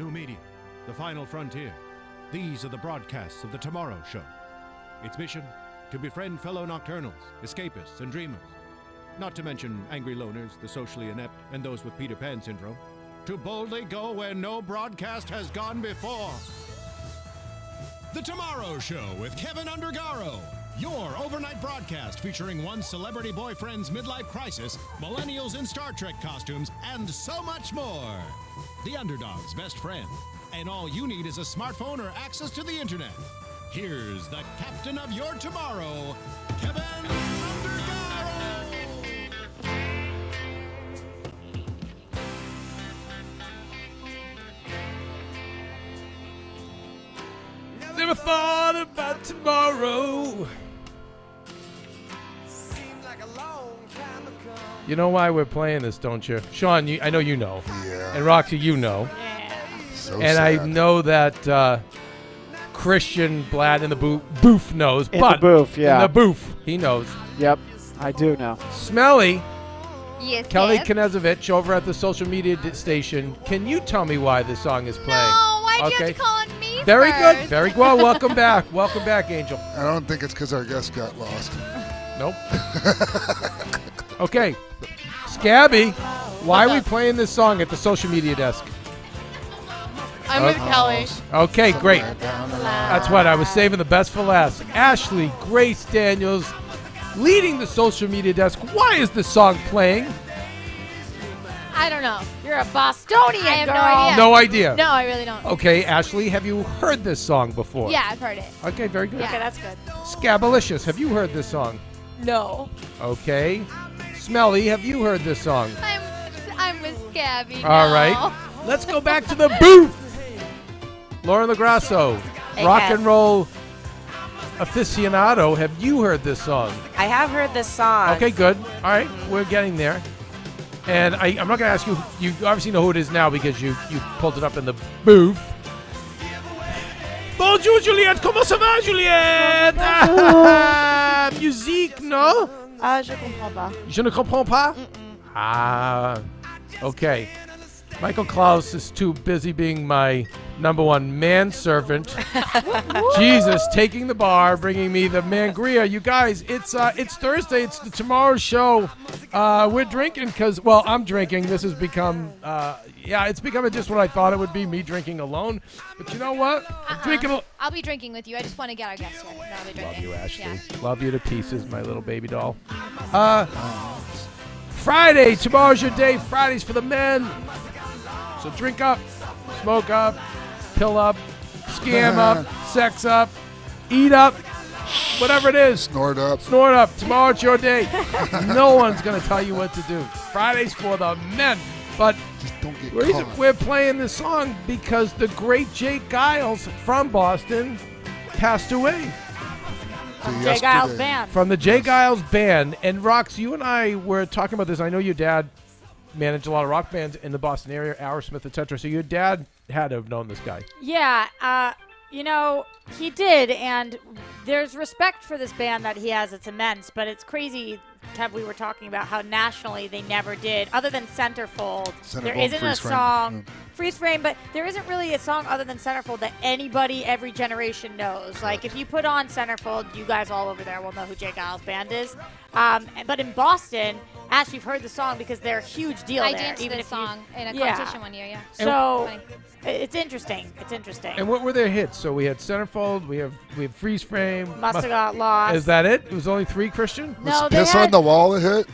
New media, the final frontier. These are the broadcasts of The Tomorrow Show. Its mission, to befriend fellow nocturnals, escapists, and dreamers. Not to mention angry loners, the socially inept, and those with Peter Pan syndrome. To boldly go where no broadcast has gone before. The Tomorrow Show with Kevin Undergaro. Your overnight broadcast featuring one celebrity boyfriend's midlife crisis, millennials in Star Trek costumes, and so much more. The underdog's best friend. And all you need is a smartphone or access to the internet. Here's the captain of your tomorrow, Kevin Undergaro. Never thought about tomorrow. You know why we're playing this, don't you? Sean, I know you know. Yeah. And Roxy, you know. Yeah. So And sad. I know that Christian Blatt in the booth knows. In but the booth, yeah. In the booth, he knows. Yep, I do know. Smelly, Yes, Kelly Kev? Knezovich over at the social media station. Can you tell me why this song is playing? No, why'd you Okay. have to call on me Very first? good. Very well. Welcome back. Welcome back, Angel. I don't think it's because our guest got lost. Nope. Okay. Scabby, why are we playing this song at the social media desk? I'm with Kelly. Okay, great. Somewhere down the line. That's what I was saving the best for last. Ashley Grace Daniels leading the social media desk. Why is this song playing? I don't know. You're a Bostonian, I have no girl. idea. No idea. No, I really don't. Okay, Ashley, have you heard this song before? Yeah, I've heard it. Okay, very good. Yeah. Okay, that's good. Scabalicious, have you heard this song? No. Okay. Smelly, have you heard this song? I'm with Scabby. All now. right. Let's go back to the booth. Lauren LaGrasso, Hey, rock Kev. and roll aficionado. Have you heard this song? I have heard this song. Okay, good. All right, we're getting there. And I'm not going to ask you. You obviously know who it is now because you pulled it up in the booth. Bonjour, Juliette. Comment ça va, Juliette? Musique, non? Ah, je comprends pas. Je ne comprends pas? Ah, okay. Michael Klaus is too busy being my number one manservant. Jesus, taking the bar, bringing me the mangria. You guys, it's Thursday. It's the Tomorrow Show. We're drinking because, well, I'm drinking. This has become, it's becoming just what I thought it would be, me drinking alone. But you know what? I'm drinking. I'll be drinking with you. I just want to get our guests here. No, I'll be drinking. Love you, Ashley. Yeah. Love you to pieces, my little baby doll. Friday, tomorrow's your day. Friday's for the men. So drink up, smoke up, pill up, scam up, sex up, eat up, whatever it is. Snort up. Snort up. Tomorrow it's your day. No one's going to tell you what to do. Friday's for the men. But Just don't get the reason caught. we're playing this song because the great Jake Giles from Boston passed away. To Jay yesterday. Giles Band. From the Jay Giles Band. And Rox, you and I were talking about this. I know your dad managed a lot of rock bands in the Boston area, Aerosmith, etc. So your dad had to have known this guy. Yeah, he did, and there's respect for this band that he has. It's immense, but it's crazy. Kev, we were talking about how nationally they never did, other than Centerfold. There Centerfold, isn't a Freeze Frame. song, Freeze Frame, but there isn't really a song other than Centerfold that anybody, every generation knows. Like, if you put on Centerfold, you guys all over there will know who Jay Giles Band is. But in Boston, Ash, you've heard the song because they're a huge deal I there. danced even this if you- song in a Yeah. competition one year, yeah. So Funny. it's interesting. It's interesting. And what were their hits? So we had Centerfold, we have Freeze Frame. Must have got lost. Is that it? It was only 3, Christian? No, Was they Piss on had, the Wall a hit?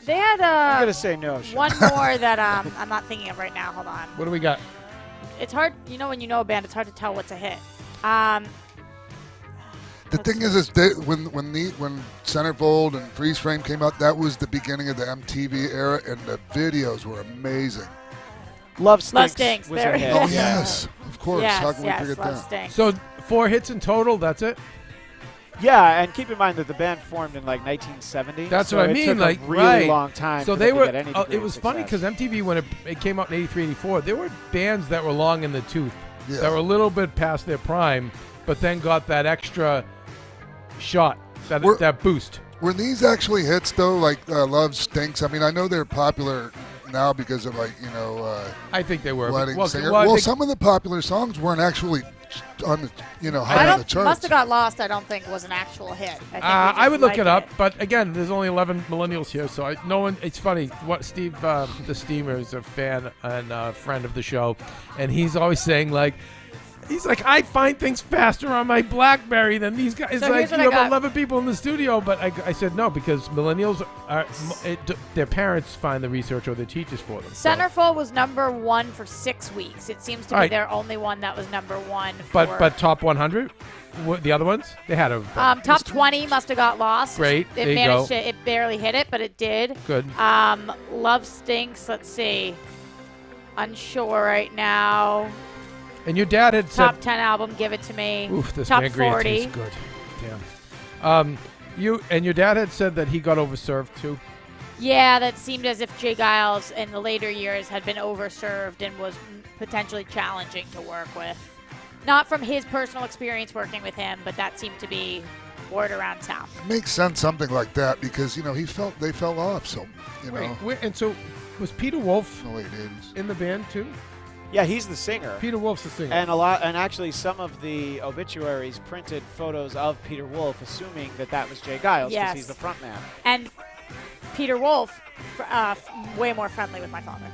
they had I'm going to say no. Sean. one more that I'm not thinking of right now. Hold on. What do we got? It's hard. You know, when you know a band, it's hard to tell what's a hit. The thing is when Centerfold and Freeze Frame came out, that was the beginning of the MTV era, and the videos were amazing. Love Stinks, Love Stinks, was there a it hit. is. Oh yes, of course. How Yes, can yes, we forget Love that? Stinks. So 4 hits in total, that's it? Yeah, and keep in mind that the band formed in like 1970. That's so what I it mean, took like, a really right. long time. So for they them to were, get any it degree was of funny success. because MTV, when it came out in 83, 84, there were bands that were long in the tooth, Yeah. that were a little bit past their prime, but then got that extra shot, that boost. Were these actually hits though? Like Love Stinks. I mean, I know they're popular now because of I think they were. wedding Well, singer. well, I Well, think- some of the popular songs weren't actually on the high I on the don't. charts. Must have got lost. I don't think was an actual hit. I, think we I just would look liked it up, but again, there's only 11 millennials here, so no one. It's funny. What Steve, the Steamer, is a fan and friend of the show, and he's always saying he's like, I find things faster on my BlackBerry than these guys. So Like, here's what you I have got. 11 people in the studio, but I said no because millennials their parents find the research or their teachers for them. So- Centerfold was number 1 for 6 weeks. It seems to be Alright. their only one that was number 1. For, But top 100, the other ones they had a top 20 must have got lost. Great, It there you managed go. to. It barely hit it, but it did. good. Love Stinks. Let's see. Unsure right now. And your dad had said, Top 10 album. Give it to me. "Oof, this top sangria 40. tastes good." Damn. You and your dad had said that he got overserved too. Yeah, that seemed as if Jay Giles in the later years had been overserved and was potentially challenging to work with. Not from his personal experience working with him, but that seemed to be word around town. Makes sense, something like that, because they fell off. So And so was Peter Wolf in the late '80s. in the band too? Yeah, he's the singer. Peter Wolf's the singer. And actually, some of the obituaries printed photos of Peter Wolf, assuming that was Jay Giles, because Yes. he's the front man. And Peter Wolf, way more friendly with my father.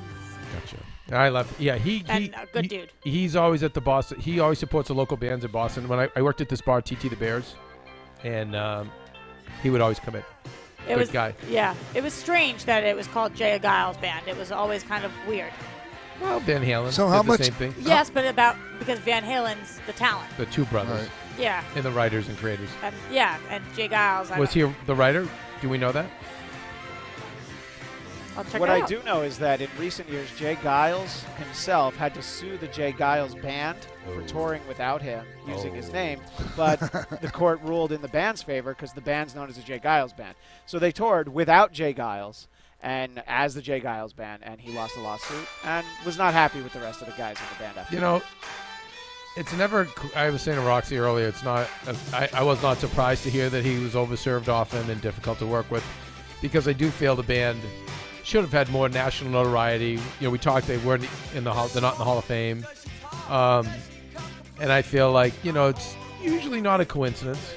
Gotcha. I love. Yeah, he And a good dude. He's always at the Boston. He always supports the local bands in Boston. When I worked at this bar, TT the Bears, and he would always come in. It Good was guy. Yeah, it was strange that it was called Jay Giles Band. It was always kind of weird. Well, Van Halen. So did how the much- same thing? Yes, but because Van Halen's the talent. The two brothers Right. Yeah, and the writers and creators. and Jay Giles. Was he the writer? Do we know that? I'll check What it I out. do know is that in recent years, Jay Giles himself had to sue the Jay Giles Band for touring without him using his name, but the court ruled in the band's favor because the band's known as the Jay Giles Band. So they toured without Jay Giles and as the Jay Giles Band, and he lost the lawsuit and was not happy with the rest of the guys in the band after. You know, it's never. I was saying to Roxy earlier. It's not. I was not surprised to hear that he was overserved often and difficult to work with, because I do feel the band should have had more national notoriety. You know, we talked. They weren't in the hall. They're not in the Hall of Fame, and I feel like it's usually not a coincidence.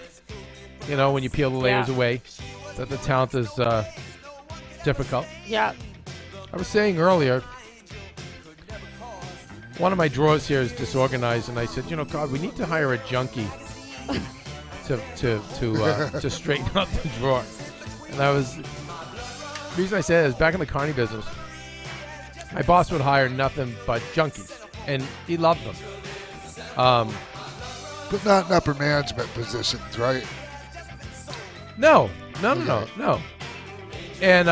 When you peel the layers Yeah. away, that the talent is difficult. Yeah. I was saying earlier, one of my drawers here is disorganized, and I said, God, we need to hire a junkie to straighten up the drawer. And the reason I say that is back in the carny business, my boss would hire nothing but junkies, and he loved them. But not in upper management positions, right? No. And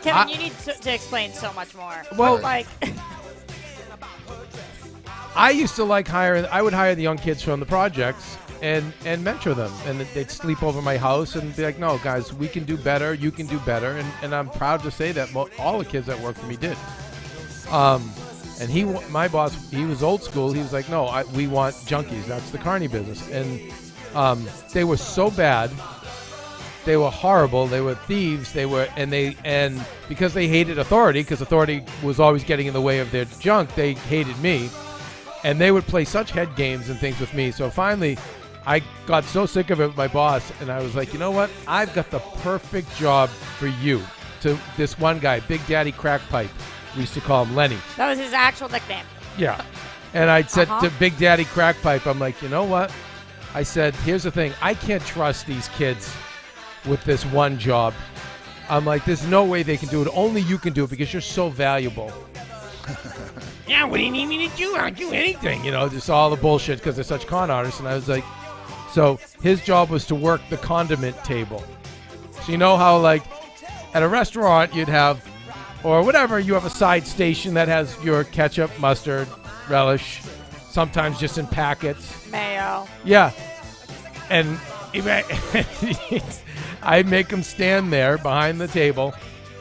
Kevin, you need to explain so much more. Well- like, I used to I would hire the young kids from the projects and mentor them, and they'd sleep over my house and be like, no, guys, we can do better, you can do better, and I'm proud to say that all the kids that worked for me did. And my boss, he was old school. He was like, no, we want junkies. That's the carny business. And they were so bad. They were horrible. They were thieves. And because they hated authority, because authority was always getting in the way of their junk, they hated me. And they would play such head games and things with me. So finally, I got so sick of it with my boss, and I was like, you know what? I've got the perfect job for you. To this one guy, Big Daddy Crackpipe. We used to call him Lenny. that was his actual nickname. Yeah. And I said Uh-huh. to Big Daddy Crackpipe, I'm like, you know what? I said, here's the thing. I can't trust these kids with this one job. I'm like, there's no way they can do it. Only you can do it because you're so valuable. Yeah, what do you need me to do? I'll do anything. Just all the bullshit because they're such con artists. And I was like, so his job was to work the condiment table. So you know how, like, at a restaurant you'd have, or whatever, you have a side station that has your ketchup, mustard, relish, sometimes just in packets. Mayo. Yeah. And I make them stand there behind the table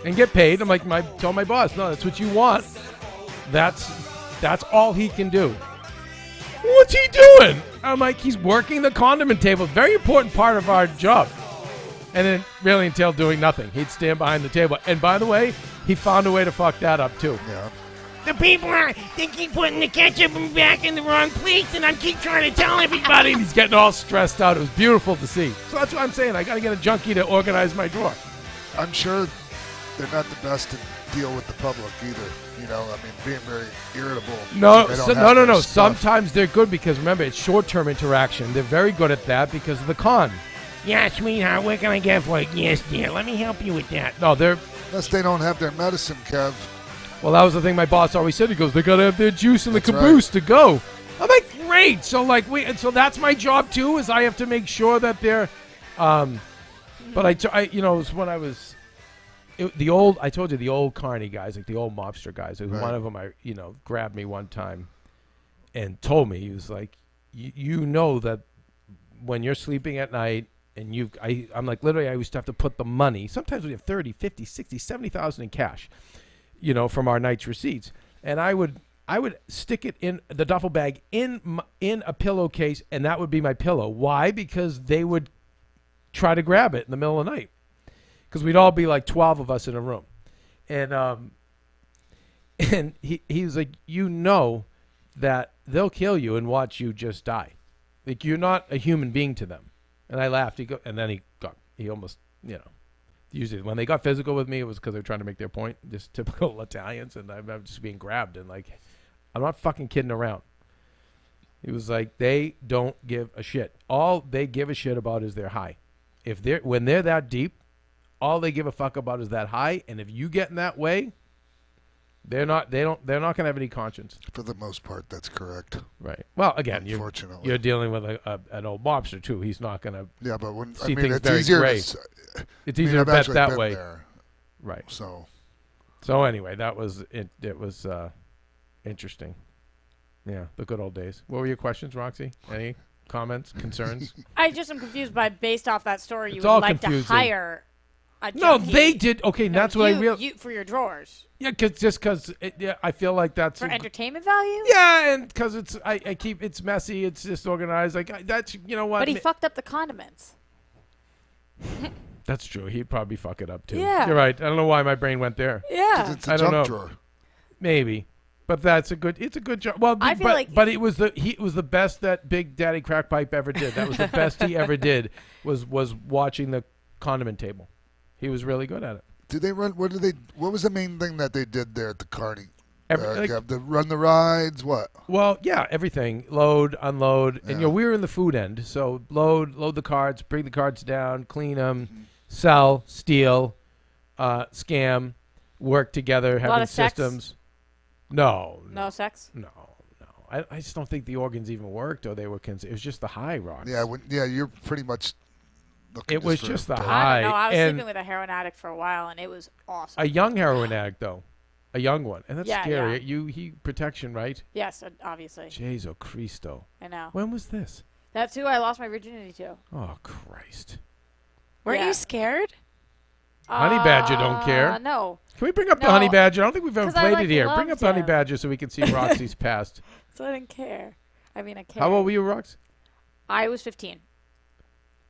and get paid. I'm like, tell my boss, no, that's what you want. That's all he can do. What's he doing? I'm like, he's working the condiment table. Very important part of our job. And it really entailed doing nothing. He'd stand behind the table. And by the way, he found a way to fuck that up too. Yeah. The people they keep putting the ketchup back in the wrong place, and I keep trying to tell everybody. And he's getting all stressed out. It was beautiful to see. So that's what I'm saying. I got to get a junkie to organize my drawer. I'm sure they're not the best to deal with the public either. You know, I mean, being very irritable. No, They don't so, have no. their stuff. Sometimes they're good because remember it's short-term interaction. They're very good at that because of the con. Yeah, sweetheart, what can I get for you? Yes, dear. Let me help you with that. No, they're. Unless they don't have their medicine, Kev. Well, that was the thing my boss always said. He goes, they gotta have their juice in the That's caboose to go. I'm like, great. So like, and so that's my job too. Is I have to make sure that they're. But I you know, it was when I was. I told you the old carny guys, like the old mobster guys. Right. One of them, grabbed me one time, and told me he was like, you know that when you're sleeping at night. And I'm like, literally, I used to have to put the money. Sometimes we have 30, 50, 60, 70,000 in cash, from our night's receipts. And I would stick it in the duffel bag in a pillowcase, and that would be my pillow. Why? Because they would try to grab it in the middle of the night. Because we'd all be like 12 of us in a room. And he was like, that they'll kill you and watch you just die. Like, you're not a human being to them. And I laughed. He almost, usually when they got physical with me, it was because they were trying to make their point. Just typical Italians. And I'm just being grabbed. And like, I'm not fucking kidding around. He was like, they don't give a shit. All they give a shit about is their high. When they're that deep, all they give a fuck about is that high. And if you get in that way, they're not gonna have any conscience. For the most part, that's correct. Right. Well, again, Unfortunately. you're dealing with an old mobster too. He's not gonna. Yeah, but see things it's very easier gray. to. It's easier to I've bet actually that been way. there, Right. So anyway, that was it. It was interesting. Yeah, the good old days. What were your questions, Roxy? Any comments, concerns? I just am confused by based off that story. It's You all would like confusing. to hire a No, junkie. they did. Okay, No, that's what I you- realized. you for your drawers Yeah, because I feel like that's for entertainment value. yeah, and because it's messy, it's disorganized. Like that's what. But he fucked up the condiments. That's true. He'd probably fuck it up too. Yeah. You're right. I don't know why my brain went there. Yeah. it's a I don't junk know. drawer. Maybe, but it's a good job. Well, I feel like- but it was the best that Big Daddy Crackpipe ever did. That was the best he ever did. Was watching the condiment table. He was really good at it. Did they run? What was the main thing that they did there at the Carney? Like- Run the rides. What? Well, yeah, everything. Load, unload, and Yeah. we were in the food end. So load the cards, bring the cards down, clean them, sell, steal, scam, work together, having of sex? systems. No. No sex. No. I just don't think the organs even worked, or they were. It was just the high rocks. Yeah. You're pretty much. It was just the I high. don't know. I was and sleeping with a heroin addict for a while, and it was awesome. a young heroin addict, though, a young one, and that's Yeah, scary. yeah. He protection, right? Yes, obviously. Jesu Cristo. I know. When was this? That's who I lost my virginity to. Oh Christ. Weren't Yeah. you scared? Honey Badger don't care. No. Can we bring up the No, Honey Badger? I don't think we've ever 'cause I, played like, it here. Bring up loved the Honey him. Badger so we can see Roxy's past. So I didn't care. I mean, I cared. How old were you, Rox? I was 15.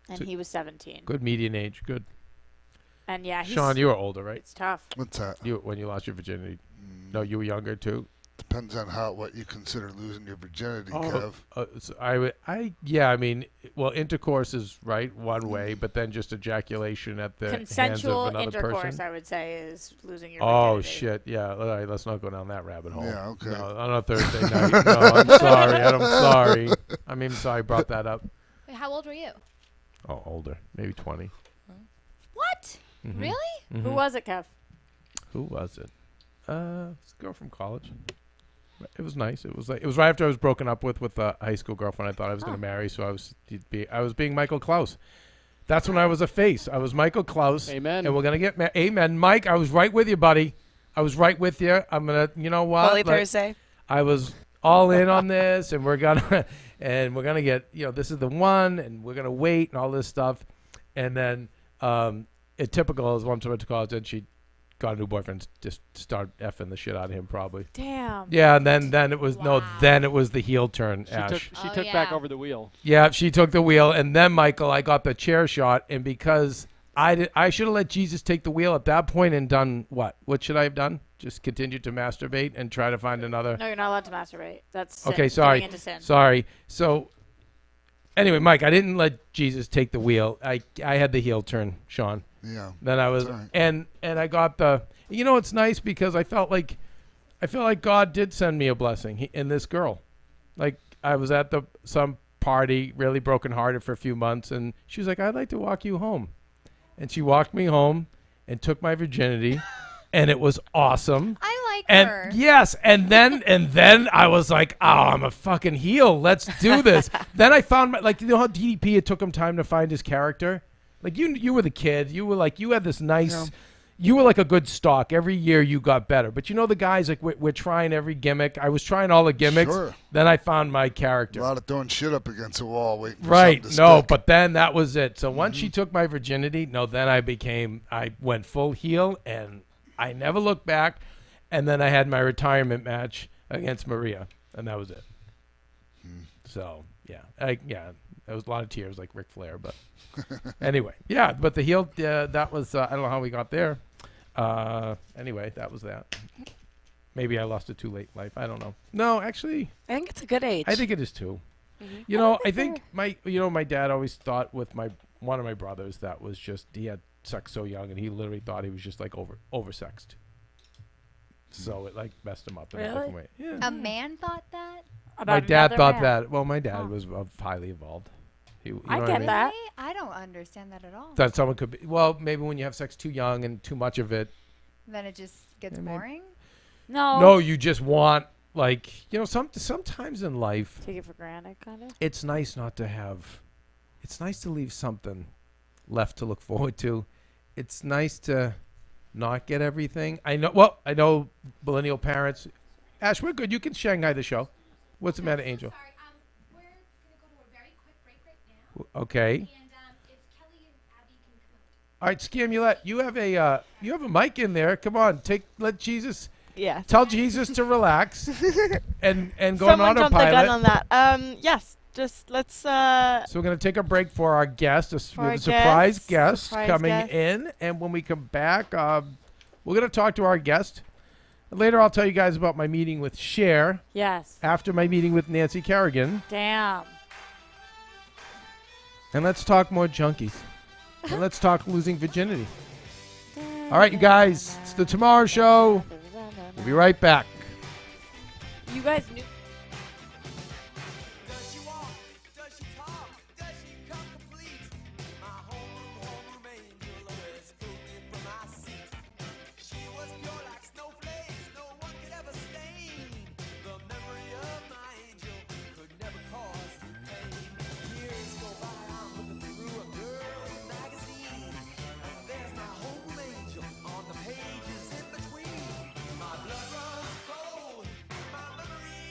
And So- he was 17. Good median age. Good. And yeah, Sean, you were older, right? it's tough. What's that? When you lost your virginity. No, you were younger too. Depends on what you consider losing your virginity, Oh, Kev. so I mean, well, intercourse is right one way, but then just ejaculation at the Consensual hands of another intercourse, person. I would say, is losing your Oh virginity. shit! Yeah, all right, let's not go down that rabbit hole. Yeah, okay. No, on a Thursday night. No, I'm sorry. I'm sorry. I'm even sorry I brought that up. Wait, how old were you? Oh, older, maybe 20. What? Mhm. Really? Mhm. Who was it, Kev? Who was it? It's a girl from college. It was nice. It was right after I was broken up with a high school girlfriend I thought I was going to marry. So I was being Michael Klaus. That's when I was a face. I was Michael Klaus. Amen. And we're gonna get amen, Mike. I was right with you, buddy. I was right with you. I'm gonna, you know what? Holy Thursday. I was all in on this, and we're gonna get, this is the one, and we're gonna wait and all this stuff, and then it typical as one went to college, and she got a new boyfriend, just start effing the shit out of him probably. Damn. Yeah, and then it was Wow. then it was the heel turn. Ash. She Oh, took back yeah. over the wheel. Yeah, she took the wheel, and then Michael, I got the chair shot, and because I should have let Jesus take the wheel at that point and done what? What should I have done? Just continue to masturbate and try to find another. No, you're not allowed to masturbate. That's sin. Okay, sorry. Getting into sin. Sorry. So, anyway, Mike, I didn't let Jesus take the wheel. I had the heel turn, Sean. Yeah. Then I was, right. and I got the. It's nice because I felt like God did send me a blessing in this girl. Like I was at some party, really brokenhearted for a few months, and she was like, "I'd like to walk you home," and she walked me home and took my virginity, and it was awesome. I like And her. yes, and then I was like, "Oh, I'm a fucking heel. Let's do this." Then I found how DDP, it took him time to find his character. Like you were the kid. You were like, you had this nice. Yeah. You were like a good stock. Every year you got better. But the guys, like we're trying every gimmick. I was trying all the gimmicks. Sure. Then I found my character. A lot of throwing shit up against the wall, waiting for Right. something to No, stick. but then that was it. So once she took my virginity, then I went full heel and I never looked back. And then I had my retirement match against Maria, and that was it. So yeah, there was a lot of tears like Ric Flair, but anyway, yeah. But the heel, that was I don't know how we got there. Anyway, that was that. Maybe I lost it too late in life. I don't know. No, actually, I think it's a good age. I think it is too. I think my dad always thought with one of my brothers that was just he had sex so young, and he literally thought he was just like oversexed. So it like messed him up in a different way. Yeah. A man thought that? My dad thought that. Well, my dad was highly evolved. I get that. Really? I don't understand that at all. That someone could be. Well, maybe when you have sex too young and too much of it. Then it just gets maybe. boring? No, you just want sometimes in life. Take it for granted, kind of. It's nice not to have. It's nice to leave something left to look forward to. It's nice to not get everything. I know millennial parents. Ash, we're good. You can Shanghai the show. What's the matter, Angel? Sorry, we're going to go to a very quick break right now. Okay. And if Kelly and Abby can come out. All right, Scamulette, you have a mic in there. Come on, let Jesus. Yeah. Tell Jesus to relax and go on Someone jumped the gun autopilot. on that. Yes. Just let's. So we're going to take a break for our guest, a our surprise guest surprise coming guest. in. And when we come back, we're going to talk to our guest. Later, I'll tell you guys about my meeting with Cher Yes. after my meeting with Nancy Kerrigan. Damn. And let's talk more junkies. And let's talk losing virginity. All right, you guys, it's the Tomorrow Show. We'll be right back. You guys knew. Does she walk? Does she talk? Does she come complete? My homeroom angel always pulled me from my seat. She was pure like snowflakes, no one could ever stain. The memory of my angel could never cause pain. Years go by, I'm looking through a girl's magazine, and there's my homeroom angel on the pages in between. My blood runs cold, my memory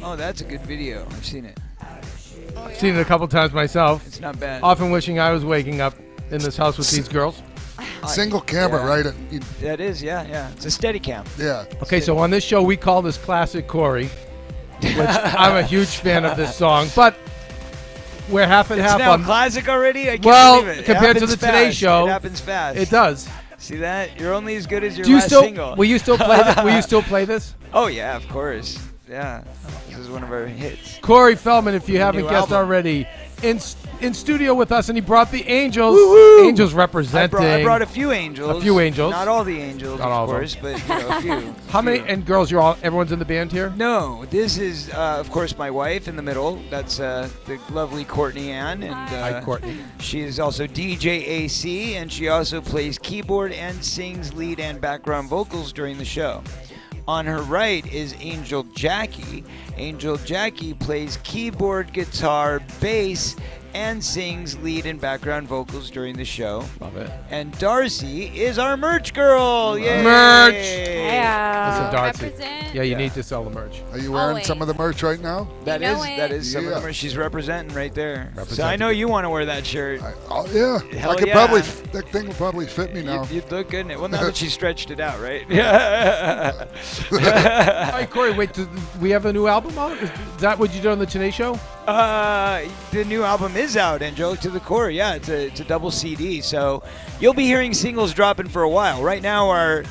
Oh, that's a good video. I've seen it. I've seen it a couple times myself. It's not bad. Often wishing I was waking up in this house with these girls. Single camera, yeah. right? That is, yeah. It's a steady cam. Yeah. Okay, so on this show, we call this Classic Corey, which I'm a huge fan of this song, but we're half and It's half now on. classic already? I can't Well, believe it. It compared to happens the Today fast. Show, It happens fast. It does. See that? You're only as good as your Do you last still? single. Will you still play? Will you still play this? Oh, yeah, of course. Yeah. This is one of our hits. Corey Feldman, if you haven't new guessed album. already, in studio with us, and he brought the Angels. Woo-hoo! Angels representing. I brought a few angels. A few angels. Not all the angels, Not all of of course, but a few. How many? And girls, everyone's in the band here? No, this is, of course, my wife in the middle. That's the lovely Courtney Ann. And, Hi, Courtney. She is also DJ AC, and she also plays keyboard and sings lead and background vocals during the show. On her right is Angel Jackie. Angel Jackie plays keyboard, guitar, bass, and sings lead and background vocals during the show. Love it. And Darcy is our merch girl. Yay! Merch! Yeah. Listen, Darcy. Represent. Yeah, you need to sell the merch. Are you wearing Always. some of the merch right now? That You know is some of Yeah. the merch. She's representing right there. So I Representing. know you want to wear that shirt. Oh yeah. Hell I could yeah. probably. That thing will probably fit me now. You'd look good in it. Well, now that she stretched it out, right? Yeah. All right, Corey, wait, do we have a new album out? Is that what you did on the Today Show? The new album is out, Angelic to the Core. Yeah, it's a double CD. So you'll be hearing singles dropping for a while. Right now, our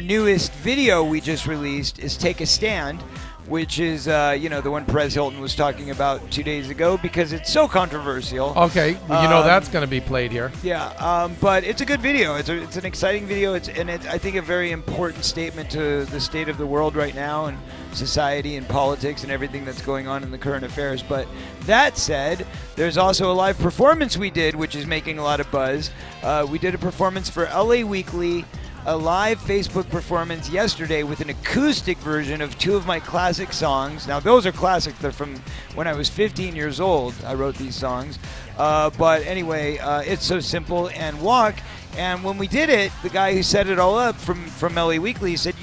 newest video we just released is Take a Stand, which is, the one Perez Hilton was talking about 2 days ago because it's so controversial. Okay, well, that's going to be played here. Yeah, but it's a good video. It's an exciting video. It's I think a very important statement to the state of the world right now and society and politics and everything that's going on in the current affairs. But that said, there's also a live performance we did, which is making a lot of buzz. We did a performance for LA Weekly, a live Facebook performance yesterday with an acoustic version of two of my classic songs. Now, those are classic. They're from when I was 15 years old. I wrote these songs. But anyway, It's So Simple and Walk. And when we did it, the guy who set it all up from LA Weekly said,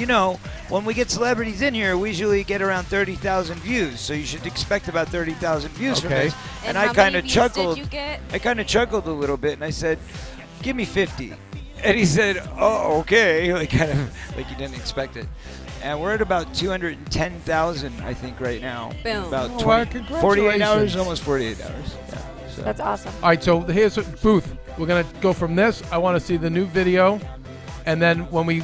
when we get celebrities in here, we usually get around 30,000 views. So you should expect about 30,000 views from Okay. this. And I how kind many of views chuckled. did you get? I kind of chuckled a little bit, and I said, "Give me 50." And he said, "Oh, okay," like kind of like he didn't expect it. And we're at about 210,000, I think, right now. Boom. About Oh, wow, 48 hours, congratulations. almost 48 hours. Yeah. So. That's awesome. All right, so here's Booth. We're going to go from this. I want to see the new video. And then when we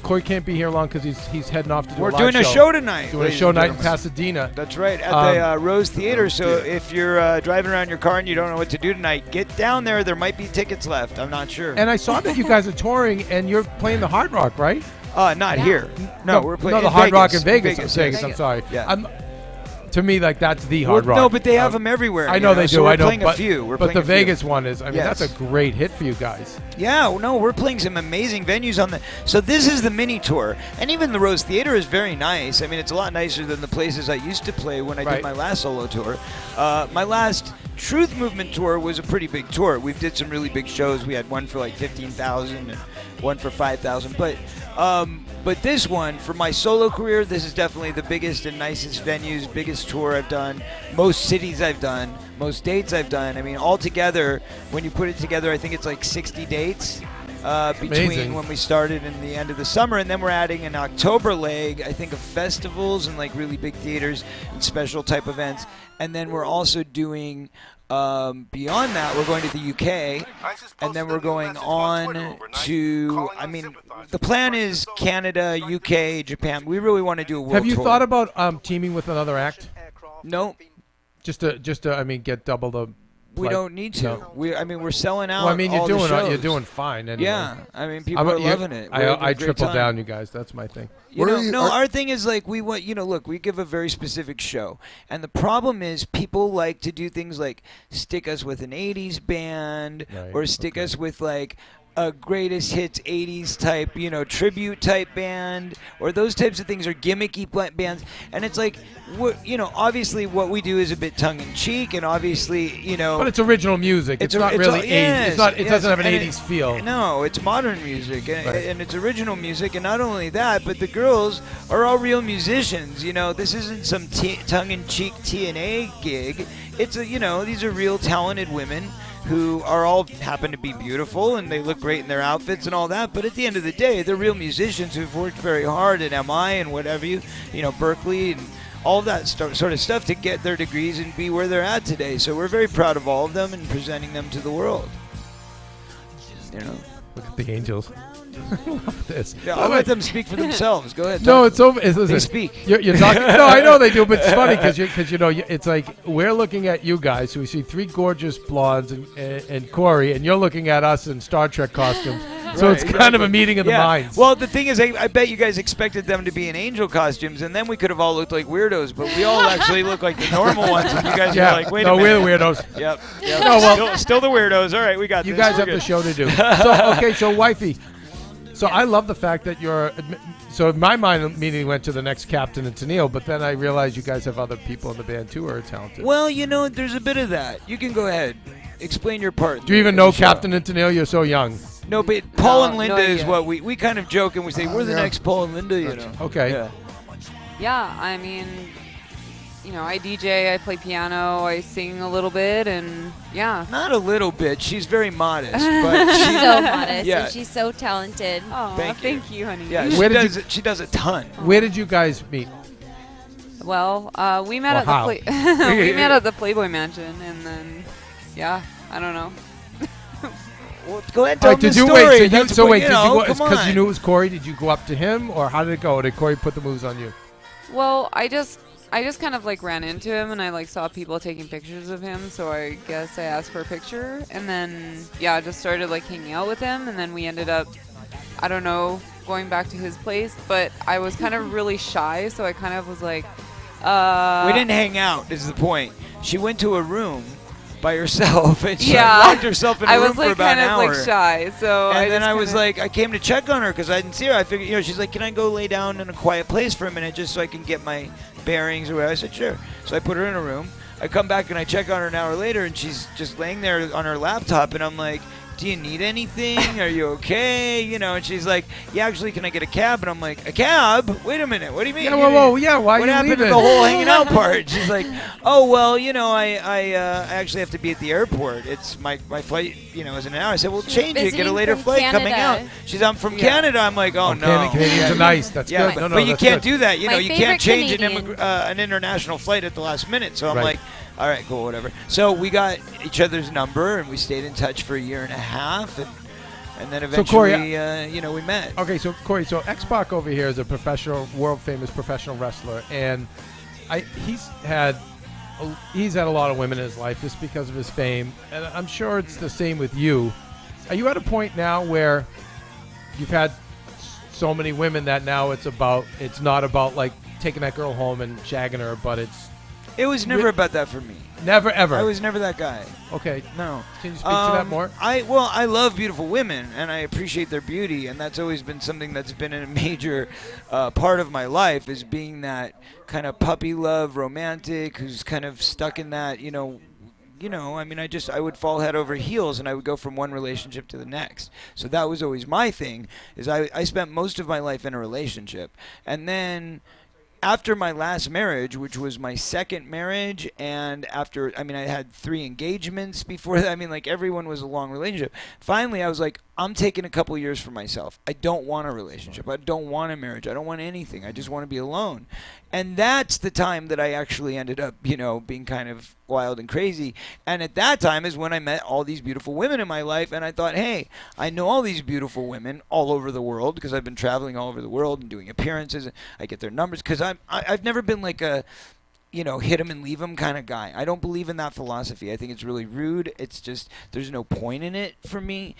Corey can't be here long because he's heading off to do We're a live doing a show tonight. Doing a ladies show and night in gentlemen. Pasadena. That's right, at the Rose Theater. So if you're driving around your car and you don't know what to do tonight, get down there. There might be tickets left. I'm not sure. And I saw that you guys are touring and you're playing the Hard Rock, right? Not here. No, we're playing No, the in Hard Rock in Vegas. Vegas. Vegas, I'm yes. sorry. Yeah. To me, that's the Hard Rock. No, but they have them everywhere. I know they so do. We're I know, playing but a few. We're but playing the a few. Vegas one is. I mean, Yes. that's a great hit for you guys. Yeah, no, we're playing some amazing venues on the. So this is the mini tour, and even the Rose Theater is very nice. I mean, it's a lot nicer than the places I used to play when I Right. did my last solo tour. My last Truth Movement tour was a pretty big tour. We did some really big shows. We had one for like 15,000 and one for 5,000. But this one, for my solo career, this is definitely the biggest and nicest venues, biggest tour I've done, most cities I've done, most dates I've done. I mean, altogether, when you put it together, I think it's like 60 dates between Amazing. when we started and the end of the summer. And then we're adding an October leg, I think, of festivals and like really big theaters and special type events. And then we're also doing... beyond that, we're going to the UK, and then we're going on to, the plan is Canada, UK, Japan. We really want to do a world Have you tour. thought about teaming with another act? No, Just to get double the. we don't need to. No. We're selling out. Well, I mean, all the you're shows. doing fine. Anyway. Yeah, I mean, people are loving it. We're having a I great triple time. down, you guys. That's my thing. Our thing is like we want, look, we give a very specific show. And the problem is people like to do things like stick us with an 80s band Right, or stick us with like a greatest hits 80s type, tribute type band, or those types of things, or gimmicky bands. And it's like, obviously what we do is a bit tongue in cheek, and obviously, But it's original music. It's not really 80s. It doesn't have an 80s feel. No, it's modern music, and, Right. and it's original music. And not only that, but the girls are all real musicians. This isn't some tongue in cheek TNA gig. It's these are real talented women who are all happen to be beautiful, and they look great in their outfits and all that. But at the end of the day, they're real musicians who've worked very hard at MI and whatever Berkeley and all that sort of stuff to get their degrees and be where they're at today. So we're very proud of all of them and presenting them to the world. Look at the Angels. I love this. Yeah, I'll let them speak for themselves. Go ahead. No, it's over. They speak. You're talking. No, I know they do, but it's funny because it's like we're looking at you guys. So we see three gorgeous blondes and Corey, and you're looking at us in Star Trek costumes. So Right, it's kind exactly. of a meeting of the minds. Well, the thing is, I bet you guys expected them to be in angel costumes, and then we could have all looked like weirdos, but we all actually look like the normal ones, and you guys Yeah. are like, wait No, a minute. we're the weirdos. Yep. No, well- still the weirdos. All right, we got You this. guys We're have good. the show to do. So wifey. So I love the fact that you're. So my mind immediately went to the next Captain and Tennille, but then I realized you guys have other people in the band too who are talented. Well, there's a bit of that. You can go ahead. Explain your part. Do you even in know the show. Captain and Tennille? You're so young. No, but Paul and No Linda is idea. what we kind of joke and we say, we're the Yeah. next Paul and Linda, Okay. Yeah. Yeah, I mean, I DJ, I play piano, I sing a little bit, and yeah. Not a little bit. She's very modest, but She's she, so modest Yeah. and she's so talented. Oh, Thank you. honey. yeah, Where she did does a ton. Where did you guys meet? Well, we met Or at how? the we met at the Playboy Mansion, and then, yeah, I don't know. Well, go ahead, All tell right, them did the you story. wait? That's So what- wait, did you go come because you on. knew it was Corey? Did you go up to him, or how did it go? Did Corey put the moves on you? Well, I just kind of like ran into him, and I like saw people taking pictures of him, so I guess I asked for a picture, and then I just started like hanging out with him, and then we ended up, I don't know, going back to his place, but I was kind of really shy, so I kind of was like, We didn't hang out, is the point. She went to a room by herself and she Yeah. locked herself in a I room was for like about kind an of hour. like shy, so And then just I was kinda- like, I came to check on her because I didn't see her. I figured, she's like, can I go lay down in a quiet place for a minute just so I can get my bearings or whatever? I said, sure. So I put her in a room. I come back and I check on her an hour later, and she's just laying there on her laptop, and I'm like, do you need anything? Are you okay? And she's like, yeah, actually, can I get a cab? And I'm like, a cab? Wait a minute. What do you mean? Yeah, whoa, yeah. Why What you happened leaving? to the whole hanging out part? She's like, oh, well, I actually have to be at the airport. It's my flight, is in an hour. I said, well, change it. Get a visiting later from flight coming out. Canada. She's, I'm from Canada. I'm like, oh, no. Canadians are nice. That's Yeah, good. but, No, but you that's can't good. do that. My You favorite can't change Canadian. an international flight at the last minute. So I'm Right. like, all right, cool, whatever. So we got each other's number, and we stayed in touch for a year and a half, and then So, Corey, eventually, we met. Okay, so Corey, X-Pac over here is a professional, world-famous professional wrestler, and he's had a lot of women in his life just because of his fame, and I'm sure it's the same with you. Are you at a point now where you've had so many women that now it's not about like taking that girl home and shagging her, but It was never about that for me. never ever. I was never that guy. Okay, No. can you speak to that more? I love beautiful women, and I appreciate their beauty, and that's always been something that's been a major part of my life, is being that kind of puppy love romantic who's kind of stuck in that, I would fall head over heels, and I would go from one relationship to the next. So that was always my thing, is I spent most of my life in a relationship. And then after my last marriage, which was my second marriage, and I had 3 engagements before that. Everyone was a long relationship. Finally, I was like, I'm taking a couple years for myself. I don't want a relationship. I don't want a marriage. I don't want anything. I just want to be alone. And that's the time that I actually ended up, being kind of wild and crazy. And at that time is when I met all these beautiful women in my life, and I thought, hey, I know all these beautiful women all over the world because I've been traveling all over the world and doing appearances. I get their numbers because I've never been like a hit them and leave them kind of guy. I don't believe in that philosophy. I think it's really rude. It's just, there's no point in it for me.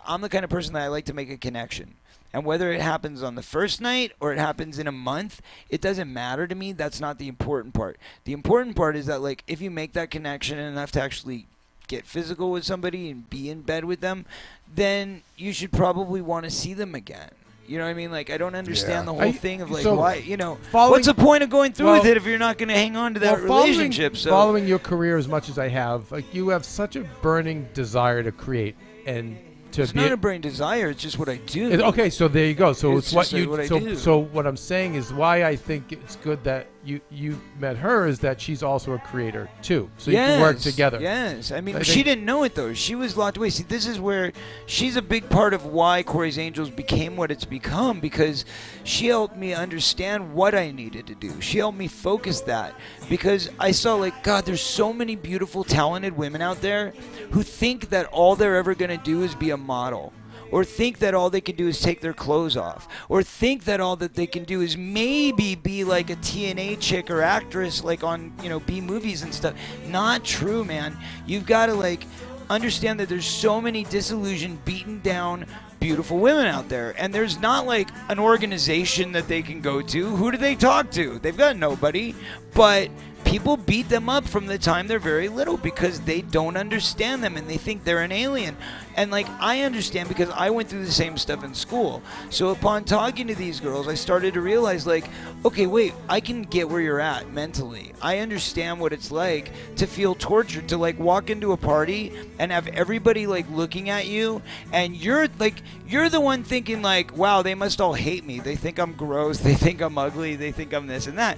I'm the kind of person that I like to make a connection. And whether it happens on the first night or it happens in a month, it doesn't matter to me. That's not the important part. The important part is that, like, if you make that connection enough to actually get physical with somebody and be in bed with them, then you should probably want to see them again. You know what I mean? Like, I don't understand the whole thing of, like, why, you know, what's the point of going through with it if you're not going to hang on to that relationship? So following your career as much as I have, like, you have such a burning desire to create and to it's not a burning desire. It's just what I do. Okay, so there you go. So it's what you. What I so do. so what I'm saying is why I think it's good that you met her is that she's also a creator too. So you can work together. Yes, I mean, she didn't know it though. She was locked away. See, this is where she's a big part of why Corey's Angels became what it's become, because she helped me understand what I needed to do. She helped me focus that, because I saw, like, God, there's so many beautiful, talented women out there who think that all they're ever going to do is be a model, or think that all they can do is take their clothes off, or think that all that they can do is maybe be like a TNA chick or actress, like on, you know, B movies and stuff. Not true, man. You've got to, like, understand that there's so many disillusioned, beaten down, beautiful women out there, and there's not like an organization that they can go to. Who do they talk to? They've got nobody. But people beat them up from the time they're very little because they don't understand them and they think they're an alien. And, like, I understand because I went through the same stuff in school. So upon talking to these girls, I started to realize, like, okay, wait, I can get where you're at mentally. I understand what it's like to feel tortured, to, like, walk into a party and have everybody, like, looking at you, and you're the one thinking, like, wow, they must all hate me. They think I'm gross. They think I'm ugly. They think I'm this and that.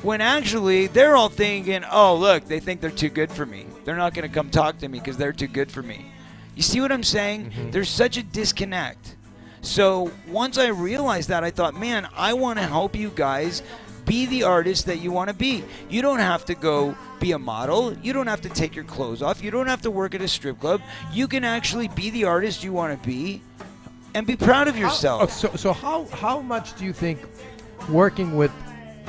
When actually they're all thinking, oh, look, they think they're too good for me. They're not going to come talk to me because they're too good for me. You see what I'm saying? Mm-hmm. There's such a disconnect. So once I realized that, I thought, man, I want to help you guys be the artist that you want to be. You don't have to go be a model. You don't have to take your clothes off. You don't have to work at a strip club. You can actually be the artist you want to be and be proud of yourself. So how much do you think working with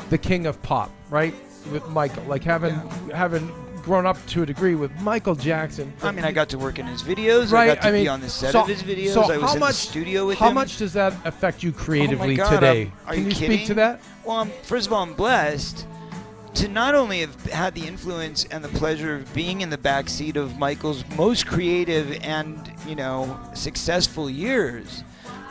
the king of pop, right, with Michael, like having grown up to a degree with Michael Jackson? I mean, I got to work in his videos. Right, I got to be on the set of his videos. I was in the studio with him. How much does that affect you creatively God, today? Are Can you kidding? speak to that? Well, first of all, I'm blessed to not only have had the influence and the pleasure of being in the backseat of Michael's most creative and, you know, successful years,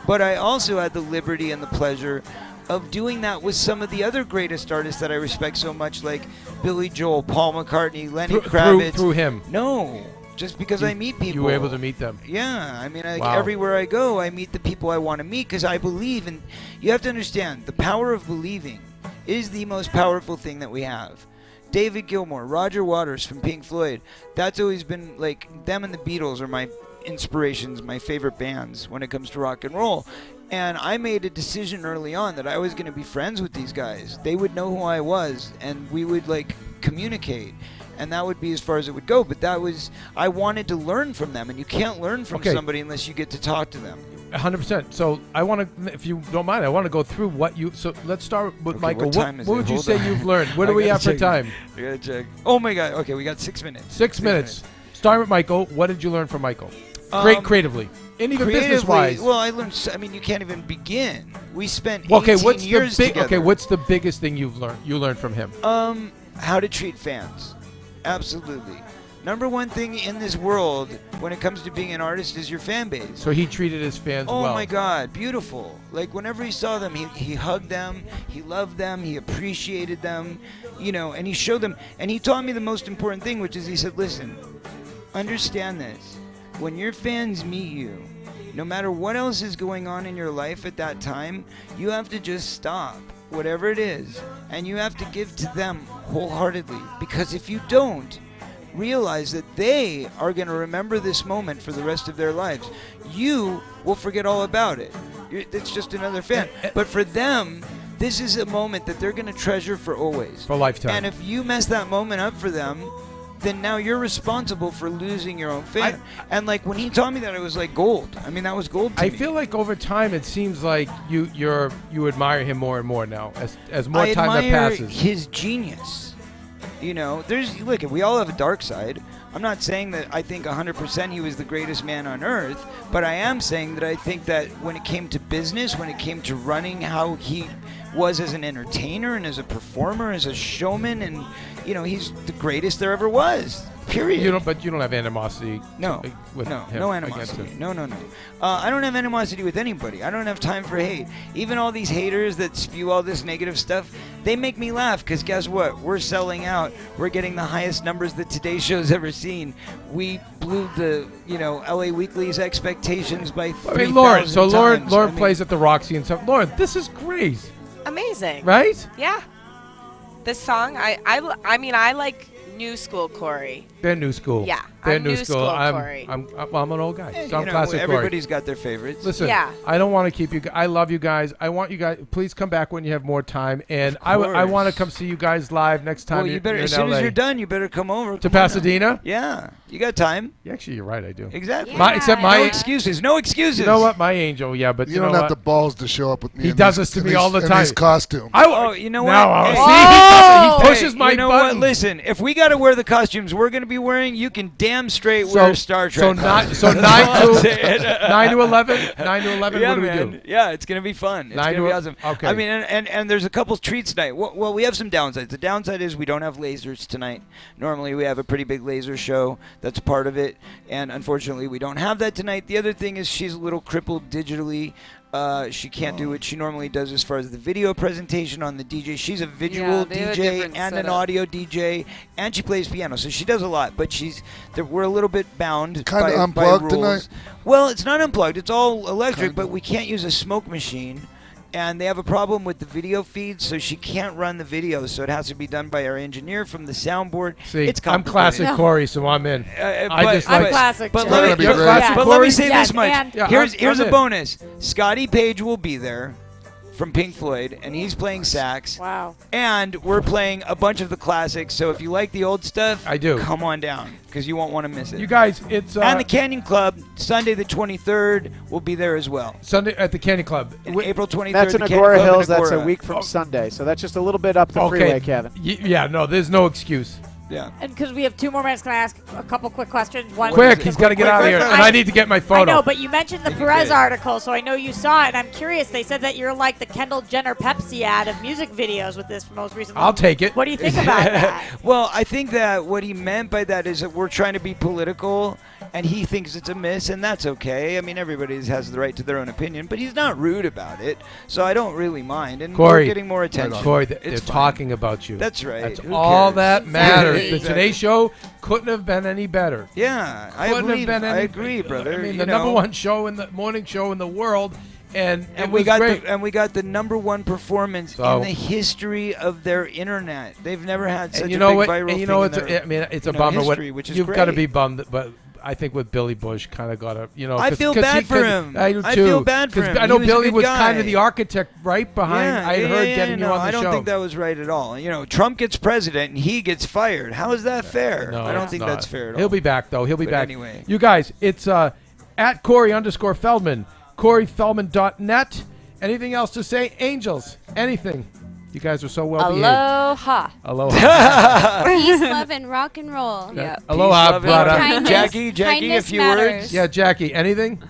but I also had the liberty and the pleasure of doing that with some of the other greatest artists that I respect so much, like Billy Joel, Paul McCartney, Lenny Kravitz. Through him? No, just because I meet people. You were able to meet them? Yeah, I mean, everywhere I go, I meet the people I want to meet because I believe. And you have to understand, the power of believing is the most powerful thing that we have. David Gilmour, Roger Waters from Pink Floyd, that's always been, like, them and the Beatles are my inspirations, my favorite bands when it comes to rock and roll. And I made a decision early on that I was going to be friends with these guys. They would know who I was, and we would, like, communicate. And that would be as far as it would go. But that was, I wanted to learn from them, and you can't learn from somebody unless you get to talk to them. 100%. So I want to, if you don't mind, I want to go through what you. So let's start with Michael. What would you say you've learned? What do we have for time? I gotta check. Oh my God. Okay, we got 6 minutes. 6 minutes. Start with Michael. What did you learn from Michael? Creatively. And even business-wise. Well, I learned. I mean, you can't even begin. We spent 18 years together. Okay, what's the biggest thing you learned from him? How to treat fans. Absolutely. Number one thing in this world when it comes to being an artist is your fan base. So he treated his fans well. Oh my God, beautiful. Like, whenever he saw them, he hugged them, he loved them, he appreciated them, you know, and he showed them. And he taught me the most important thing, which is he said, listen, understand this. When your fans meet you, no matter what else is going on in your life at that time, you have to just stop, whatever it is, and you have to give to them wholeheartedly. Because if you don't, realize that they are going to remember this moment for the rest of their lives. You will forget all about it. It's just another fan. But for them, this is a moment that they're going to treasure for always. For a lifetime. And if you mess that moment up for them, then now you're responsible for losing your own fan. And like when he taught me that, it was like gold. I mean, that was gold to me. I feel like over time it seems like you admire him more and more now as more time that passes. I admire his genius. You know, look, we all have a dark side. I'm not saying that I think 100% he was the greatest man on earth, but I am saying that I think that when it came to business, when it came to running how he was as an entertainer and as a performer, as a showman, and, you know, he's the greatest there ever was. Period. But you don't have animosity. No, with no, him no against animosity. him. No. I don't have animosity with anybody. I don't have time for hate. Even all these haters that spew all this negative stuff, they make me laugh because guess what? We're selling out. We're getting the highest numbers that Today's Show's ever seen. We blew the LA Weekly's expectations by 3,000 Lauren. So times. Lauren plays at the Roxy and stuff. Lauren, this is great. Amazing. Right? Yeah. This song, I mean, I like new school Corey. They're new school. Yeah, They're I'm new new school. school Corey. I'm an old guy. Hey, So I'm classic Corey. everybody's got their favorites. Listen, Yeah. I don't want to keep you. I love you guys. I want you guys. Please come back when you have more time, and I want to come see you guys live next time. Well, you better you're as in soon LA. as you're done, you better come over To Come on Pasadena? now. Yeah, you got time. Yeah, actually, you're right. I do. Exactly. Except no my excuses. No excuses. You know what? My angel. Yeah, but You you don't know have what? the balls to show up with me. He in does these- this to in me these- all the in time. this costume. You know what? Now, Hey. he pushes my You know buttons. what? Listen, if we got to wear the costumes we're going to be wearing, you can damn straight wear Star Trek. So costumes. 9 to 11. 9 to 11. Yeah, what do we man. do? Yeah, it's gonna be fun. It's 9 gonna be to awesome. okay. I mean, and there's a couple treats tonight. Well, we have some downsides. The downside is we don't have lasers tonight. Normally we have a pretty big laser show. That's part of it, and unfortunately we don't have that tonight. The other thing is she's a little crippled digitally. She can't do what she normally does as far as the video presentation on the DJ. She's a visual Yeah, they have a DJ different and an setup. audio DJ, and she plays piano. So she does a lot, but we're a little bit bound Kinda by unplugged rules. tonight? Well, it's not unplugged. It's all electric, but we can't use a smoke machine. And they have a problem with the video feed, so she can't run the video. So it has to be done by our engineer from the soundboard. See, it's I'm classic Corey, so I'm in. I just but, like classic But, Corey. let me, You're classic but let me Corey? say Yes, this much. and- Yeah, here's I'm a in. bonus. Scotty Page will be there from Pink Floyd, and he's playing sax. Wow. And we're playing a bunch of the classics. So if you like the old stuff, I do. come on down because you won't want to miss it. You guys, it's and the Canyon Club, Sunday the 23rd, will be there as well. Sunday at the Candy Club. April 23rd. That's in the Canyon Agora Club in Hills. That's a Agora. week from Sunday, so that's just a little bit up the Okay. freeway, Kevin. Yeah, no, there's no excuse. Yeah. And because we have 2 more minutes, can I ask a couple quick questions? One, Quick, he's got to get out of here, and I need to get my photo. I know, but you mentioned the Think you Perez did. article, so I know you saw it, and I'm curious. They said that you're like the Kendall Jenner Pepsi ad of music videos with this most recent. I'll take it. What do you think about that? Well, I think that what he meant by that is that we're trying to be political, and he thinks it's a miss, and that's okay. I mean, everybody has the right to their own opinion, but he's not rude about it, so I don't really mind. And Corey, we're getting more attention. Corey, they're It's fine. talking about you. That's right. That's Who all cares? that matters. Exactly. The Today Show couldn't have been any better. Yeah, I Couldn't believe. have been I any. agree, brother. I mean, You the know, number one show in the morning show in the world, and it And we was got great. we got the number one performance So- in the history of their internet. They've never had such and you a know big what? viral And you know, thing in their, I mean, it's a you know, bummer. history, which is You've got to great. be bummed, but I think with Billy Bush, kind of got to, you know. I 'cause- feel 'cause bad he- for 'cause him. I do too. I feel bad for 'Cause him. I know He was a Billy good was kind of guy. the architect right behind. Yeah, I yeah, heard yeah, getting you no, on the I don't show. think that was right at all. You know, Trump gets president and he gets fired. How is that fair? No, I don't it's think not. that's fair at all. He'll be back though. He'll be But back. anyway. You guys, it's at Corey_Feldman, CoreyFeldman.net. Anything else to say? Angels, anything? You guys are so well behaved. Aloha. Aloha. Peace, love, and rock and roll. Yeah. Aloha, love, and brother. kindness- Jackie, a kindness few matters. words. Yeah, Jackie, anything?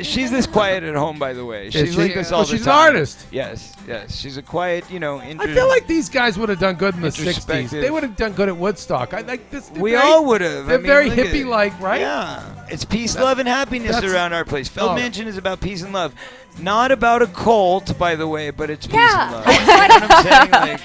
She's this quiet at home, by the way. She's she? like this all Oh, the she's an time. artist. Yes, yes. She's a quiet, you know. I feel like these guys would have done good in the 60s. Introspective. They would have done good at Woodstock. I like this. we all would have. They're very hippie-like, right? Yeah. It's peace, love, and happiness that's- around our place. Feld Oh. Mansion is about peace and love. Not about a cult, by the way, but it's peace Yeah. and love. You know what I'm saying? Like,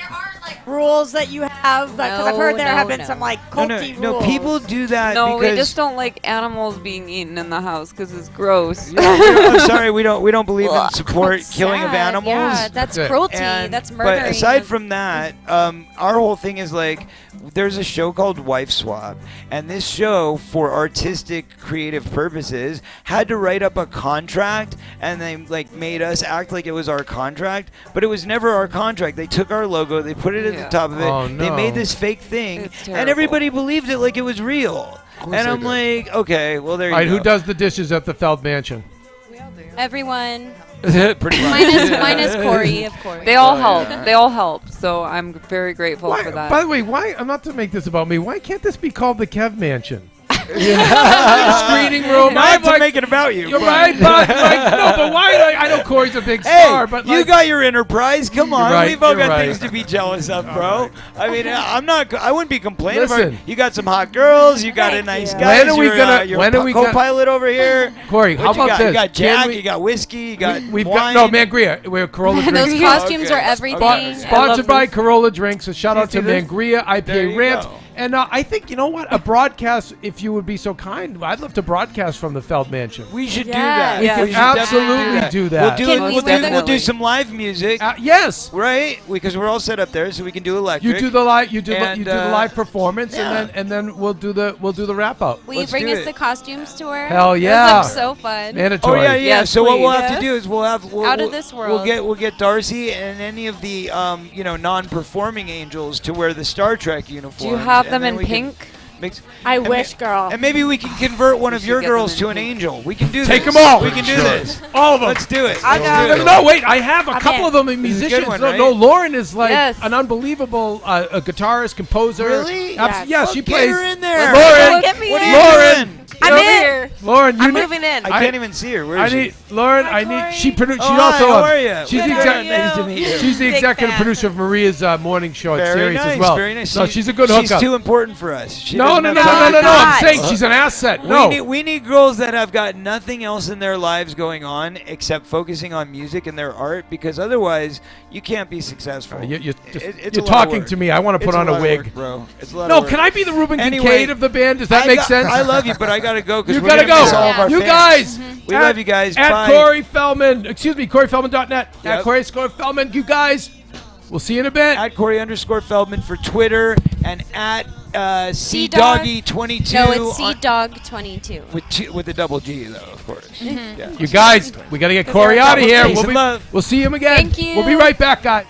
Rules that you have, because I've heard there have been some like culty no, rules. people do that No, we because just don't like animals being eaten in the house because it's gross. I'm sorry, we don't believe in support killing of Sad. animals. Yeah, that's it. cruelty. And- That's murdering. But aside of- from that, our whole thing is like, there's a show called Wife Swap, and this show, for artistic, creative purposes, had to write up a contract, and they like made us act like it was our contract, but it was never our contract. They took our logo, they put it at Yeah. the top of it, Oh, they no. made this fake thing, It's and terrible. everybody believed it like it was real. course And they I'm did. like, okay, well there you All right, go. who does the dishes at the Feld Mansion? everyone, Pretty much. minus Corey, of course. They all Oh, help. yeah. They all help. So I'm very grateful Why, for that. by the way, why? I'm not to make this about me. Why can't this be called the Kev Mansion? screening room. Now I have to like, make it about you. You're but- right, but like, no, but why? Like, I know Corey's a big Hey, star, but you like, got your enterprise. Come on, right, we've all you're got right. things to be jealous of, bro. I mean, I'm not. I wouldn't be complaining. Listen. You got some hot girls. You got a nice you. guy. When are we gonna- Your when are we gonna- co-pilot over here? Corey, how What you about got? this? You got Can Jack. we- You got whiskey. You got We've wine. got no Mangria. We're Corolla Those Drinks. costumes Okay. are everything. Okay. I Sponsored love by this. Corolla Drinks. So shout out See to this? Mangria There IPA you Rant. go. And I think, you know what? A broadcast, if you would be so kind, I'd love to broadcast from the Feld Mansion. We should do Yeah. that. We could should definitely absolutely do that. We'll Can do, we we'll, wear do, the- we'll do some live music, Yes. right? Because we're all set up there, so we can do electric. You do the live. You do And, you do the live performance, yeah. and then we'll do the wrap up. Will you Let's bring do us it. the costumes to wear? Hell yeah. Those look so fun. Oh Mandatory. yeah. Yes, so what we'll please. have to do is we'll Out of this world. We'll get Darcy and any of the non-performing angels to wear the Star Trek uniforms. Do you have and them then in we can pink? mix- I and wish, girl. And maybe we can convert one of should your get them girls in to an pink. angel. We can do Take this. them all. We can do Sure. this. All of them. Let's do it. I'll Let's go. do it. No, wait. I have a I'm couple in. of them This is a good musicians. one, No, right? no, Lauren is like Yes. an unbelievable a guitarist, composer. Really? Yes. Yeah, Well, she get plays. her in there. Lauren, Get me What in. are you Lauren, doing? I'm Over in. here. Lauren, I'm you moving in. I can't even see her. Where I is she? need Lauren. Hi, I need. Corey. She produced. Oh, She's hi, also. how are you? She's the Good, exec. nice to meet you. She's the Big executive fan. producer of Maria's morning show at Very Sirius nice. as well. Very nice. No, She- she's a good She's hookup. too important for us. She No, doesn't no, have no, no, time. no, no, no. I'm God. saying she's an asset. No. We need girls that have got nothing else in their lives going on except focusing on music and their art, because otherwise you can't be successful. You're It's a you're lot of talking work. to me. I want to put It's on a lot of wig. work, bro. It's a lot No, of work. can I be the Ruben Anyway, Kincaid of the band? Does that make sense? I love you, but I gotta go because You we're gotta gonna go. miss all of our You fans. guys. We At- love you guys. At Bye. Corey Feldman. Excuse me, CoreyFeldman.net. At Yep. Corey Feldman. You guys. We'll see you in a bit. At Corey_Feldman for Twitter and at C-Dog. CDoggy22. No, it's CDog22. with a double G though, of course. Yeah. You guys, we got to get Corey out of here. Peace and love. We'll see him again. Thank you. We'll be right back, guys.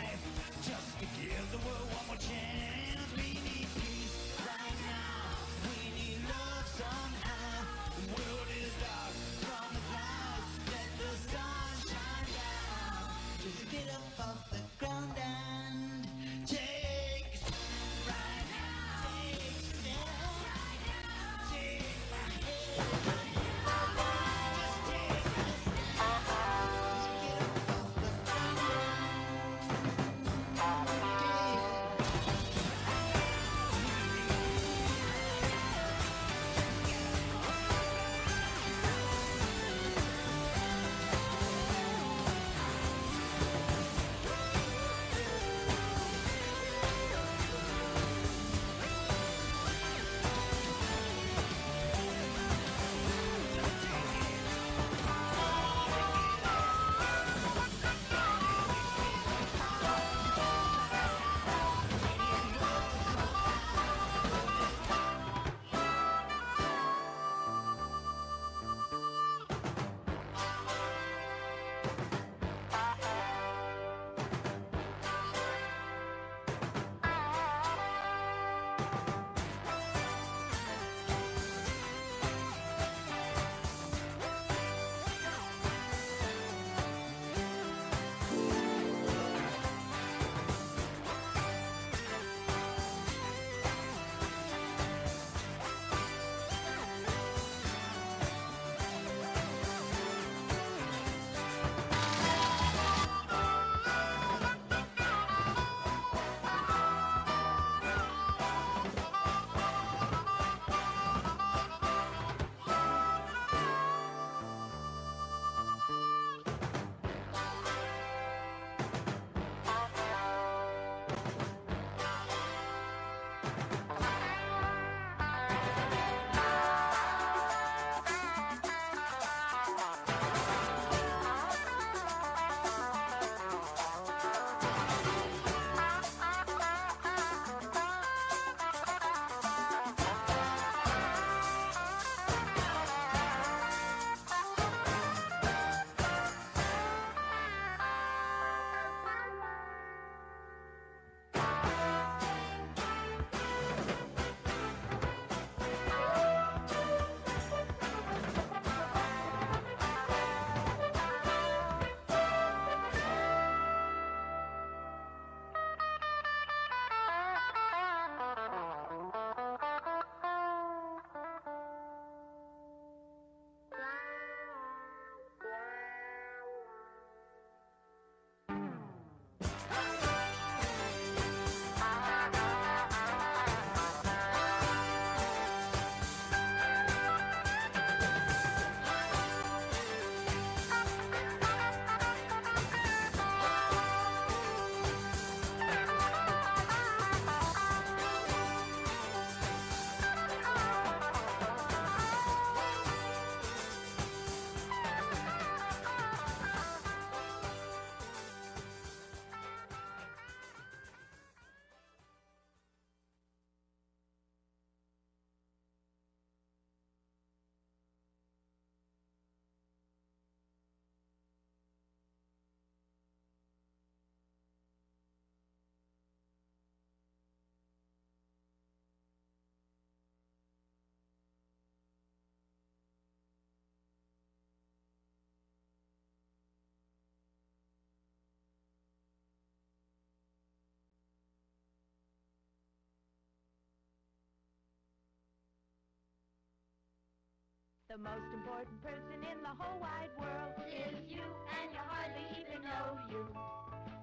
The most important person in the whole wide world is you, and you hardly even know you.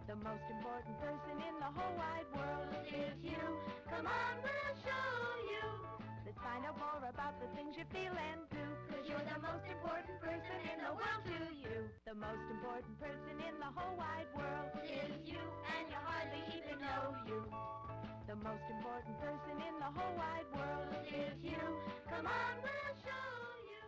The most important person in the whole wide world is you. Come on, we'll show you. Let's find out more about the things you feel and do. 'Cause you're the most important person in the world to you. The most important person in the whole wide world is you, and you hardly even know you. The most important person in the whole wide world is you. Come on, we'll show you.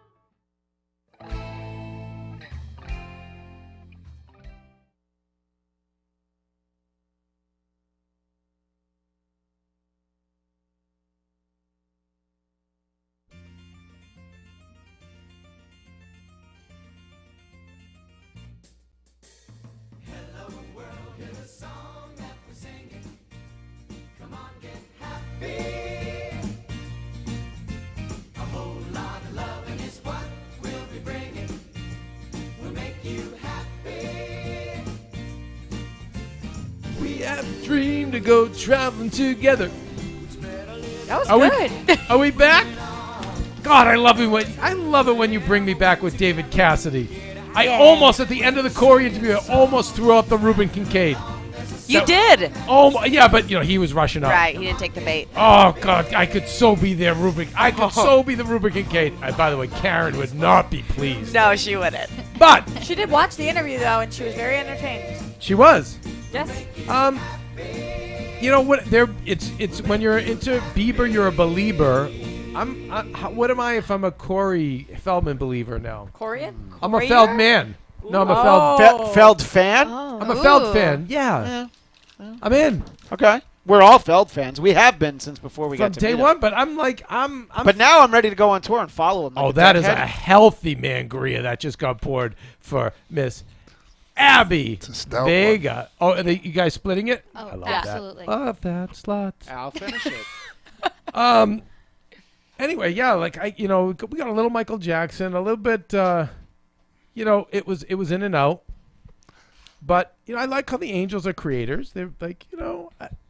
Hello world, here's a song that we're singing. Come on, get happy. A whole lot of loving is what we'll be bringing. We'll make you happy. We have a dream to go traveling together. That was Are good. Are we back? God, I love it when you bring me back with David Cassidy. I almost, at the end of the Corey interview, I almost threw out the Reuben Kincaid. You did. Oh, yeah, but, he was rushing up. Right, he didn't take the bait. Oh, God, I could so be there, Reuben. I could so be the Reuben Kincaid. By the way, Karen would not be pleased. No, she wouldn't. But She did watch the interview, though, and she was very entertained. she was. Yes. You know what? It's when you're into Bieber, you're a believer. What am I if I'm a Corey Feldman believer now? Corian? I'm a Feldman. No, I'm a Feld fan? I'm a Feld fan. Yeah. I'm in. Okay. We're all Feld fans. We have been since before we From got to day meet him. one, but I'm like, I'm But now I'm ready to go on tour and follow him. Like oh, a that is a deckhead. healthy mangria that just got poured for Miss Abby Vega. Oh, are you guys splitting it? Oh, I love absolutely. that. Love that slut. I'll finish it. Anyway, yeah, like we got a little Michael Jackson, a little bit. It was in and out. But I like how the Angels are creators. They're like,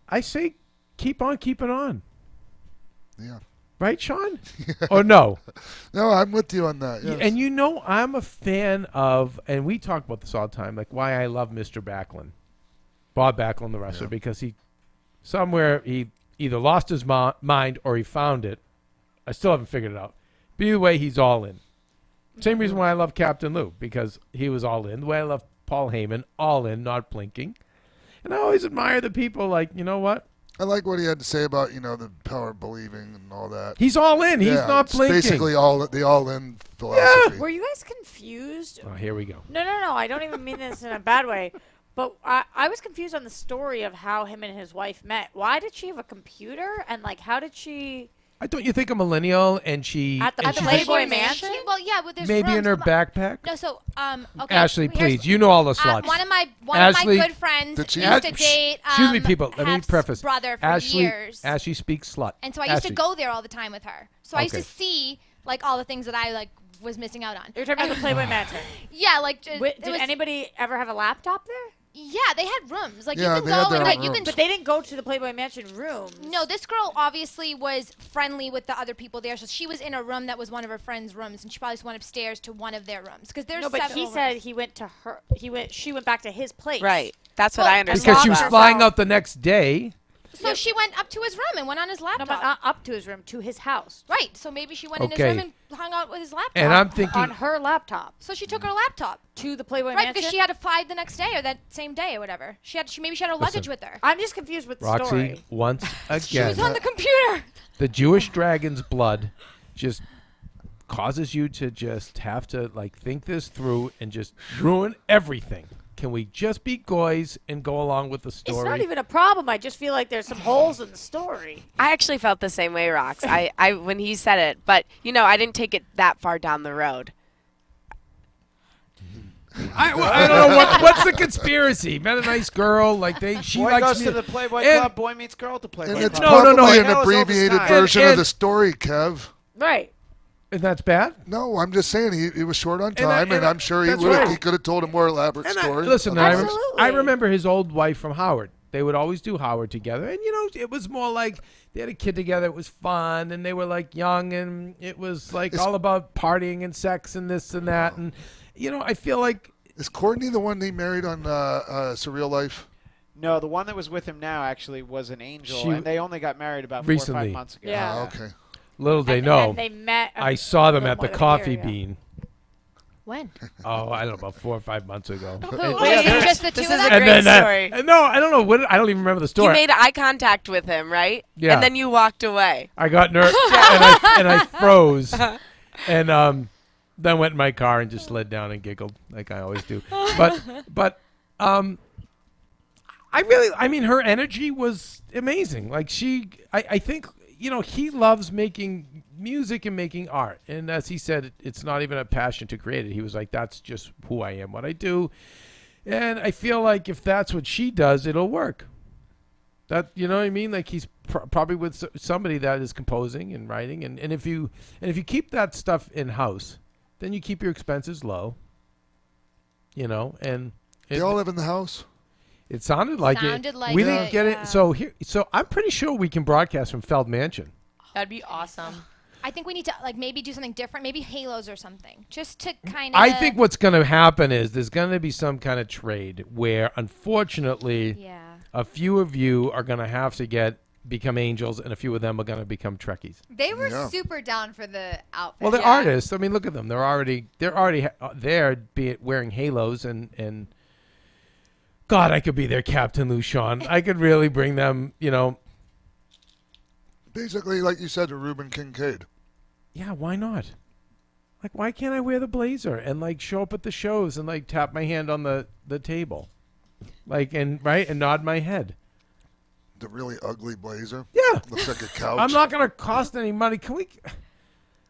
I say, keep on keeping on. Yeah. Right, Sean? Or no? No, I'm with you on that. Yes. And I'm a fan of, and we talk about this all the time, like why I love Mr. Backlund, Bob Backlund, the wrestler, because he either lost his mind or he found it. I still haven't figured it out. But either way, he's all in. Same reason why I love Captain Lou, because he was all in. The way I love Paul Heyman, all in, not blinking. And I always admire the people like, you know what? I like what he had to say about, the power of believing and all that. He's all in. He's not blinking. Basically the all-in philosophy. Were you guys confused? Oh, here we go. No. I don't even mean this in a bad way. But I was confused on the story of how him and his wife met. Why did she have a computer? And, how did she... Don't you think a millennial and she... At the Playboy Mansion? Well, yeah, but there's maybe rooms. in her backpack? No, so, okay. Ashley, here's- please. You know all the sluts. One of my Ashley, good friends used to date excuse me, people. Let me Hef's preface. brother for Ashley, years. Ashley speaks slut. And so I used to go there all the time with her. So I used to Okay. see, all the things that I, was missing out on. You're talking about the Playboy Mansion? Yeah, Did anybody ever have a laptop there? Yeah, they had rooms. You Yeah, can they had go their and own you can. rooms. But they didn't go to the Playboy Mansion rooms. No, this girl obviously was friendly with the other people there, so she was in a room that was one of her friends' rooms, and she probably just went upstairs to one of their rooms because there's No, but several he said rooms. he went to her. She went back to his place. Right. That's what Well, I understand. Because she was Locked flying herself. out the next day. So she went up to his room and went on his No, laptop. but not up to his room, to his house. Right. So maybe she went in Okay. his room and hung out with his laptop. And I'm thinking... On her laptop. So she took her laptop. To the Playboy Right, Mansion? because she had to fly the next day or that same day or whatever. Maybe she had her luggage with her. I'm just confused with the Roxy, story. once She again, was on the computer. the Jewish dragon's blood just causes you to just have to think this through and just ruin everything. Can we just be goys and go along with the story? It's not even a problem. I just feel like there's some holes in the story. I actually felt the same way, Rox. I when he said it, but I didn't take it that far down the road. I don't know what's the conspiracy. Met a nice girl, she Boy likes goes me. to the Playboy and- Club. Boy meets girl at the Playboy And Club. it's No, probably no, an Hell is abbreviated Old Stein. version of And- the story, Kev. Right. And that's bad? No, I'm just saying he was short on time, and I'm sure he that's would right. he could have told a more elaborate And story. listen, Absolutely. I remember his old wife from Howard. They would always do Howard together. And, it was more like they had a kid together. It was fun. And they were, like, young. And it was, like, all about partying and sex and this and that. And, I feel like. Is Courtney the one he married on Surreal Life? No, the one that was with him now actually was an angel, and they only got married about recently. 4 or 5 months ago. Yeah. Oh, okay. Little they know. And they met. I saw them at little the more Coffee than a year, Bean. When? Oh, I don't know, about 4 or 5 months ago. Wait, just the two This of is a them? great story. No, I don't know. I don't even remember the story. You made eye contact with him, right? Yeah. And then you walked away. I got nervous and I froze, and then went in my car and just slid down and giggled like I always do. But I mean, her energy was amazing. Like I think he loves making music and making art, and as he said, it's not even a passion to create it. He was like, that's just who I am, what I do, and I feel like if that's what she does, it'll work. That, you know what I mean? Like he's probably with somebody that is composing and writing, and if you keep that stuff in house, then you keep your expenses low. And They all live in the house. it sounded like Sounded it. like We it, didn't get yeah. it. So I'm pretty sure we can broadcast from Feld Mansion. That'd be awesome. I think we need to maybe do something different, maybe halos or something, just to kind of. I think what's going to happen is there's going to be some kind of trade where, unfortunately, a few of you are going to have to become angels, and a few of them are going to become Trekkies. They were super down for the outfit. Well, they're artists. I mean, look at them. They're already there, be it wearing halos and. God, I could be their Captain Luchon. I could really bring them. Basically, like you said, to Reuben Kincaid. Yeah, why not? Like, why can't I wear the blazer and show up at the shows and tap my hand on the table, and nod my head? The really ugly blazer. Yeah, looks like a couch. I'm not gonna cost any money. Can we?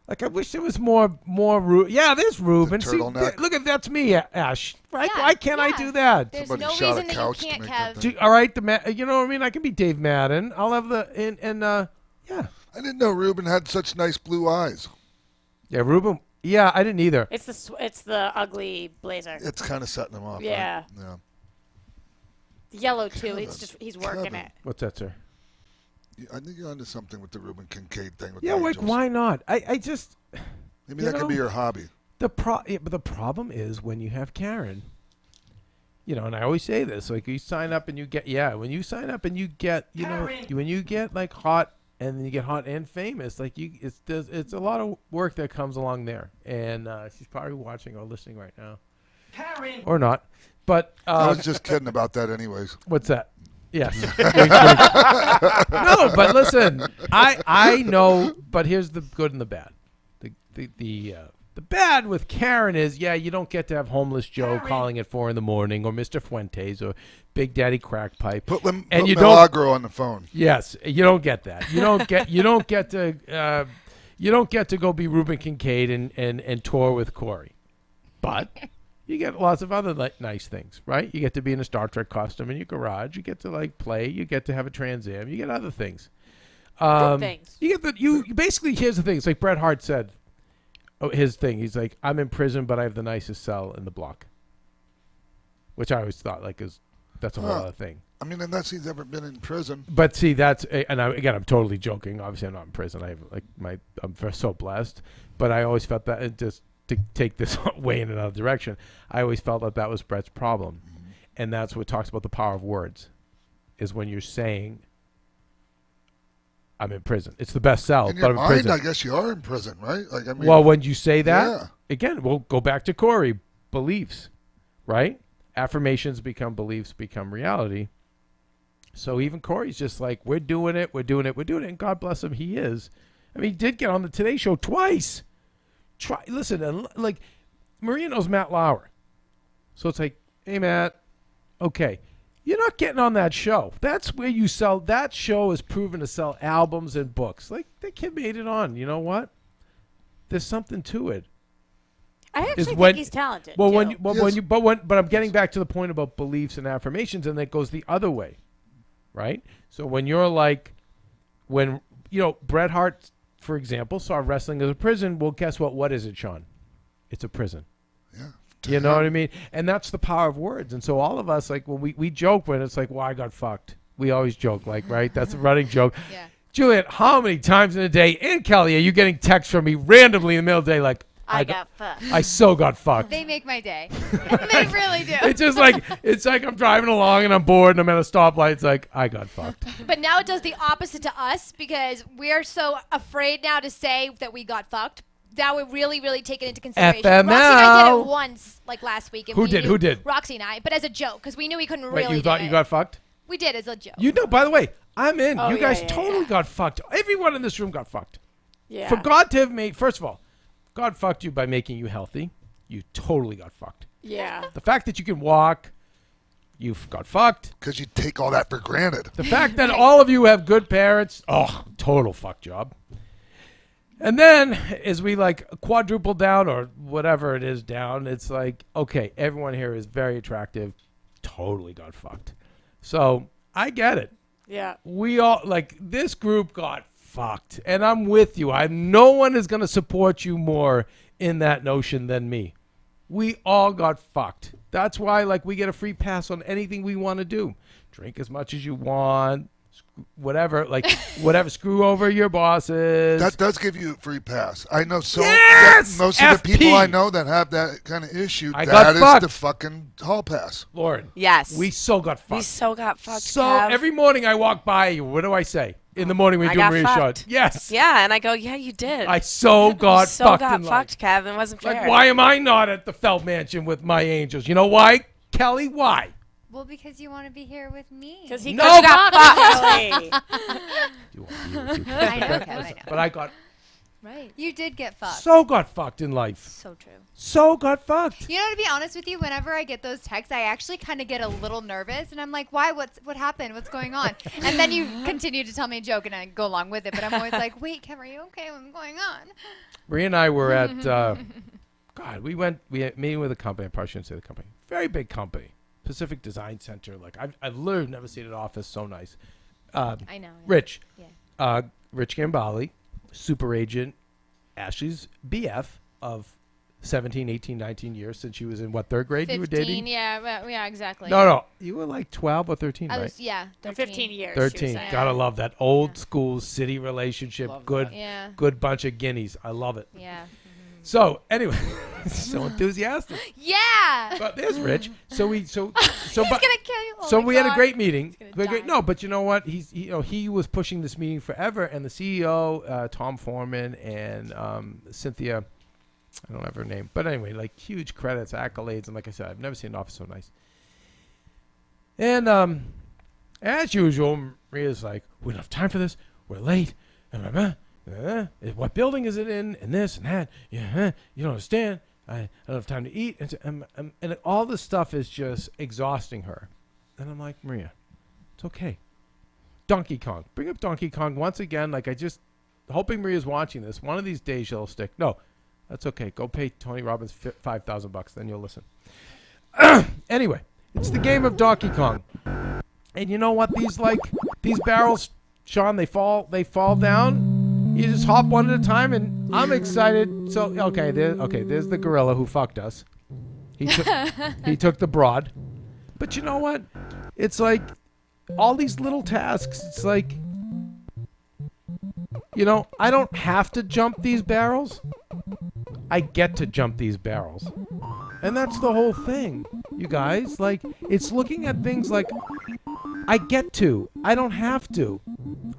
I wish there was more. Yeah, there's Reuben. See, turtleneck. look at that's me, Ash. Right? Why can't I do that? There's Somebody no shot a reason that you couch to can't make have. that thing. All right, you know what I mean? I can be Dave Madden. I'll have yeah. I didn't know Reuben had such nice blue eyes. Yeah, Reuben. Yeah, I didn't either. It's the ugly blazer. It's kind of setting him off. Yeah. Right? Yeah. Yellow too. He's working Kevin. it. What's that, sir? I think you're onto something with the Reuben Kincaid thing. With Yeah, the like Angels. why not? I just. Maybe that could be your hobby. But the problem is when you have Karen. And I always say this, you sign up and you get, when you sign up and you get, when you get hot and then you get hot and famous, it's a lot of work that comes along there. And she's probably watching or listening right now. Karen! Or not. But I was just kidding about that anyways. What's that? Yes. No, but listen, I know, but here's the good and the bad. The bad with Karen is, you don't get to have Homeless Joe calling at 4 a.m. or Mr. Fuentes or Big Daddy Crackpipe. Put you Milagro on the phone. Yes, you don't get that. You don't get to go be Reuben Kincaid and tour with Corey. But you get lots of other nice things, right? You get to be in a Star Trek costume in your garage. You get to play. You get to have a Trans Am. You get other things. Good things. You get you basically, here's the thing. It's like Bret Hart said. His thing. He's like, I'm in prison, but I have the nicest cell in the block. Which I always thought that's a whole other thing. I mean, unless he's ever been in prison. But see, I'm totally joking. Obviously, I'm not in prison. I have I'm so blessed. But I always felt that, and just to take this way in another direction, I always felt that was Bret's problem, and that's what talks about the power of words, is when you're saying, I'm in prison. It's the best cell, In but your I'm in mind, prison. I guess you are in prison, right? Well, when you say that, yeah. again, we'll go back to Corey. Beliefs, right? Affirmations become beliefs, become reality. So even Corey's just like, we're doing it, and God bless him, he is. I mean, he did get on the Today Show twice. Listen, and Maria knows Matt Lauer. So it's like, hey, Matt, okay. You're not getting on that show. That's where you sell. That show is proven to sell albums and books. That kid made it on. You know what? There's something to it. I actually think he's talented. Well, too. but I'm getting back to the point about beliefs and affirmations, and that goes the other way, right? So when you're when Bret Hart, for example, saw wrestling as a prison. Well, guess what? What is it, Sean? It's a prison. Yeah. You know what I mean? And that's the power of words. And so all of us, like, when we joke when it's like, well, I got fucked. We always joke, like, right? That's a running joke. Yeah. Juliet, how many times in a day, and Kelly, are you getting texts from me randomly in the middle of the day like, I got fucked. I so got fucked. They make my day. They really do. It's just like, it's like I'm driving along and I'm bored and I'm at a stoplight. It's like, I got fucked. But now it does the opposite to us because we're so afraid now to say that we got fucked. Now we really, really take it into consideration. FML. Roxy and I did it once, like last week. And Who we did? knew- Who did? Roxy and I, but as a joke because we knew we couldn't Wait, really you thought do you it. got fucked? We did as a joke. You know, by the way, I'm in. Oh, you yeah, guys yeah, totally yeah. got fucked. Everyone in this room got fucked. Yeah. For God to have made, first of all, God fucked you by making you healthy. You totally got fucked. Yeah. The fact that you can walk, you got fucked. Because you take all that for granted. The fact that all of you have good parents, total fuck job. And then as we like quadruple down or whatever it is down, it's like, okay, everyone here is very attractive. Totally got fucked. So I get it. Yeah. We all, like, this group got fucked. And I'm with you. No one is going to support you more in that notion than me. We all got fucked. That's why, like, we get a free pass on anything we want to do. Drink as much as you want. Whatever, like, whatever. Screw over your bosses. That does give you a free pass. I know Yes! most of the people I know that have that kind of issue, I got that is fucked. the fucking hall pass. Lauren. Yes. We so got fucked. We so got fucked. So Kev. every morning I walk by you. What do I say? In the morning we I do got Maria fucked. shot. Yes. Yeah, and I go, yeah, you did. I so got so fucked got in life. fucked, Kev. It wasn't fair. Like, why am I not at the Feld Mansion with my angels? You know why? Kelly, why? Well, because you want to be here with me. Because he No, got fucked. I know, Kev, I know. But I got Right. You did get fucked. so got fucked in life. So true. So got fucked. You know, to be honest with you, whenever I get those texts, I actually kind of get a little nervous, and I'm like, "Why? What happened? What's going on?" And then you continue to tell me a joke, and I go along with it. But I'm always like, "Wait, Kev, are you okay? What's going on?" Maria and I were at, God, we had a meeting with a company. I probably shouldn't say the company. Very big company. Pacific Design Center. Like, I've literally never seen an office so nice. I know. Rich. Yeah. Rich Gambali, super agent, Ashley's BF of 17, 18, 19 years since she was in, what, third grade 15, you were dating? yeah, well, yeah, exactly. No. You were like 12 or 13, I right? was, yeah, 15 years. 13. Gotta love that old school city relationship. Love Good, that. Yeah. good bunch of guineas. I love it. Yeah. So anyway, so enthusiastic. Yeah. But there's Rich. So He's but gonna kill you. Oh so my we had a God. great meeting. He's We gonna had die. no, but you know what? He was pushing this meeting forever, and the CEO, Tom Foreman, and Cynthia, I don't have her name, but anyway, like huge credits, accolades, and like I said, I've never seen an office so nice. And as usual, Maria's like, "We don't have time for this. We're late." What building is it in? And this and that. Yeah, you don't understand. I don't have time to eat. And all this stuff is just exhausting her. And I'm like, Maria, it's okay. Donkey Kong. Bring up Donkey Kong once again. Like, hoping Maria's watching this. One of these days she'll stick. No, that's okay. Go pay Tony Robbins $5,000. Then you'll listen. Anyway, it's the game of Donkey Kong. And you know what? These barrels, Sean, they fall down. You just hop one at a time, and I'm excited. So there's the gorilla who fucked us. He took the broad. But you know what? It's like all these little tasks. It's like, you know, I don't have to jump these barrels. I get to jump these barrels. And that's the whole thing, you guys. Like, it's looking at things like, I get to. I don't have to.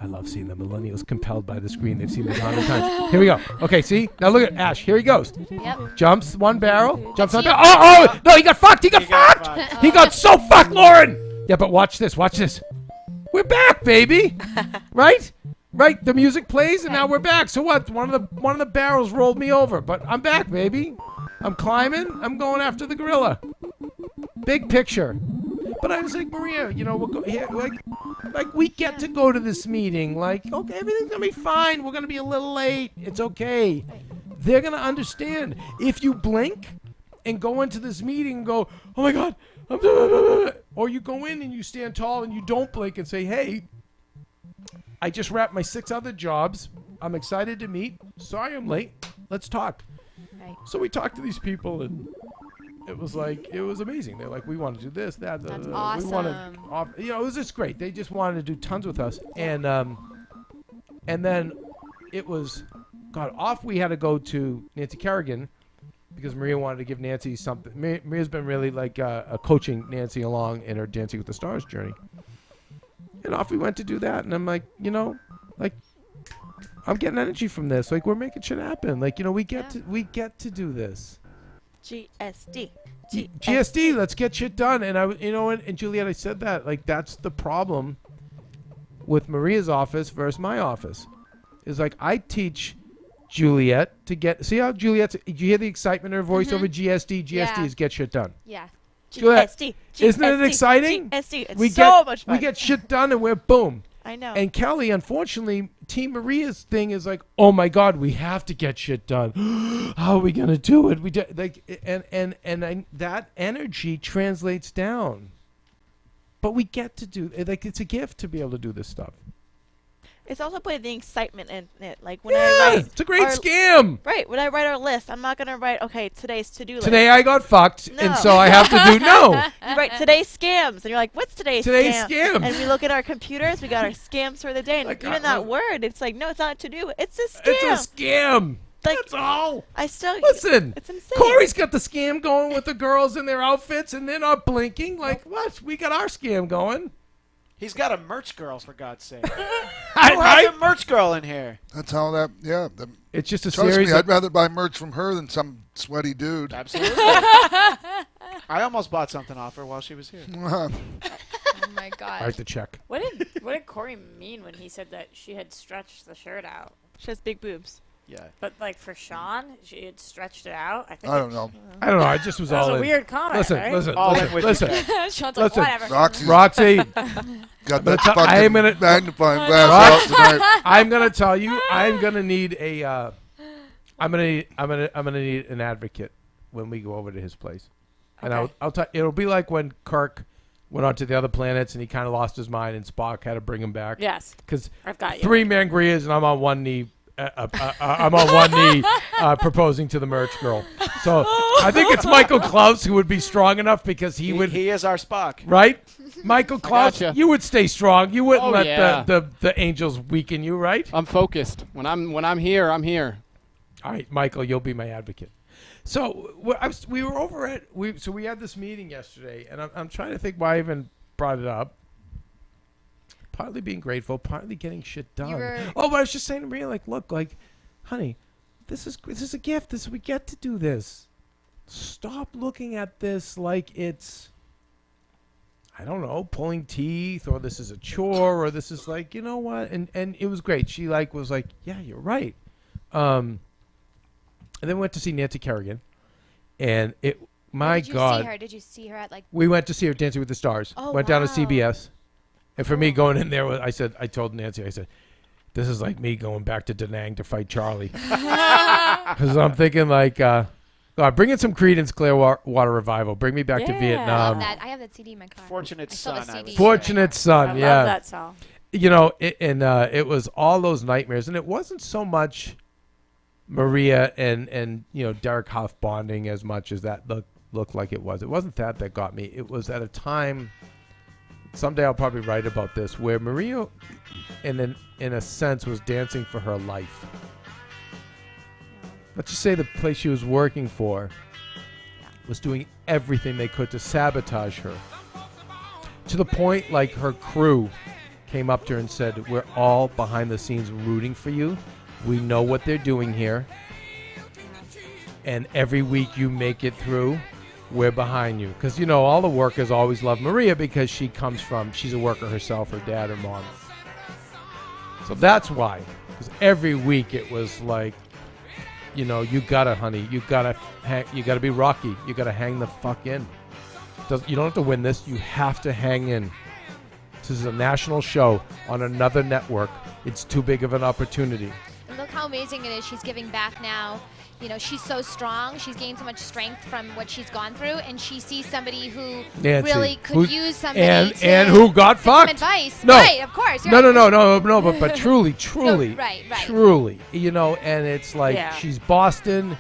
I love seeing the millennials compelled by the screen. They've seen it 100 times. Here we go. Okay, see? Now look at Ash. Here he goes. Yep. Jumps one barrel. Jumps on barrel. Oh, no, he got fucked. He got fucked. He got so fucked, Lauren. Yeah, but watch this. Watch this. We're back, baby. Right? Right. The music plays, and now we're back. So what? One of the barrels rolled me over, but I'm back, baby. I'm climbing. I'm going after the gorilla. Big picture. But I was like, Maria, you know, we'll go here. Like we get to go to this meeting. Like, okay, everything's gonna be fine. We're gonna be a little late. It's okay. They're gonna understand. If you blink and go into this meeting and go, oh my God, or you go in and you stand tall and you don't blink and say, hey, I just wrapped my 6 other jobs. I'm excited to meet. Sorry I'm late. Let's talk. Right. So we talked to these people, and it was like, it was amazing. They're like, we want to do this, that. That's We want awesome. to, it was just great. They just wanted to do tons with us. And then it was, God, off we had to go to Nancy Kerrigan because Maria wanted to give Nancy something. Maria's been really like coaching Nancy along in her Dancing with the Stars journey. And off we went to do that. And I'm like, like, I'm getting energy from this. Like, we're making shit happen. Like, we get to do this. GSD. GSD, let's get shit done. And and Juliet, I said that, like, that's the problem with Maria's office versus my office. Is like, I teach Juliet to see how Juliet's, do you hear the excitement in her voice over GSD? GSD is get shit done. Yeah. Juliet, GSD. isn't it exciting? GSD. It's we so get, much fun. We get shit done and we're boom. I know. And Kelly, unfortunately, Team Maria's thing is like, oh my God, we have to get shit done. How are we gonna do it? That energy translates down. But we get to do it's a gift to be able to do this stuff. It's also putting the excitement in it. Like when I write, it's a great scam. Right. When I write our list, I'm not gonna write, okay, today's to-do list. Today I got fucked, and so I have to do You write today's scams, and you're like, what's today's scam? And we look at our computers, we got our scams for the day, and Like, even that word, it's like, no, it's not to do. It's a scam. It's a scam. Like, that's all. I still listen. It's insane. Corey's got the scam going with the girls in their outfits, and they're not blinking. Like what? We got our scam going. He's got a merch girl, for God's sake. Right? Have a merch girl in here. That's how that, yeah. It's just a trust series me, of- I'd rather buy merch from her than some sweaty dude. Absolutely. I almost bought something off her while she was here. Oh my God. Write the check. What did Corey mean when he said that she had stretched the shirt out? She has big boobs. Yeah. But like for Sean, she had stretched it out. I don't know. I don't know. I just was that all was in. a weird comment. Listen, right? listen. Sean's like, whatever. Roxy. Got I'm that gonna fucking I'm gonna, magnifying glass out tonight. I'm gonna tell you. I'm gonna need a. I'm gonna need an advocate when we go over to his place, and Okay. I'll tell. It'll be like when Kirk went on to the other planets and he kind of lost his mind, and Spock had to bring him back. Yes. Because I've got you. 3 Mangrias and I'm on one knee. I'm on one knee proposing to the merch girl. So I think it's Michael Klaus who would be strong enough because he would. He is our Spock. Right? Michael Klaus, gotcha. you would stay strong. You wouldn't let yeah. the angels weaken you, right? I'm focused. When I'm here, I'm here. All right, Michael, you'll be my advocate. So we were over at so we had this meeting yesterday, and I'm trying to think why I even brought it up. Partly being grateful, partly getting shit done. But I was just saying to Maria, like, look, like, honey, this is a gift. We get to do this. Stop looking at this like it's, I don't know, pulling teeth, or this is a chore, or this is like, you know what? And it was great. She was like, yeah, you're right. And then we went to see Nancy Kerrigan, and my God. Did you see her at like? We went to see her Dancing with the Stars. Oh, went down to CBS. And for me going in there, I told Nancy, I said, this is like me going back to Da Nang to fight Charlie. Because I'm thinking like, God, bring in some Creedence Clearwater Revival. Bring me back to Vietnam. I have that CD in my car. Fortunate Son. Fortunate Son, I yeah. love that song. It was all those nightmares. And it wasn't so much Maria and Derek Hough bonding as much as that looked like it was. It wasn't that got me. It was at a time... Someday I'll probably write about this, where Maria, in a sense, was dancing for her life. Let's just say the place she was working for was doing everything they could to sabotage her. To the point, like, her crew came up to her and said, we're all behind the scenes rooting for you. We know what they're doing here. And every week you make it through, we're behind you. Because, all the workers always love Maria because she's a worker herself, her dad, her mom. So that's why. Because every week it was like, you gotta, honey, you gotta be Rocky. You gotta hang the fuck in. You don't have to win this. You have to hang in. This is a national show on another network. It's too big of an opportunity. And look how amazing it is. She's giving back now. She's so strong. She's gained so much strength from what she's gone through, and she sees somebody who Nancy, really could use somebody and who got fucked. Some advice. No, right? Of course. No. But truly, No, right. truly, and it's like she's Boston,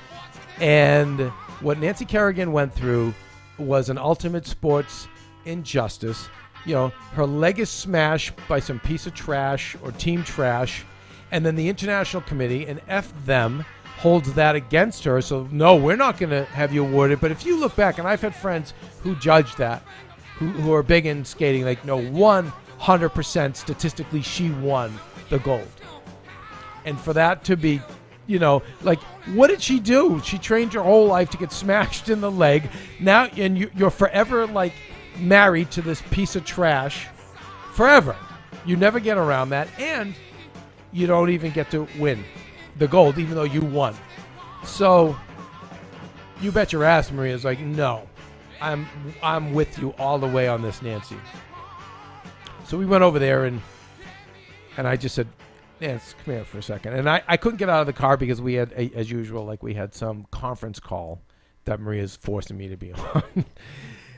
and what Nancy Kerrigan went through was an ultimate sports injustice. You know, her leg is smashed by some piece of trash or team trash, and then the International Committee, and F them, holds that against her. So, no, we're not going to have you awarded. But if you look back, and I've had friends who judge that, who are big in skating, like, no, 100% statistically she won the gold. And for that to be, you know, like, what did she do? She trained her whole life to get smashed in the leg. Now, and you're forever, like, married to this piece of trash. Forever. You never get around that. And you don't even get to win the gold, even though you won. So, you bet your ass Maria's like, no, I'm with you all the way on this, Nancy. So we went over there, and I just said, Nance, come here for a second. And I couldn't get out of the car because we had, as usual, like we had some conference call that Maria's forcing me to be on.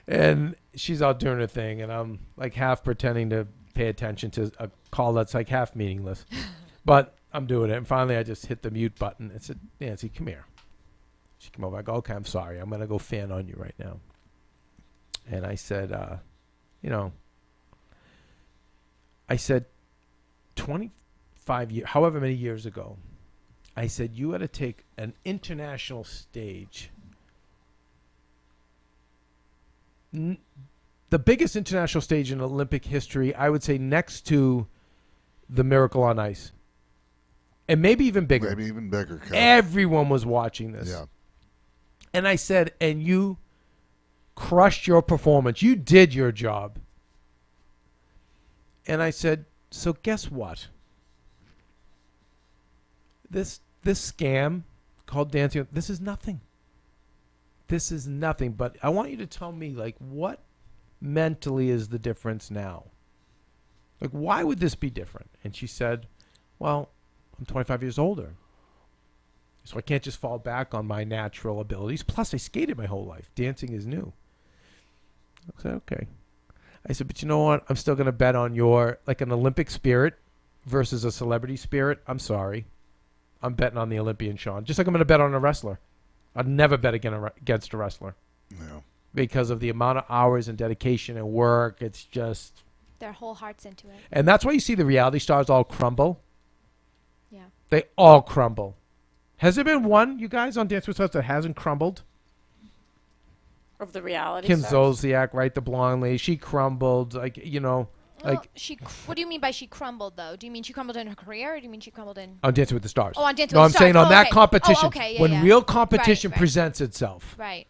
And she's out doing her thing, and I'm like half pretending to pay attention to a call that's like half meaningless. But I'm doing it. And finally, I just hit the mute button and said, Nancy, come here. She came over. I go, okay, I'm sorry. I'm going to go fan on you right now. And I said, you know, I said 25 years, however many years ago, I said, you had to take an international stage. The biggest international stage in Olympic history, I would say next to the Miracle on Ice. And maybe even bigger. Maybe even bigger. Everyone was watching this. Yeah. And I said, and you crushed your performance. You did your job. And I said, so guess what? This scam called dancing, this is nothing. This is nothing. But I want you to tell me, like, what mentally is the difference now? Like, why would this be different? And she said, well, I'm 25 years older. So I can't just fall back on my natural abilities. Plus, I skated my whole life. Dancing is new. I said, okay. I said, but you know what? I'm still going to bet on your, like, an Olympic spirit versus a celebrity spirit. I'm sorry. I'm betting on the Olympian, Sean. Just like I'm going to bet on a wrestler. I'd never bet against a wrestler. No. Because of the amount of hours and dedication and work. It's just... Their whole heart's into it. And that's why you see the reality stars all crumble. Yeah. They all crumble. Has there been one, you guys, on Dance with Stars that hasn't crumbled? Of the reality Kim stars. Zolciak, right? The blonde lady. She crumbled. Like, you know, Well, like... what do you mean by she crumbled, though? Do you mean she crumbled in her career, or do you mean she crumbled in... On Dancing with the Stars. Oh, on Dancing no, with the I'm Stars. saying on that okay. competition. Oh, okay, yeah, when yeah. real competition Right. presents itself. Right.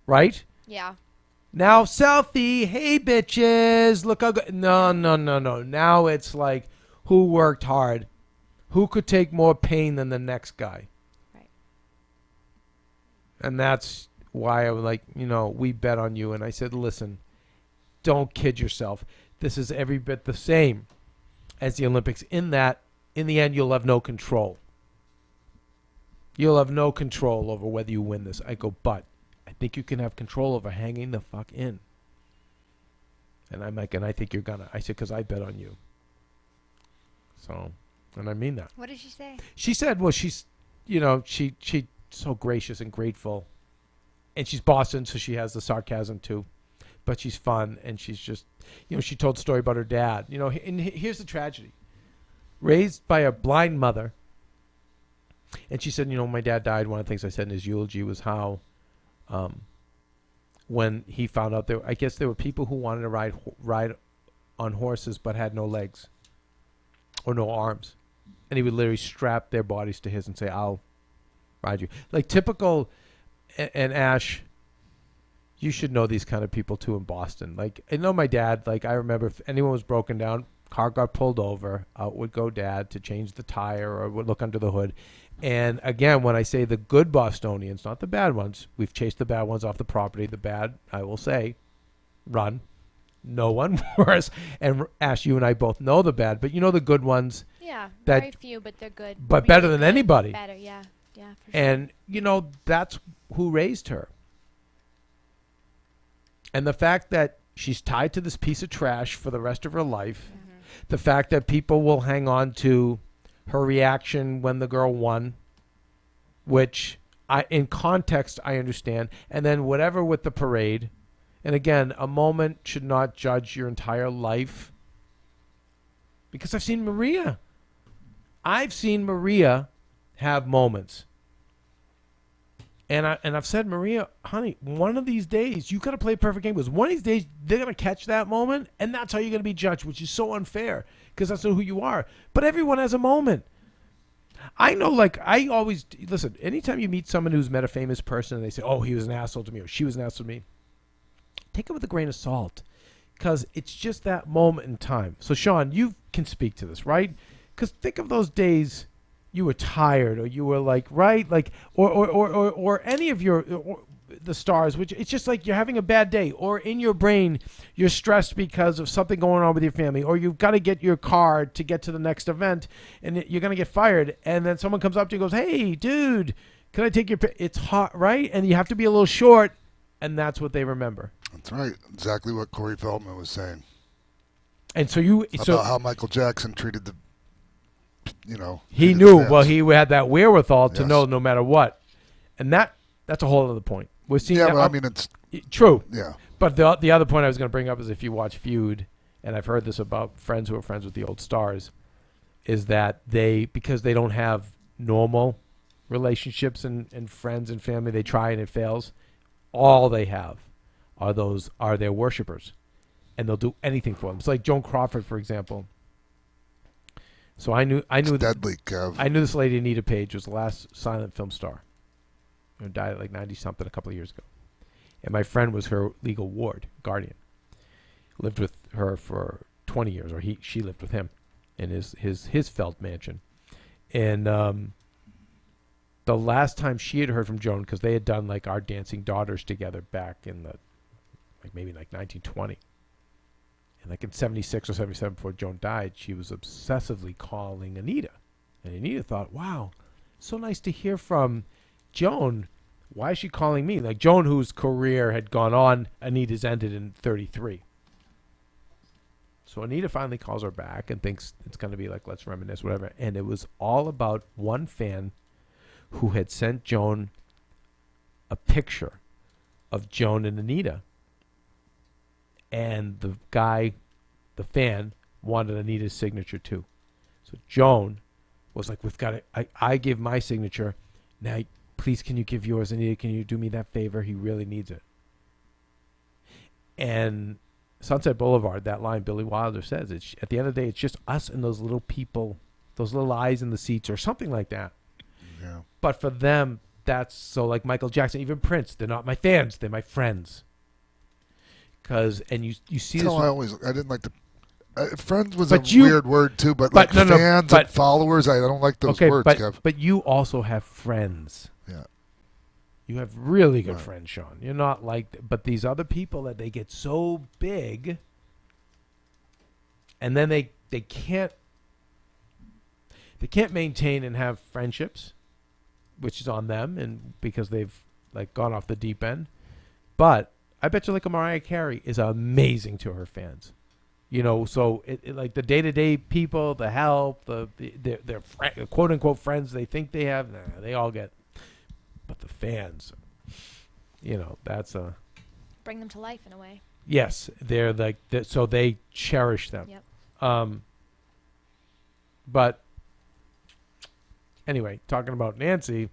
Right? Yeah. Now, selfie. Hey, bitches. Look how good. No. Now it's like, who worked hard? Who could take more pain than the next guy? Right. And that's why I was like, you know, we bet on you. And I said, listen, don't kid yourself. This is every bit the same as the Olympics in that, in the end, you'll have no control. You'll have no control over whether you win this. I go, but I think you can have control over hanging the fuck in. And I'm like, and I think you're gonna. I said, because I bet on you. So, and I mean that. What did she say? She said, well, she's, you know, she's so gracious and grateful. And she's Boston, so she has the sarcasm too. But she's fun, and she's just, you know, she told a story about her dad. You know, and here's the tragedy. Raised by a blind mother. And she said, you know, my dad died. One of the things I said in his eulogy was how when he found out I guess there were people who wanted to ride on horses but had no legs or no arms. And he would literally strap their bodies to his and say, I'll ride you. Like typical, and Ash, you should know these kind of people too in Boston. Like, I know my dad, like, I remember if anyone was broken down, car got pulled over, out would go dad to change the tire or would look under the hood. And again, when I say the good Bostonians, not the bad ones, we've chased the bad ones off the property. The bad, I will say, run. No one worse. And Ash, you and I both know the bad, but you know the good ones. Yeah, that, very few, but they're good. But really better than good. anybody. Better, yeah. Yeah, for sure. And, you know, that's who raised her. And the fact that she's tied to this piece of trash for the rest of her life, the fact that people will hang on to her reaction when the girl won, which in context, I understand. And then whatever with the parade. And again, a moment should not judge your entire life. Because I've seen Maria have moments. And I've said, Maria, honey, one of these days, you got to play a perfect game. Because one of these days, they're going to catch that moment, and that's how you're going to be judged, which is so unfair. Because that's not who you are. But everyone has a moment. I know, I always, listen, anytime you meet someone who's met a famous person and they say, oh, he was an asshole to me or she was an asshole to me, take it with a grain of salt because it's just that moment in time. So, Sean, you can speak to this, right? Because think of those days you were tired or you were or any of the stars, which it's just like you're having a bad day, or in your brain you're stressed because of something going on with your family, or you've got to get your car to get to the next event and you're going to get fired, and then someone comes up to you and goes, hey dude, can I take your it's hot, right? And you have to be a little short, and that's what they remember. That's right, exactly what Corey Feldman was saying. And about how Michael Jackson treated he knew. Well, he had that wherewithal to know no matter what, and that's a whole other point. We're seeing but I mean, it's true. Yeah. But the other point I was going to bring up is if you watch Feud, and I've heard this about friends who are friends with the old stars, is that because they don't have normal relationships and friends and family, they try and it fails. All they have are their worshipers, and they'll do anything for them. It's like Joan Crawford, for example. So I knew deadly, Kev. I knew this lady Anita Page was the last silent film star. Who died at like 90-something a couple of years ago. And my friend was her legal guardian. Lived with her for 20 years, or she lived with him in his Feld mansion. And the last time she had heard from Joan, because they had done like Our Dancing Daughters together back in maybe 1920. And like in 76 or 77 before Joan died, she was obsessively calling Anita. And Anita thought, wow, so nice to hear from Joan. Why is she calling me? Like Joan, whose career had gone on, Anita's ended in 33. So Anita finally calls her back and thinks it's going to be like, let's reminisce, whatever. And it was all about one fan who had sent Joan a picture of Joan and Anita. And the fan, wanted Anita's signature too. So Joan was like, we've got it. I give my signature. Now, please, can you give yours? Anita, can you do me that favor? He really needs it. And Sunset Boulevard, that line Billy Wilder says, at the end of the day, it's just us and those little people, those little eyes in the seats or something like that. Yeah. But for them, that's so like Michael Jackson, even Prince, they're not my fans, they're my friends. And you see this. I didn't like the friends was weird word too, but fans and followers, I don't like those words, Kev. But you also have friends. Yeah. You have really good friends, Sean. You're not but these other people that they get so big, and then they can't maintain and have friendships, which is on them, and because they've gone off the deep end. But I bet you a Mariah Carey is amazing to her fans. So it like the day-to-day people, the help, their quote unquote friends they think they have, they all get. But the fans, that's a bring them to life in a way. Yes, they're so they cherish them. Yep. But anyway, talking about Nancy.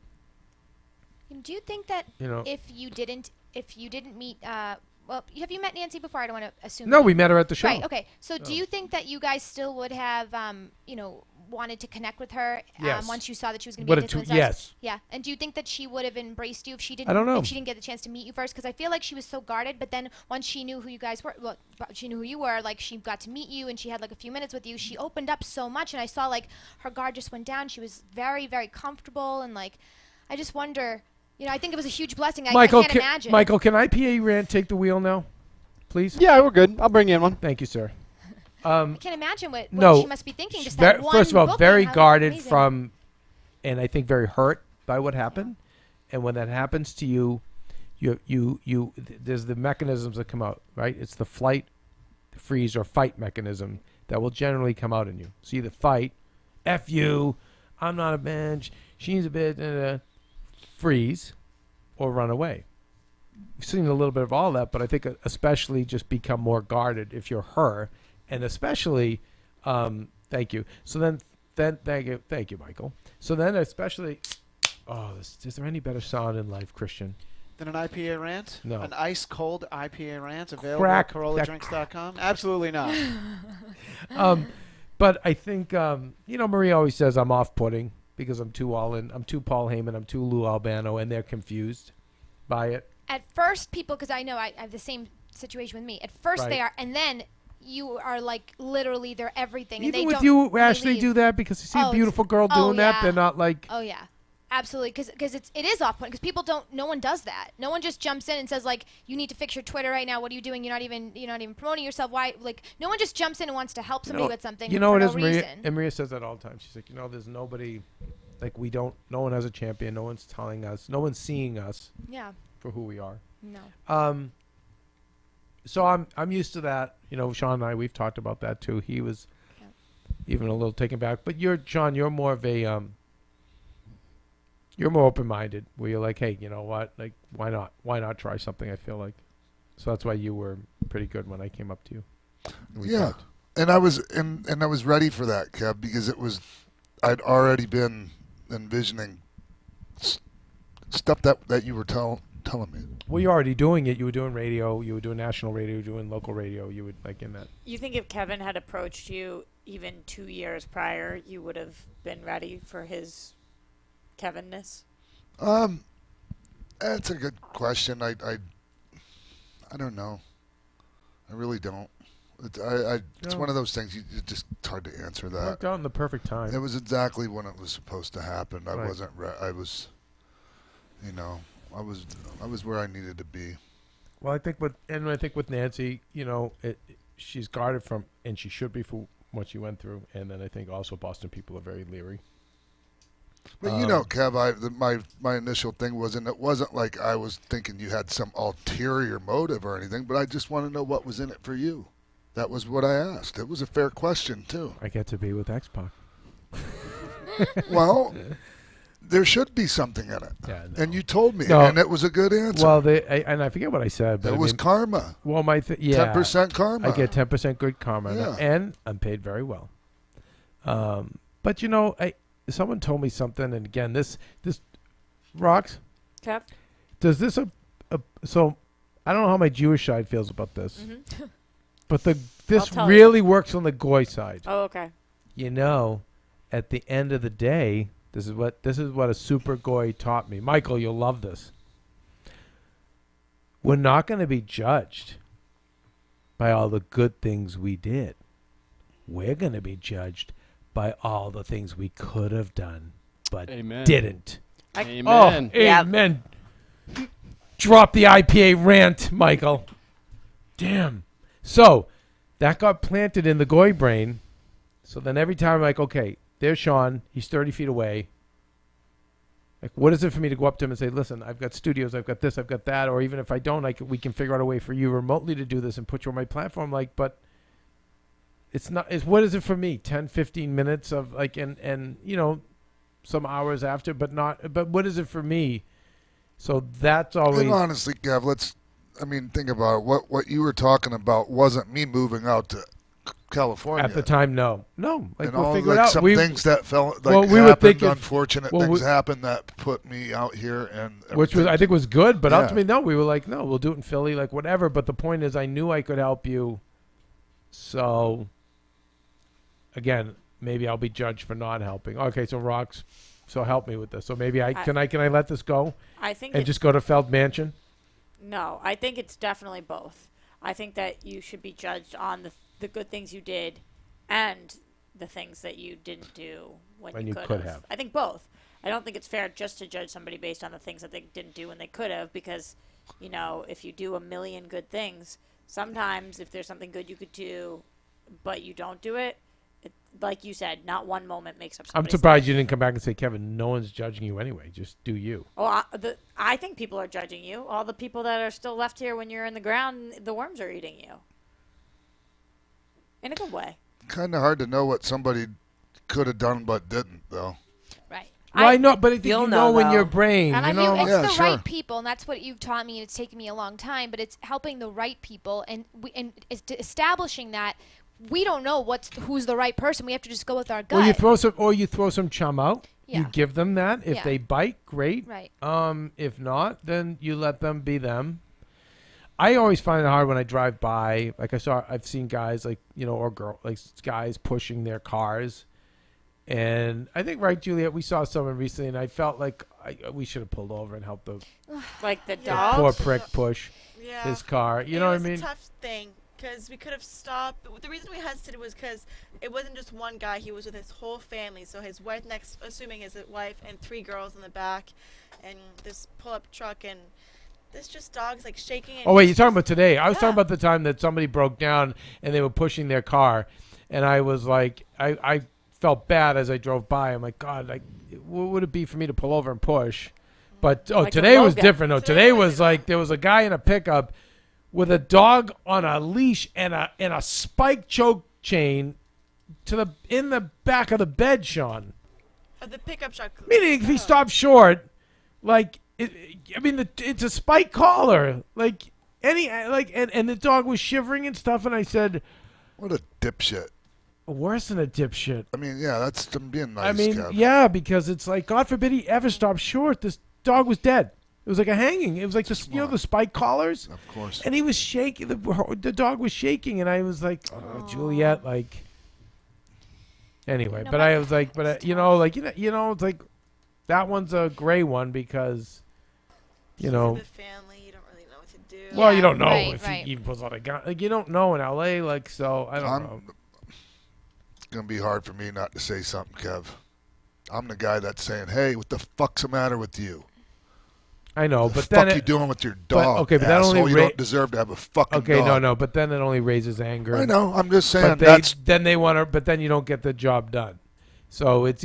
Do you think that if you didn't meet have you met Nancy before? I don't want to assume. No, we met her at the show. Right. Okay. So do you think that you guys still would have wanted to connect with her once you saw that she was going to be in Twin Stars? Yes. Yeah. And do you think that she would have embraced you if she didn't? I don't know. If she didn't get the chance to meet you first, because I feel like she was so guarded. But then once she knew who you guys were, she knew who you were. Like she got to meet you, and she had a few minutes with you. She opened up so much, and I saw her guard just went down. She was very, very comfortable, and I just wonder. I think it was a huge blessing. I can't imagine. Michael, can IPA Rant take the wheel now, please? Yeah, we're good. I'll bring you in one. Thank you, sir. I can't imagine what she must be thinking. Just first of all, very guarded amazing. from, and I think very hurt by what happened. And when that happens to you, there's the mechanisms that come out, right? It's the flight, freeze, or fight mechanism that will generally come out in you. So either fight, F you, I'm not a bitch, she's a bitch, freeze or run away. We've seen a little bit of all that, but I think especially just become more guarded if you're her, and especially, thank you. So then thank you, Michael. So then especially, is there any better sound in life, Christian? Than an IPA rant? No. An ice cold IPA rant available Crack at CorollaDrinks.com? Absolutely not. But I think, Maria always says I'm off-putting because I'm too all in. I'm too Paul Heyman. I'm too Lou Albano, and they're confused by it. At first, people, because I know I have the same situation with me. At first, Right. they are, and then you are like literally they're everything. And Even they with don't you, really Ashley, leave. do that because you see Oh, a beautiful girl oh, doing that. yeah. They're not like. Oh yeah, absolutely. Because it is off-putting. Because people don't. No one does that. No one just jumps in and says like, "You need to fix your Twitter right now. What are you doing? You're not even promoting yourself. Why?" Like no one just jumps in and wants to help somebody with something. You know for what no is Maria? reason. And Maria says that all the time. She's like, there's nobody, like we don't. No one has a champion. No one's telling us. No one's seeing us. Yeah. For who we are. No. So I'm used to that. Sean and I, we've talked about that too. He was even a little taken back. But Sean, you're more of a you're more open-minded. Where you're like, hey, you know what? Like, why not? Why not try something? I feel like. So that's why you were pretty good when I came up to you. Yeah, and I was and I was ready for that, Kev, because I'd already been envisioning stuff that you were telling me. Well, you're already doing it. You were doing radio. You were doing national radio. You were doing local radio. You would like in that. You think if Kevin had approached you even 2 years prior, you would have been ready for his Kevinness? That's a good question. I don't know. I really don't. It's one of those things. It's hard to answer that. Worked out in the perfect time. It was exactly when it was supposed to happen. I Right. wasn't. I was. I was where I needed to be. Well, I think with Nancy, she's guarded from, and she should be for what she went through. And then I think also Boston people are very leery. But Kev, my initial thing it wasn't like I was thinking you had some ulterior motive or anything, but I just want to know what was in it for you. That was what I asked. It was a fair question too. I get to be with X-Pac. Well, there should be something in it. Yeah, and you told me, No. and it was a good answer. Well, and I forget what I said, but it was karma. Well, 10% karma. I get 10% good karma, Yeah. and I'm paid very well. But someone told me something, and again, this rocks. Cap. Does this so? I don't know how my Jewish side feels about this, but this tell really works on the goy side. Oh, okay. At the end of the day, this is what a super goy taught me. Michael, you'll love this. We're not going to be judged by all the good things we did. We're going to be judged by all the things we could have done but Amen. didn't. Amen. Oh, amen. Drop the IPA rant, Michael. Damn. So that got planted in the goy brain. So then every time I'm like, okay, there's Sean. He's 30 feet away. Like, what is it for me to go up to him and say, listen, I've got studios, I've got this, I've got that, or even if I don't, we can figure out a way for you remotely to do this and put you on my platform. Like, but it's not. What is it for me? 10, 15 minutes of like, and some hours after, but not. But what is it for me? So that's always. And honestly, Kev, think about it. What you were talking about wasn't me moving out to California at the time. No. Like, and we'll all figure it out. Some things that felt like we happened, were thinking, unfortunate things happened that put me out here, and which was I think was good. But Yeah. ultimately, no, we were like, no, we'll do it in Philly, like whatever. But the point is, I knew I could help you. So again, maybe I'll be judged for not helping. Okay, so Rocks, so help me with this. So maybe can I let this go? I think and just go to Feld Mansion. No, I think it's definitely both. I think that you should be judged on the good things you did and the things that you didn't do when you could have. I think both. I don't think it's fair just to judge somebody based on the things that they didn't do when they could have, because, if you do a million good things, sometimes if there's something good you could do, but you don't do it, like you said, not one moment makes up somebody's I'm surprised life. you didn't come back and say, Kevin, no one's judging you anyway. Just do you. Well, I think people are judging you. All the people that are still left here when you're in the ground, the worms are eating you. In a good way. kind of hard to know what somebody could have done but didn't, though. Right. Why not? But I think You'll you know in know, your though. brain. And You I know, mean, it's Yeah, the sure. right people, and that's what you've taught me, and it's taken me a long time. But it's helping the right people, and it's establishing that we don't know who's the right person. We have to just go with our gut. you throw some chum out. You Yeah. give them that. If Yeah. they bite, great. Right. If not, then you let them be them. I always find it hard when I drive by. Like I've seen guys guys pushing their cars, and I think right, Juliet, we saw someone recently, and I felt like we should have pulled over and helped the Like the dog. poor prick push Yeah. his car. You It know what I was mean? a tough thing because we could have stopped. The reason we hesitated was because it wasn't just one guy. He was with his whole family. So his wife assuming his wife and 3 girls in the back, and this pull-up truck, and this just dog's like shaking. And Oh wait, you're talking about today? I was talking Yeah. about the time that somebody broke down and they were pushing their car, and I was like, I felt bad as I drove by. I'm like, God, what would it be for me to pull over and push? But Like a today was Logan. different. No, today was like there was a guy in a pickup with a dog on a leash and a spike choke chain in the back of the bed, Sean. The pickup truck. Meaning, if he stopped short, like it's a spike collar, and the dog was shivering and stuff, and I said, What a dipshit. worse than a dipshit. I mean, yeah, that's them being nice, I mean, Kev. yeah, because it's like, God forbid he ever stopped short. This dog was dead. It was like a hanging. It was like the spike collars. Of course. And he was shaking. The dog was shaking, and I was like, oh, Juliet, like. Anyway, but I was like, it's like that one's a gray one because, The family, you don't really know what to do. Well, you don't know right, if right. he even pulls out a gun. Like, you don't know in LA. Like, so I don't know. It's going to be hard for me not to say something, Kev. I'm the guy that's saying, hey, what the fuck's the matter with you? I know, What but the then fuck you doing with your dog? okay, but that asshole? only you don't deserve to have a fucking dog. no, but then it only raises anger. I know. I'm just saying But then they want to, but then you don't get the job done. So it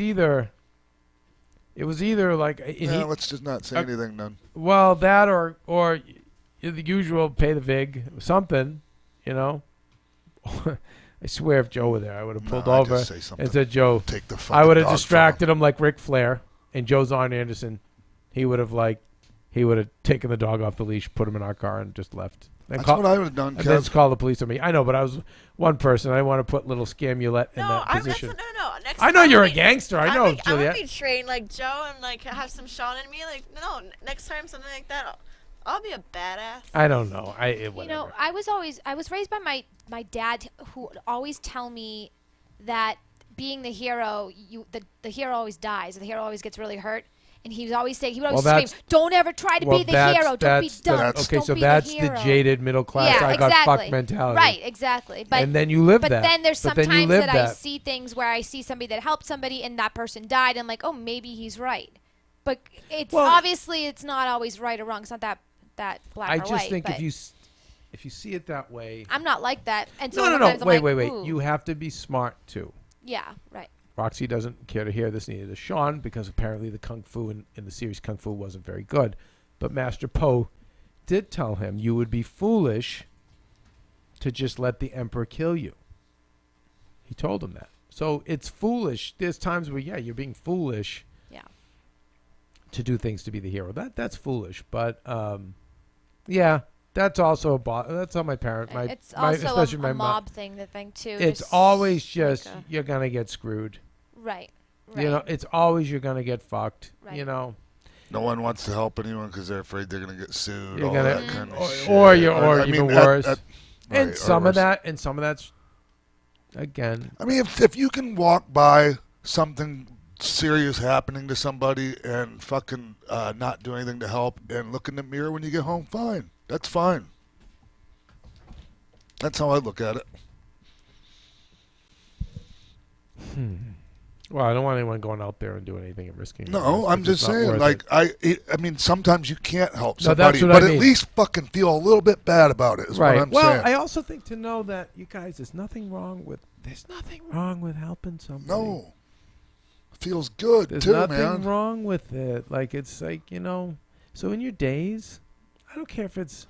was either like let's just not say anything then. Well, that or the usual pay the vig, something, you know. I swear, if Joe were there, I would have pulled I'd over just say something. and said, "Joe, Take the I fucking would have dog from distracted him like Ric Flair and Joe's Arn Anderson. He would have taken the dog off the leash, put him in our car, and just left. That's what I would have done, And then Kev. call the police on me. I know, but I was one person. I didn't want to put little Scamulette in that position. No. Next I know time you're a we- gangster. I know, I'm Juliet. gonna be trained like Joe and like have some Sean in me. Like no, next time something like that, I'll be a badass. I don't know. You know, I was raised by my dad, who would always tell me that being the hero, the hero always dies. The hero always gets really hurt. And he would always scream, "Don't ever try to be the hero. Don't be dumb. Okay, Don't so be that's the hero." jaded middle class. Yeah, I got exactly. fucked mentality. Right, exactly. But and then you live but that. then there's But then you sometimes live that I see things where I see somebody that helped somebody and that person died. And like, oh, maybe he's right. But it's obviously it's not always right or wrong. It's not that black I or just white. think but if you see it that way. I'm not like that. And so No. sometimes I'm Wait. like, ooh. You have to be smart too. Yeah, right. Roxy doesn't care to hear this, neither does Sean, because apparently the Kung Fu in the series Kung Fu wasn't very good. But Master Po did tell him you would be foolish to just let the Emperor kill you. He told him that. So it's foolish. There's times where, you're being foolish to do things to be the hero. That's foolish. But, that's also that's how my parent, it's also especially a my mob thing, the thing too. It's just always just like you're gonna get screwed. Right. You know, it's always you're gonna get fucked. Right. You know. No one wants to help anyone because they're afraid they're going to get sued. You're all gonna, that kind of shit. or I even mean, worse. right, and or some worse. of that's again. I mean, if you can walk by something serious happening to somebody and fucking not do anything to help and look in the mirror when you get home, fine. That's fine. That's how I look at it. Well, I don't want anyone going out there and doing anything and risking. No, it. I'm It's just not saying, worth like, it. I mean, sometimes you can't help No, that's somebody, what I but mean. at least fucking feel a little bit bad about it, is what I'm well, saying. I also think to know that you guys, there's nothing wrong with helping somebody. No. Feels good, There's too, nothing man. wrong with it. Like, it's like, so in your days, I don't care if it's,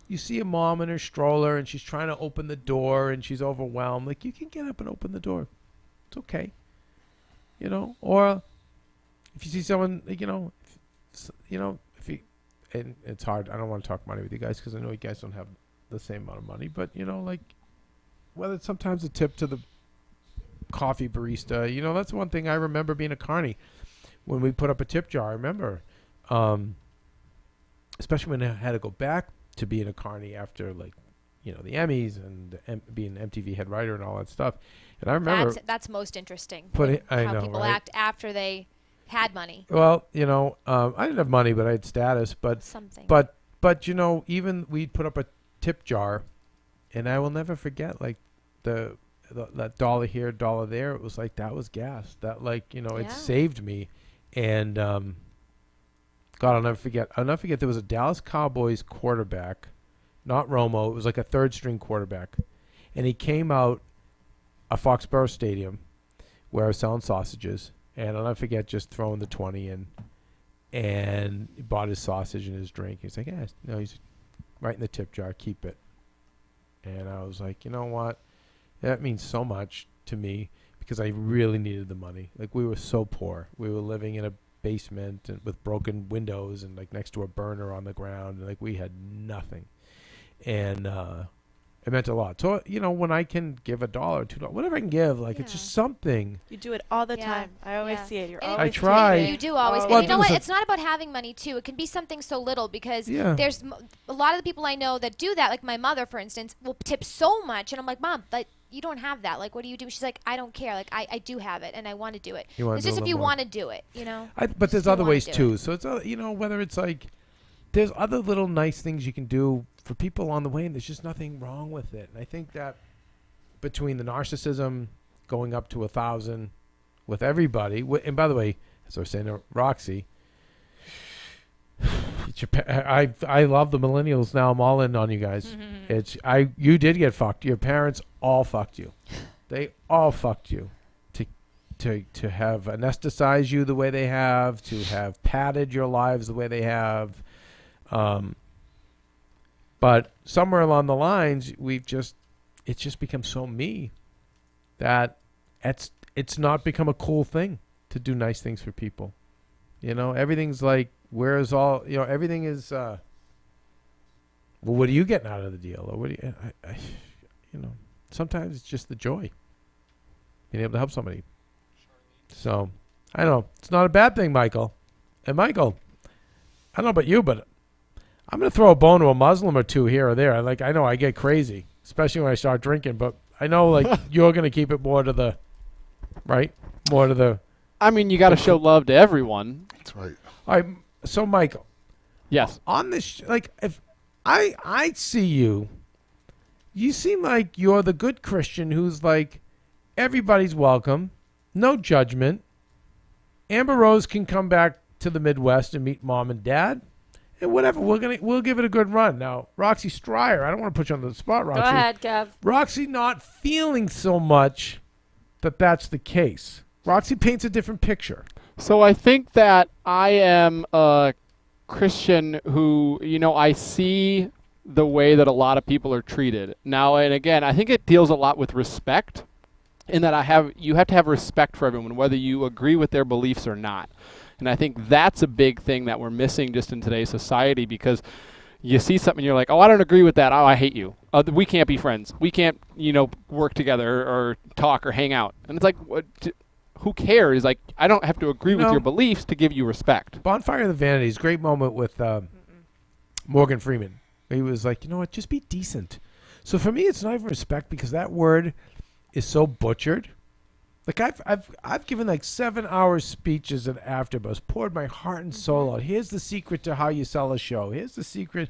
you see a mom in her stroller and she's trying to open the door and she's overwhelmed. Like, you can get up and open the door. It's okay. Or if you see someone, like, if you, and it's hard. I don't want to talk money with you guys because I know you guys don't have the same amount of money. But like, whether it's sometimes a tip to the coffee barista, that's one thing I remember being a carny when we put up a tip jar. I remember, especially when I had to go back to being a carny after the Emmys and being MTV head writer and all that stuff. And I remember that's most interesting. How people right? act after they had money. Well, I didn't have money, but I had status. But something. But even we'd put up a tip jar, and I will never forget that $1 here, $1 there. It was like that was gas. That it saved me, and God, I'll never forget. There was a Dallas Cowboys quarterback, not Romo. It was like a third string quarterback, and he came out of Foxborough Stadium where I was selling sausages. And I'll never forget just throwing the 20 in, and he bought his sausage and his drink. He's like, he's right in the tip jar, keep it. And I was like, you know what? That means so much to me because I really needed the money. Like, we were so poor. We were living in a basement and with broken windows and next to a burner on the ground. And we had nothing. And it meant a lot. So, when I can give $1 or $2, whatever I can give, it's just something. You do it all the time. I always see it. You're always I try. You do always. Well, And you know what? It's not about having money, too. It can be something so little because there's a lot of the people I know that do that. Like my mother, for instance, will tip so much. And I'm like, Mom, you don't have that. What do you do? She's like, I don't care. I do have it, and I want to do it. It's just if you want to do it, But there's other ways, too. So it's, whether it's there's other little nice things you can do for people along the way, and there's just nothing wrong with it. And I think that between the narcissism going up to 1,000 with everybody, and by the way, as I was saying to Roxy, I love the millennials now. I'm all in on you guys. You did get fucked. Your parents all fucked you. They all fucked you. To have anesthetized you the way they have, to have padded your lives the way they have. But somewhere along the lines, it's just become so me that it's not become a cool thing to do nice things for people. Everything's where's all, everything is, well, what are you getting out of the deal? Or what do you, sometimes it's just the joy, being able to help somebody. So, I don't know. It's not a bad thing, Michael. And Michael, I don't know about you, but I'm going to throw a bone to a Muslim or two here or there. I know I get crazy, especially when I start drinking, but I know you're going to keep it more to the, right? More to the. I mean, you got to show love to everyone. That's right. All right. So, Michael. Yes. On this, if I see you, you seem like you're the good Christian who's everybody's welcome, no judgment. Amber Rose can come back to the Midwest and meet mom and dad. And whatever, we'll give it a good run. Now, Roxy Stryer, I don't want to put you on the spot, Roxy. Go ahead, Kev. Roxy not feeling so much that that's the case. Roxy paints a different picture. So I think that I am a Christian who, I see the way that a lot of people are treated. Now, and again, I think it deals a lot with respect in that you have to have respect for everyone, whether you agree with their beliefs or not. And I think that's a big thing that we're missing just in today's society, because you see something and you're like, oh, I don't agree with that. Oh, I hate you. We can't be friends. We can't, work together or talk or hang out. And it's like, who cares? I don't have to agree with your beliefs to give you respect. Bonfire of the Vanities, great moment with Morgan Freeman. He was like, you know what, just be decent. So for me, it's not even respect, because that word is so butchered. I've given 7 hours speeches at AfterBuzz, poured my heart and soul out. Here's the secret to how you sell a show. Here's the secret,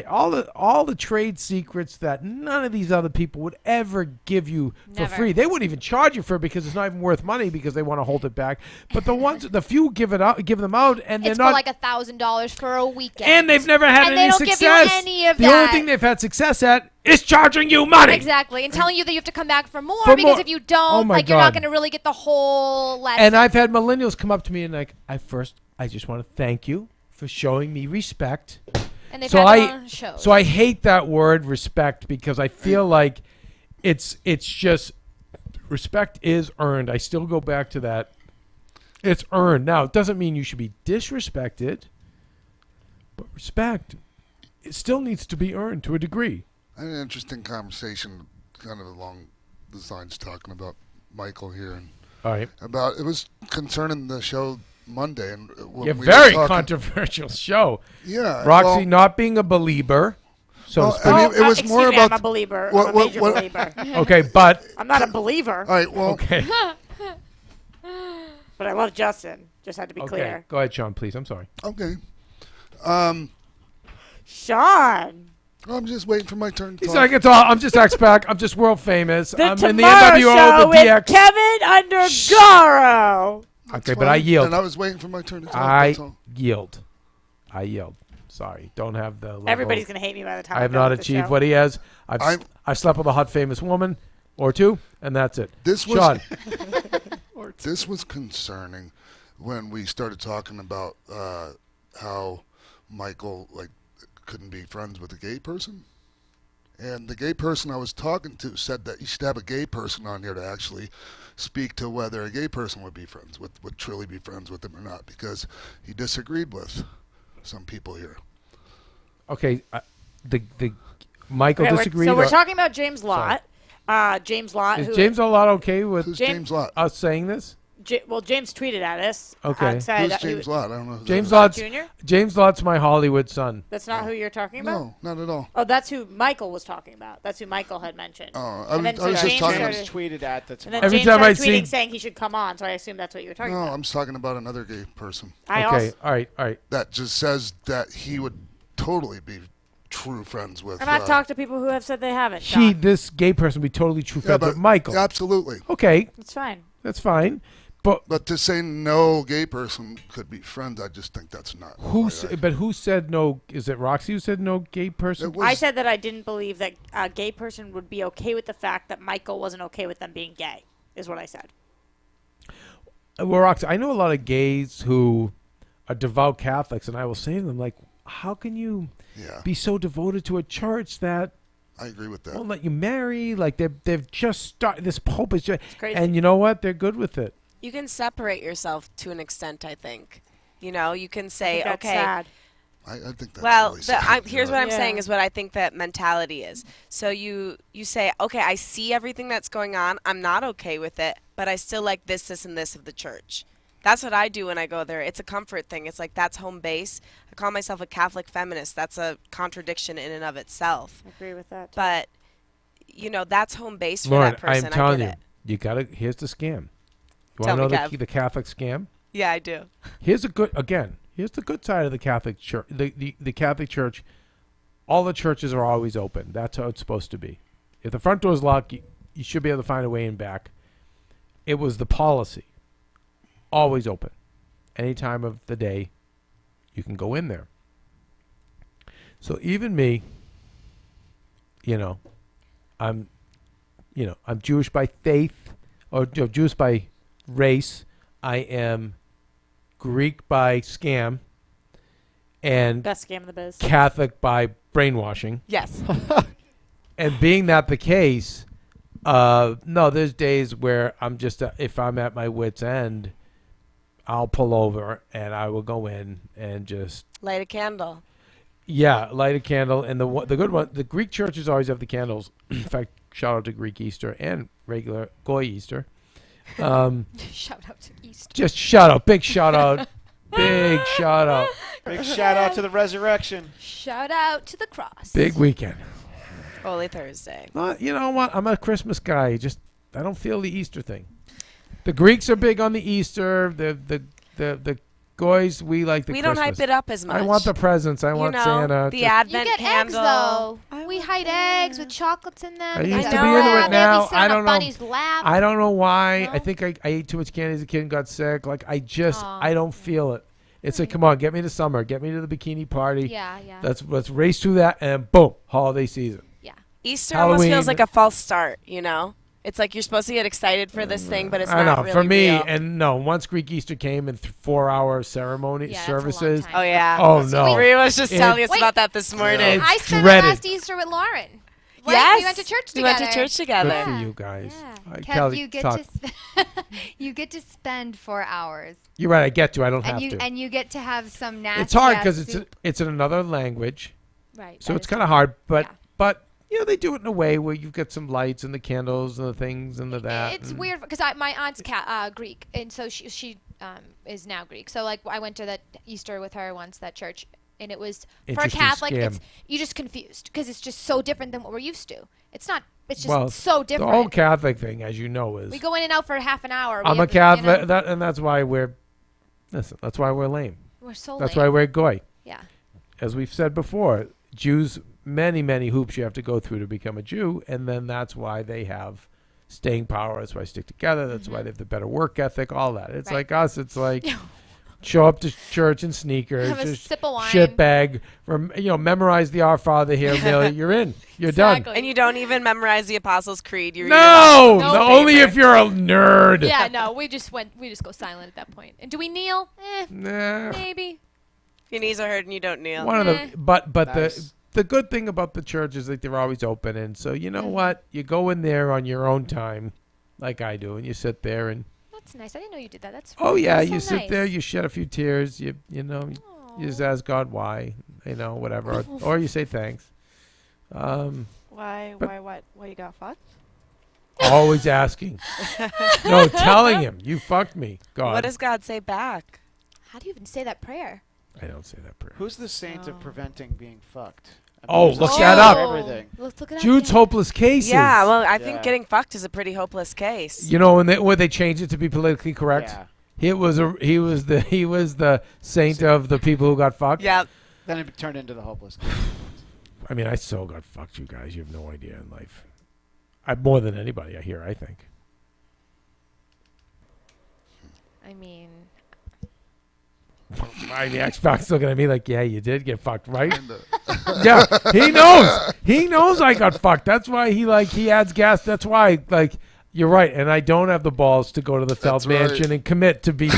all the trade secrets that none of these other people would ever give you for free. They wouldn't even charge you for it because it's not even worth money, because they want to hold it back. But the few give them out, and they're it's not for $1,000 for a weekend. And they've never had any success. They don't give you any of the that. The only thing they've had success at is charging you money. Exactly, and telling you that you have to come back for more, because if you don't, you're not going to really get the whole lesson. And I've had millennials come up to me and I just want to thank you for showing me respect. And they've had their own shows. So I hate that word respect, because I feel like it's just respect is earned. I still go back to that. It's earned. Now, it doesn't mean you should be disrespected, but respect, it still needs to be earned to a degree. I had an interesting conversation, kind of along the lines talking about Michael here, and All right. about it was concerning the show Monday, and when Yeah, we very were talking, controversial show. Yeah, Roxy well- not being a believer. So Well, to speak. I mean, it was excuse more me, about I'm a believer. what- I'm a major what- believer. Okay, but I'm not a believer. All right, well, okay. But I love Justin. Just had to be Okay, clear. go ahead, Sean, please. I'm sorry. Okay. Sean. I'm just waiting for my turn to He's talk. like, it's all. I'm just X-Pac. I'm just world famous. The I'm in the Tomorrow NWO, Show the with DX. Kevin Undergaro. Okay, but I yield. And I was waiting for my turn to talk. I that's all. yield. I yield. Sorry, don't have the level. Everybody's gonna hate me by the time I I'm have done not with the achieved show. what he has. I'm- I've slept with a hot famous woman or two, and that's it. This was Sean. this was concerning when we started talking about how Michael couldn't be friends with a gay person, and the gay person I was talking to said that you should have a gay person on here to actually speak to whether a gay person would truly be friends with him or not, because he disagreed with some people here. Okay, the Michael Okay, disagreed. so we're or- talking about James Lott. James Lott. Is who James a lot okay with Who's James- James Lott? us saying this? Well, James tweeted at us. Okay. And said Who's that he James was- Lott? I don't know. Who James that Lott's Jr.? James Lott's my Hollywood son. That's not who you're talking is. about? No, not at all. Oh, that's who Michael was talking about. That's who Michael had mentioned. Oh, And then I was so just James talking started- about. tweeted at the And then Every James time I started tweeting see- saying he should come on, so I assume that's what you were talking No, about. I'm talking about another gay person. I Okay, also, all right. That just says that he would totally be true friends with. and I've talked to people who have said they haven't. He, this gay person, would be totally true friends with Michael. Absolutely. Okay, It's fine. that's fine. But to say no gay person could be friends, I just think that's not. But who said no? Is it Roxy who said no gay person? I said that I didn't believe that a gay person would be okay with the fact that Michael wasn't okay with them being gay, is what I said. Well, Roxy, I know a lot of gays who are devout Catholics, and I will say to them, like, how can you be so devoted to a church that I agree with that. won't let you marry? Like, they've just started. This Pope is just, crazy. and you know what? They're good with it. You can separate yourself to an extent, I think. You know, you can say, that's okay. sad. I think that's well, really sad. here's what I'm Yeah. saying is what I think that mentality is. So you say, okay, I see everything that's going on. I'm not okay with it, but I still like this, this, and this of the church. That's what I do when I go there. It's a comfort thing. It's like that's home base. I call myself a Catholic feminist. That's a contradiction in and of itself. I agree with that. But, you know, that's home base for Lauren, that person. I'm telling I you, get it. you gotta. Here's the scam. You Tell want to me, know Kev. the Catholic scam? Yeah, I do. Here's a good again. Here's the good side of the Catholic Church. The Catholic Church, all the churches are always open. That's how it's supposed to be. If the front door is locked, you should be able to find a way in back. It was the policy. Always open. Any time of the day, you can go in there. So even me, I'm Jewish by faith, or Jewish by race. I am Greek by scam, and Best scam in the biz. Catholic by brainwashing. Yes. And being that the case, no, there's days where I'm just if I'm at my wit's end, I'll pull over and I will go in and just Light a candle. light a candle. And the good one, the Greek churches always have the candles. In fact, shout out to Greek Easter and regular Goy Easter. Shout out to Easter. Just shout out, big shout out, big shout out, Big shout out to the resurrection. Shout out to the cross. big weekend. Holy Thursday. You know what? I'm a Christmas guy. I don't feel the Easter thing. The Greeks are big on the Easter. The Goys, we like the We Christmas. don't hype it up as much. I want the presents. I want Santa. The Just- Advent You get candle. eggs though. We hide eggs with chocolates in them. I You used gotta to be into wrap it now. Maybe sit I on a don't know. bunny's lap. I don't know why. No? I think I ate too much candy as a kid and got sick. Like I Aw. don't feel it. It's like, come on, get me to summer, get me to the bikini party. Yeah, yeah. Let's race through that, and boom, holiday season. Yeah. Easter almost Halloween. feels like a false start, you know? It's like you're supposed to get excited for this thing, but it's I not know. really For me, real. and no, once Greek Easter came and 4-hour ceremony Yeah, that's a long services. time. Oh, yeah. Oh no. Maria was just telling us Wait. about that this morning. I spent dreaded. my last Easter with Lauren. Right, Yes. we went to church We together. went to church together. Good for you guys. Kev, Kelly, you get talk. you get to spend 4 hours. You're right. I get to. I don't And have you to. and you get to have some nasty. It's hard ass because soup. it's in another language. Right. So that it's is kind of hard, but they do it in a way where you've got some lights and the candles and the things and the that. It's and weird because my aunt's Greek, and so she is now Greek. So like I went to that Easter with her once, that church, and it was for a Interesting Catholic. scam. It's you're just confused because it's just so different than what we're used to. It's not. It's just well, so different. The whole Catholic thing, as you know, is we go in and out for half an hour. I'm We a have to, Catholic, and that's why we're. Listen, that's why we're lame. We're so That's lame. why we're goy. Yeah. As we've said before, Jews, many hoops you have to go through to become a Jew, and then that's why they have staying power. That's why they stick together. That's why they have the better work ethic. All that. It's Right. like us. It's like show up to church in sneakers, Have a just sip of wine. shit bag, memorize the Our Father here, Millie. You're in. You're done. And you don't even memorize the Apostles' Creed. You read No, it off no, of only paper. if you're a nerd. Yeah, no, we just go silent at that point. And do we kneel? Nah. Maybe. Your knees are hurting. You don't kneel. One of the but Nice. the good thing about the church is that they're always open, and so you know what, you go in there on your own time, like I do, and you sit there and That's nice. I didn't know you did that. That's you so sit nice. there, you shed a few tears, you just ask God why, whatever, or you say thanks. Why? But- Why you got fucked? Always asking, no, telling him you fucked me, God. What does God say back? How do you even say that prayer? I don't say that prayer. Who's the saint of preventing being fucked? Oh, there's a look saint that for up. Everything. Let's look it up. Jude's hopeless cases. Yeah, well, I think Yeah. getting fucked is a pretty hopeless case. You know when they changed it to be politically correct. Yeah. He was the saint of the people who got fucked. Yeah. Then it turned into the hopeless. I mean, I so got fucked, you guys. You have no idea in life. More than anybody I hear, I think. I mean, The Xbox looking at me like, yeah, you did get fucked, right? Yeah, he knows. He knows I got fucked. That's why he adds gas. That's why, you're right. And I don't have the balls to go to the Feld right. Mansion and commit to be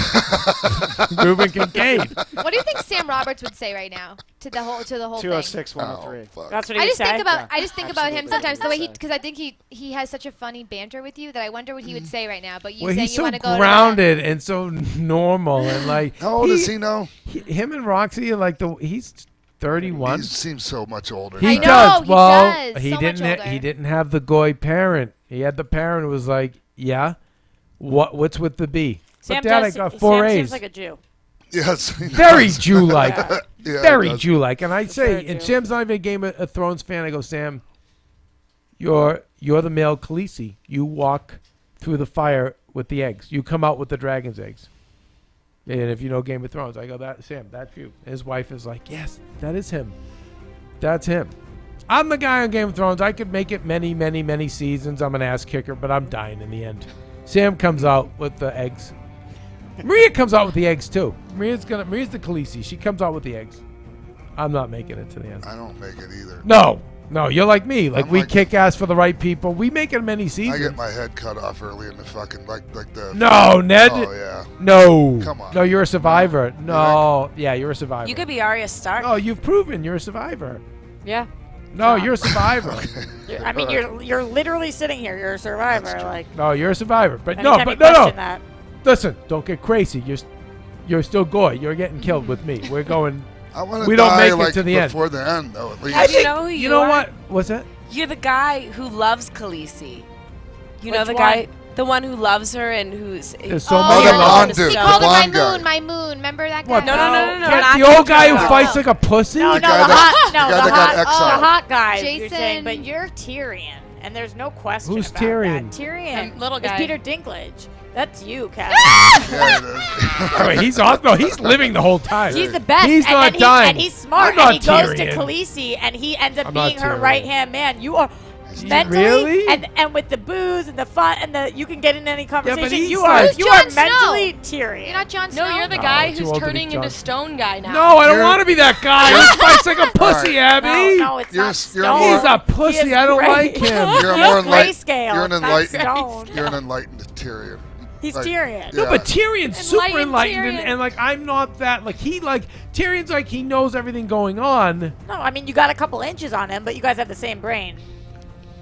Ruben Kincaid. what do you think Sam Roberts would say right now to the whole thing? 206, 103. fuck. That's what he I would just think say? about I just think about him Absolutely. sometimes the way Say. because I think he has such a funny banter with you that I wonder what he would say right now. But you Well, saying he's you so want to go grounded and so normal and like. How old does he know? Him and Roxy are like he's 31. He seems so much older. He I than know, does. he Well, does. he So much didn't. older. He didn't have the goy parent. He had the parent who was like, "Yeah, what's with the B?" Sam But Dad, I does- got 4 Sam A's. seems like a Jew. Yes. he Very does. Jew-like. Yeah, he Very does. Jew-like. And I say, very and Jew. Sam's not even a Game of Thrones fan. I go, Sam, you're the male Khaleesi. You walk through the fire with the eggs. You come out with the dragon's eggs. And if you know Game of Thrones, I go, Sam, that's you. And his wife is like, yes, that is him. That's him. I'm the guy on Game of Thrones. I could make it many seasons. I'm an ass kicker, but I'm dying in the end. Sam comes out with the eggs. Maria comes out with the eggs too. Maria's the Khaleesi. She comes out with the eggs. I'm not making it to the end. I don't make it either. No, you're like me. Like I'm we like- kick ass for the right people. We make it many I seasons. get my head cut off early in the fucking like the. No, Ned. Oh yeah. No. Come on. No, you're a survivor. No. Yeah, you're a survivor. You could be Arya Stark. No, you've proven you're a survivor. Yeah. No, you're a survivor. I mean, you're literally sitting here. You're a survivor. Like, No, you're a survivor. But anytime no. you question that. Listen, don't get crazy. You're still goy. You're getting killed with me. We're going. I want to We don't die make it like to the end. before the end though. At least. And you know who you know are? what? What's that? You're the guy who loves Khaleesi. You know Which the one? guy, the one who loves her and who's. There's so Oh, many the of them. blonde dude. He The called her blonde guy. my moon. Remember that guy? What? No, no. Get not the old guy who Joe. fights like a pussy. No, The no, guy the that- hot, no, the guy the that got hot, exiled. the hot guy. You're saying, Jason. but you're Tyrion, and there's no question Who's about Tyrion? that. Tyrion, Little is guy. Peter Dinklage. That's you, Kevin. Yeah, it is. Oh, wait, he's awesome. No, he's living the whole time. He's the best. He's and not then dying. and he's smart. I'm not And he goes to Tyrion. Khaleesi, and he ends up I'm not being her Tyrion. right hand man. You are mentally Really? and with the booze and the fun and the you can get in any conversation. he's you like- are Who's you are Jon Snow? mentally Tyrion. You're not Jon Snow. No, you're the No, guy too who's old to be turning Jon. into Stone Guy now. No, I don't You're- want to be that guy. He fights like a pussy, Abby. No, it's You're not s- you're stone. more- He's a pussy. He is I don't gray. like him. You're He's more enlightened. grayscale. You're an It's not enlightened. stone. You're an enlightened Tyrion. He's Like, Tyrion. No, Yeah. but Tyrion's super enlightened, Tyrion. and like I'm not that. Like Tyrion's like he knows everything going on. No, I mean you got a couple inches on him, but you guys have the same brain.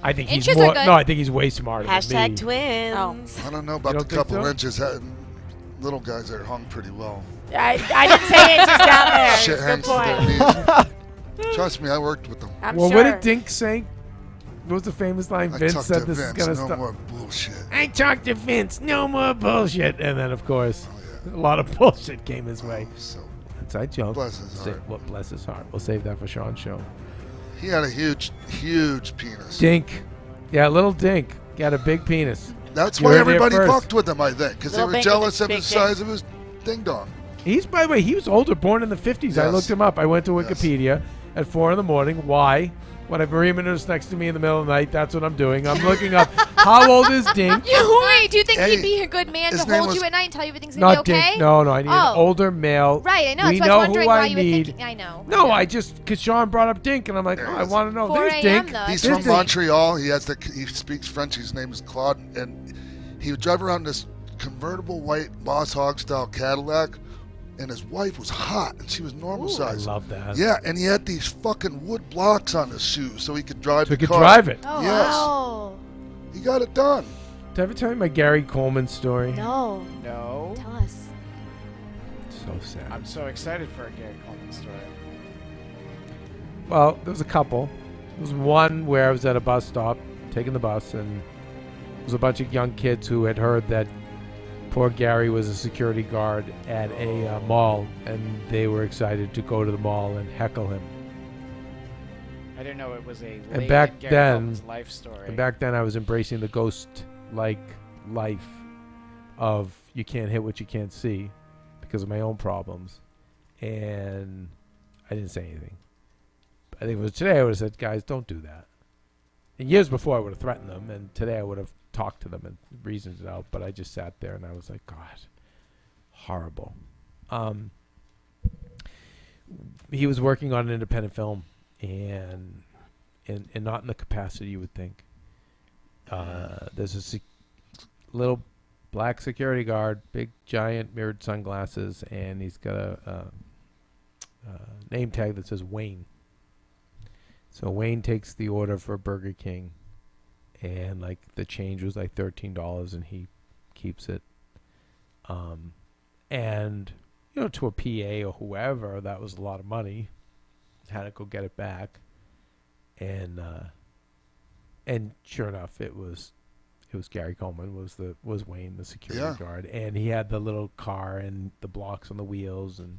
I think he's Inches are more. good. No, I think he's way smarter than me. Hashtag twins. I don't know about the don't think couple so? inches. Little guys that are hung pretty well. I didn't say inches down there. Shit Good hangs to point. their knees. Trust me, I worked with them. I'm Well, sure. what did Dink say? What was the famous line? I Vince talked said to this Vince, is gonna no stop. more bullshit. I talked to Vince. No more bullshit. And then, of course, Oh, a lot of bullshit came his way. So Inside joke. bless his heart. What bless his heart. We'll save that for Sean's show. He had a huge penis. Dink. Yeah, little Dink. Got a big penis. That's You why heard it everybody first. fucked with him, I think, because they Little were Dink jealous with of a the big size of his ding dong. He's, by the way, he was older, born in the 50s. I Yes. looked him up. I went to Yes. Wikipedia at 4 in the morning. Why? When a bereavement is next to me in the middle of the night, that's what I'm doing. I'm looking up how old is Dink. Wait, do you think Hey, he'd be a good man to his name hold was- you at night and tell you everything's gonna Not be okay? Dink. No, I need an Oh. older male. Right, I know. We That's why I know was wondering who why I you were need. thinking. I know. No, I just because Sean brought up Dink, and I'm like, There oh, he I is. want to know. 4 There's a.m. Dink. though. He's There's from Dink. Montreal. He speaks French. His name is Claude, and he would drive around this convertible white Boss Hog style Cadillac, and his wife was hot, and she was normal I size. love that. Yeah, and he had these fucking wood blocks on his shoes so he could drive So he the could car. drive it. Oh, Yes. wow. He got it done. Did I ever tell you my Gary Coleman story? No. No. Tell us. So sad. I'm so excited for a Gary Coleman story. Well, there was a couple. There was one where I was at a bus stop, taking the bus, and there was a bunch of young kids who had heard that poor Gary was a security guard at a mall, and they were excited to go to the mall and heckle him. I didn't know it was a And late back in Gary then, Coleman's life story. And back then, I was embracing the ghost-like life of you can't hit what you can't see because of my own problems, and I didn't say anything. I think if it was today, I would have said, guys, don't do that. And years before, I would have threatened them, and today I would have talked to them and reasoned it out, but I just sat there and I was like, God, horrible. He was working on an independent film, and not in the capacity you would think. There's a little black security guard, big giant mirrored sunglasses, and he's got a name tag that says Wayne. So Wayne takes the order for Burger King, and like the change was like $13, and he keeps it. And you know, to a PA or whoever, that was a lot of money. Had to go get it back, and sure enough, it was Gary Coleman was Wayne, the security guard, and he had the little car and the blocks on the wheels, and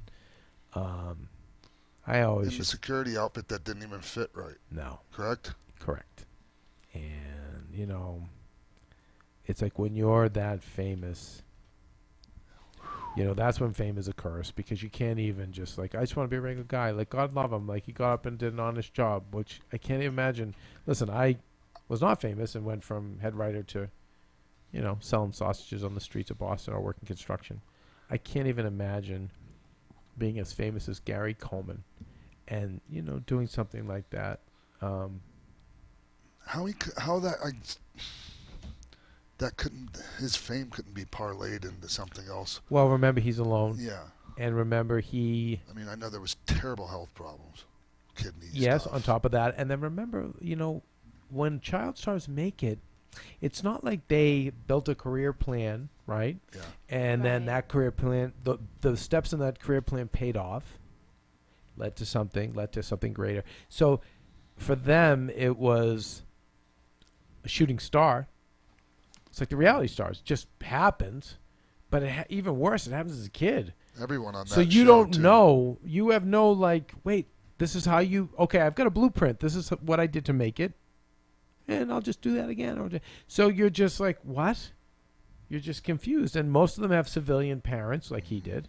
I always in the security outfit that didn't even fit right. No. Correct? Correct. And, you know, it's like when you're that famous, you know, that's when fame is a curse, because you can't even just like, I just want to be a regular guy. Like, God love him. Like, he got up and did an honest job, which I can't even imagine. Listen, I was not famous and went from head writer to, you know, selling sausages on the streets of Boston or working construction. I can't even imagine being as famous as Gary Coleman and, you know, doing something like that. His fame couldn't be parlayed into something else. Well, remember, he's alone. Yeah. And remember, I mean, I know there was terrible health problems, kidneys. Yes, on top of that. And then remember, you know, when child stars make it, it's not like they built a career plan, right? Yeah. And then that career plan, the steps in that career plan paid off, led to something greater. So for them, it was a shooting star. It's like the reality stars, just happens. But even worse, it happens as a kid. Everyone on that So you show, don't too. know. You have no, like, wait, this is how you, okay, I've got a blueprint. This is what I did to make it. And I'll just do that again. So you're just like, what? You're just confused. And most of them have civilian parents, like he did.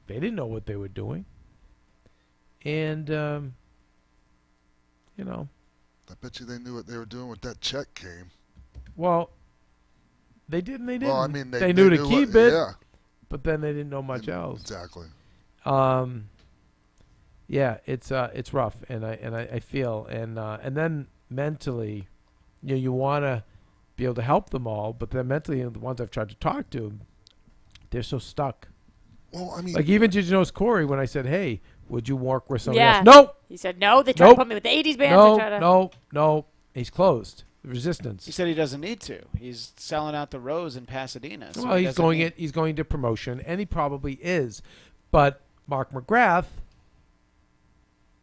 They didn't know what they were doing. And, you know. I bet you they knew what they were doing when that check came. Well, they did and they didn't. Well, I mean, they knew to keep it. Yeah. But then they didn't know much else. Exactly. Yeah, it's rough, and I feel, and then mentally, you know, you want to be able to help them all, but then mentally, the ones I've tried to talk to, they're so stuck. Well, I mean, like even did you notice Corey when I said, "Hey, would you work with somebody Yeah. else?" Nope. He said no. They tried to put me with the 80s bands. No. He's closed. The He Resistance. said he doesn't need to. He's selling out the Rose in Pasadena. So Well, he he's doesn't going need- He's going to promotion, and he probably is. But Mark McGrath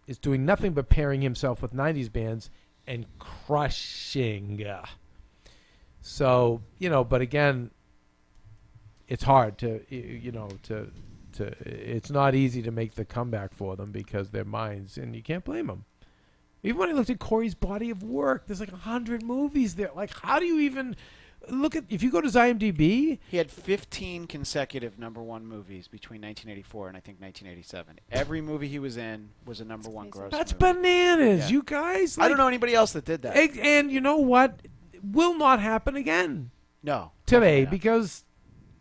is doing nothing but pairing himself with 90s bands and crushing. So, but again, it's hard to it's not easy to make the comeback for them because they're minds, and you can't blame them. Even when I looked at Corey's body of work, there's like 100 movies there. Like, how do you even look at, if you go to his IMDb? He had 15 consecutive #1 movies between 1984 and I think 1987. Every movie he was in was a #1 gross That's movie. bananas, Yeah. you guys. I don't know anybody else that did that. And you know what? Will not happen again. No. Today, because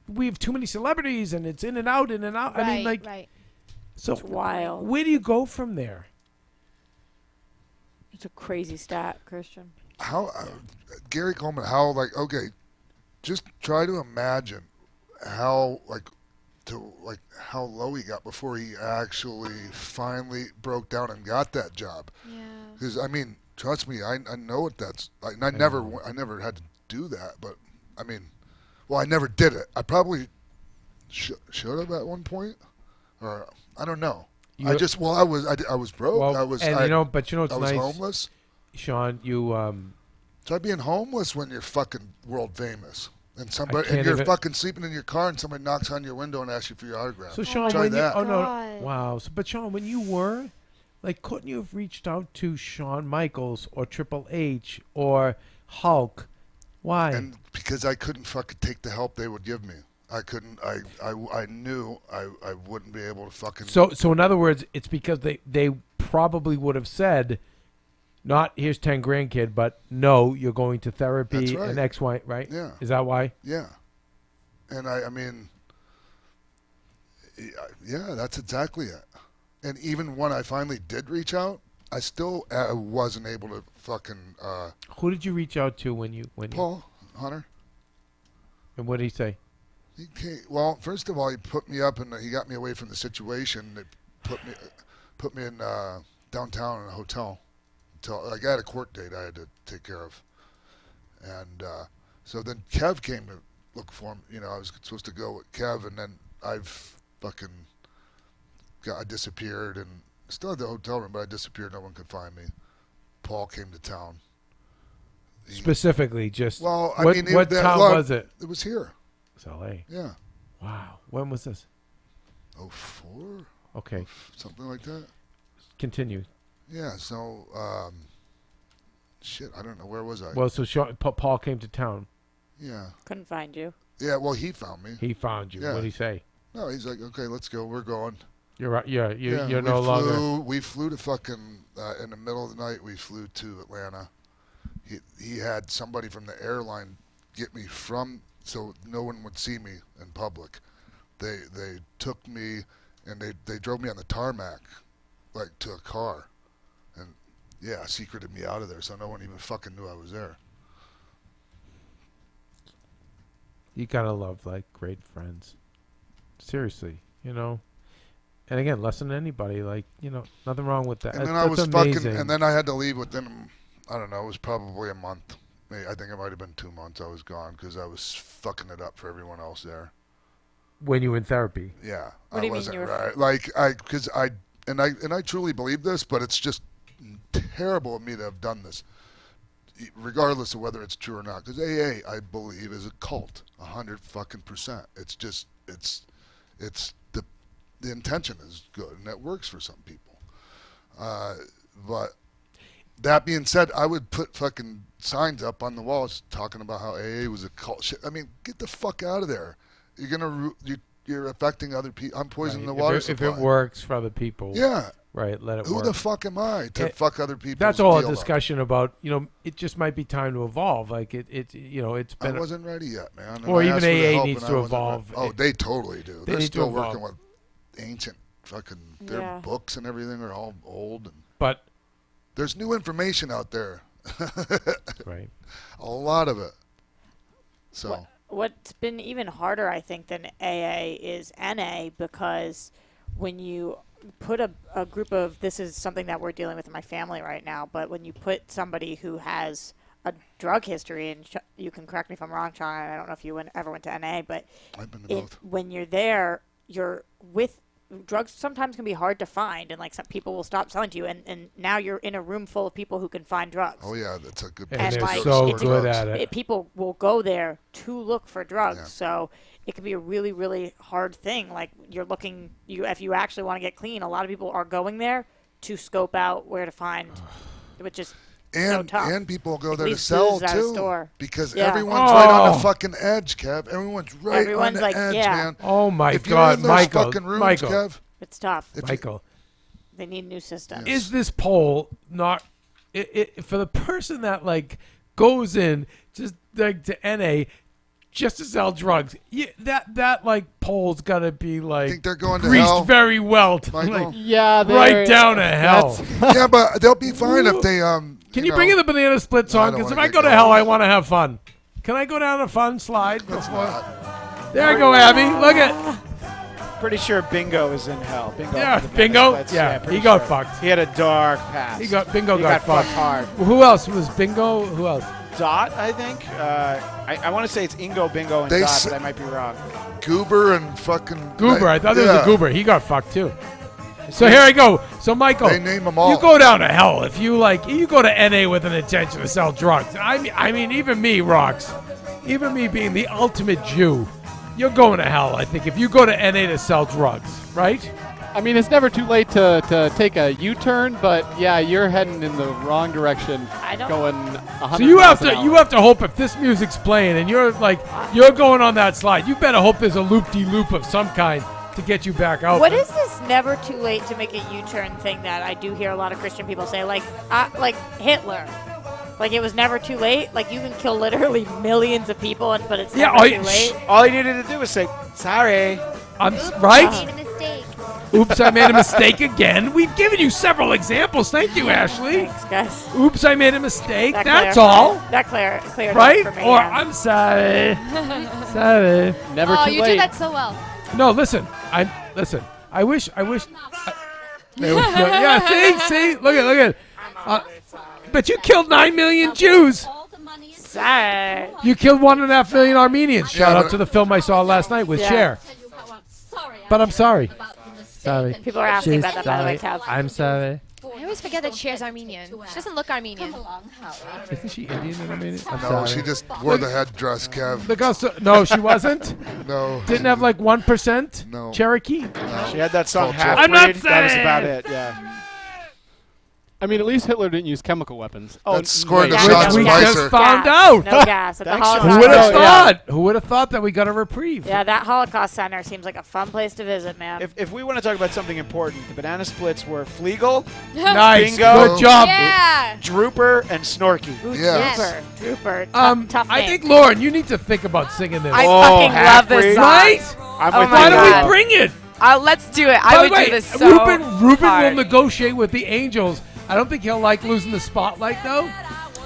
we have too many celebrities, and it's in and out, in and out. I mean, like, right. so It's wild. where do you go from there? It's a crazy stat, Christian. How Gary Coleman? How okay? Just try to imagine how how low he got before he actually finally broke down and got that job. Yeah. Because I mean, trust me, I know what that's like. I never had to do that, but I mean, well, I never did it. I probably should have at one point, or I don't know. I was broke. Well, I was it's nice, homeless. Sean, you Try being homeless when you're fucking world famous, and can't you're even- fucking sleeping in your car, and somebody knocks on your window and asks you for your autograph. So Sean, try when that. wow. So, but Sean, when you were, like, couldn't you have reached out to Shawn Michaels or Triple H or Hulk? Why? And because I couldn't fucking take the help they would give me. I couldn't. I knew I wouldn't be able to fucking. So in other words, it's because they probably would have said, not here's 10 grand, kid, but no, you're going to therapy That's right. and X, Y, right? Yeah. Is that why? Yeah. And I mean, yeah, that's exactly it. And even when I finally did reach out, I still wasn't able to fucking. Who did you reach out to when you Paul Hunter. And what did he say? Well, first of all, he put me up and he got me away from the situation. They put me in downtown in a hotel. I got a court date I had to take care of, and so then Kev came to look for him. I was supposed to go with Kev, and then I disappeared and still had the hotel room, but I disappeared. No one could find me. Paul came to town. Specifically, just what town was it? It was here. It's L.A. Yeah. Wow. When was this? 04? Okay. Something like that. Continue. Yeah. So, shit. I don't know. Where was I? Well, so Paul came to town. Yeah. Couldn't find you. Yeah. Well, he found me. He found you. Yeah. What did he say? No, he's like, okay, let's go. We're going. You're right. You're we no longer. We flew to fucking in the middle of the night. We flew to Atlanta. He had somebody from the airline get me from, so no one would see me in public. They took me and they drove me on the tarmac, like to a car, and yeah, secreted me out of there, so no one even fucking knew I was there. You gotta love like great friends. Seriously, And again, less than anybody. Like, nothing wrong with that. And then That's I was amazing. fucking, and then I had to leave within, I don't know, it was probably a month. I think it might have been 2 months I was gone because I was fucking it up for everyone else there. When you were in therapy. Yeah, What do I you mean wasn't you were right. Like I truly believe this, but it's just terrible of me to have done this, regardless of whether it's true or not. Because AA, I believe, is a cult, 100%. It's just it's the intention is good and it works for some people. But that being said, I would put fucking signs up on the walls talking about how AA was a cult. Shit. I mean, get the fuck out of there. You're affecting other people. I'm poisoning the water supply. If it works for other people. Yeah. Right, let it Who work. the fuck am I to fuck other people? That's all a discussion about, it just might be time to evolve. Like, it's been... I wasn't ready yet, man. And or I even asked for the AA help needs and to I wasn't evolve. ready. Oh, they totally do. They're need still to working evolve. with ancient fucking... Their books and everything are all old. But... There's new information out there. Right. A lot of it. So... What's been even harder, I think, than AA is NA, because when you put a group of, this is something that we're dealing with in my family right now, but when you put somebody who has a drug history, and you can correct me if I'm wrong, Sean, I don't know if you ever went to NA, but I've been to both. when you're there, you're with drugs sometimes can be hard to find, and like some people will stop selling to you, and now you're in a room full of people who can find drugs. Oh yeah, that's a good. And place they're to go to so store good drugs. at it. People will go there to look for drugs, Yeah. so it can be a really, really hard thing. Like you're looking, if you actually want to get clean, a lot of people are going there to scope out where to find, which is so tough. And people go Like there to leave sell booze at a too, store. because Yeah. everyone's right on the fucking edge, Kev. Everyone's right Everyone's on the like, edge, yeah. man. Oh my if you're God, in those Michael, fucking rooms, Michael. Kev, It's tough. Michael, They need new systems. is this poll not for the person that like goes in just like to NA just to sell drugs? Yeah, that like poll's gotta be like think they're going to greased hell, very well, to, Michael? like, Yeah, right down to hell. yeah, but they'll be fine if they Can you bring in the banana split No, I song? don't Because if wanna I get go to going. hell, I want to have fun. Can I go down a fun slide? That's before- not. There you go, Abby. Look at. Pretty sure Bingo is in hell. Bingo. Yeah, for the Bingo? Splits. Yeah, pretty he got sure. fucked. He had a dark past. Bingo got fucked hard. Well, who else was Bingo? Who else? Dot, I think. I want to say it's Ingo, Bingo, and They Dot, s- but I might be wrong. Goober and fucking Goober. I thought there was yeah. a Goober. He got fucked too. So here I go. So Michael, They name 'em all. you go down to hell if you like. You go to NA with an intention to sell drugs. I mean, even me, Rocks, even me being the ultimate Jew, you're going to hell. I think if you go to NA to sell drugs, right? I mean, it's never too late to take a U-turn, but yeah, you're heading in the wrong direction. Going 100 So you miles have an to hour. hope if this music's playing and you're like you're going on that slide, you better hope there's a loop-de-loop of some kind to get you back out. What is this never too late to make a U-turn thing that I do hear a lot of Christian people say? Like Hitler. Like it was never too late. Like you can kill literally millions of people, but it's never too late. All he needed to do was say, sorry. I'm right. I made a mistake. Oops, I made a mistake again. We've given you several examples. Thank you, Ashley. Thanks, guys. Oops, I made a mistake. That That's clarified- all. That cleared Right? up for me. Or yeah. I'm sorry. Sorry. Never Oh, too you late. did that so well. No, listen. I wish. There we go. Yeah, see. Look at. But you killed 9 million Jews. Sorry. You killed 1.5 million Armenians. Shout Yeah, out but- to the film I saw last night with Yeah. Cher. But I'm sorry. Sorry. People are asking about that, by the way, Kev. I'm sorry. I always forget that Cher's Armenian. She doesn't look Armenian. Isn't she Indian and Armenian? I'm No, sorry. she just wore the headdress, Kev. Look how no, she wasn't. No. Didn't have like 1% No. Cherokee. No. She had that song Culture. Half I'm not Breed. That was saying. about it, yeah. I mean, at least Hitler didn't use chemical weapons. That's scored the Yeah, shots we no Spicer. just found gas. out. No gas at the Thanks, Holocaust. Who would have Center. thought? Who would have thought that we got a reprieve? Yeah, that Holocaust Center seems like a fun place to visit, man. If we want to talk about something important, the banana splits were Fleagle, Nice. Bingo. Good job. Yeah. Drooper, and Snorky. Ooh, Yes. Drooper. Tough I name. think Lauren, you need to think about singing this. I Oh, fucking love this half-breed. song. Right? I'm Oh with my Why you. don't God. we bring it? Let's do it. By I the would way, do this so Ruben hard. will negotiate with the Angels. I don't think he'll like losing the spotlight though.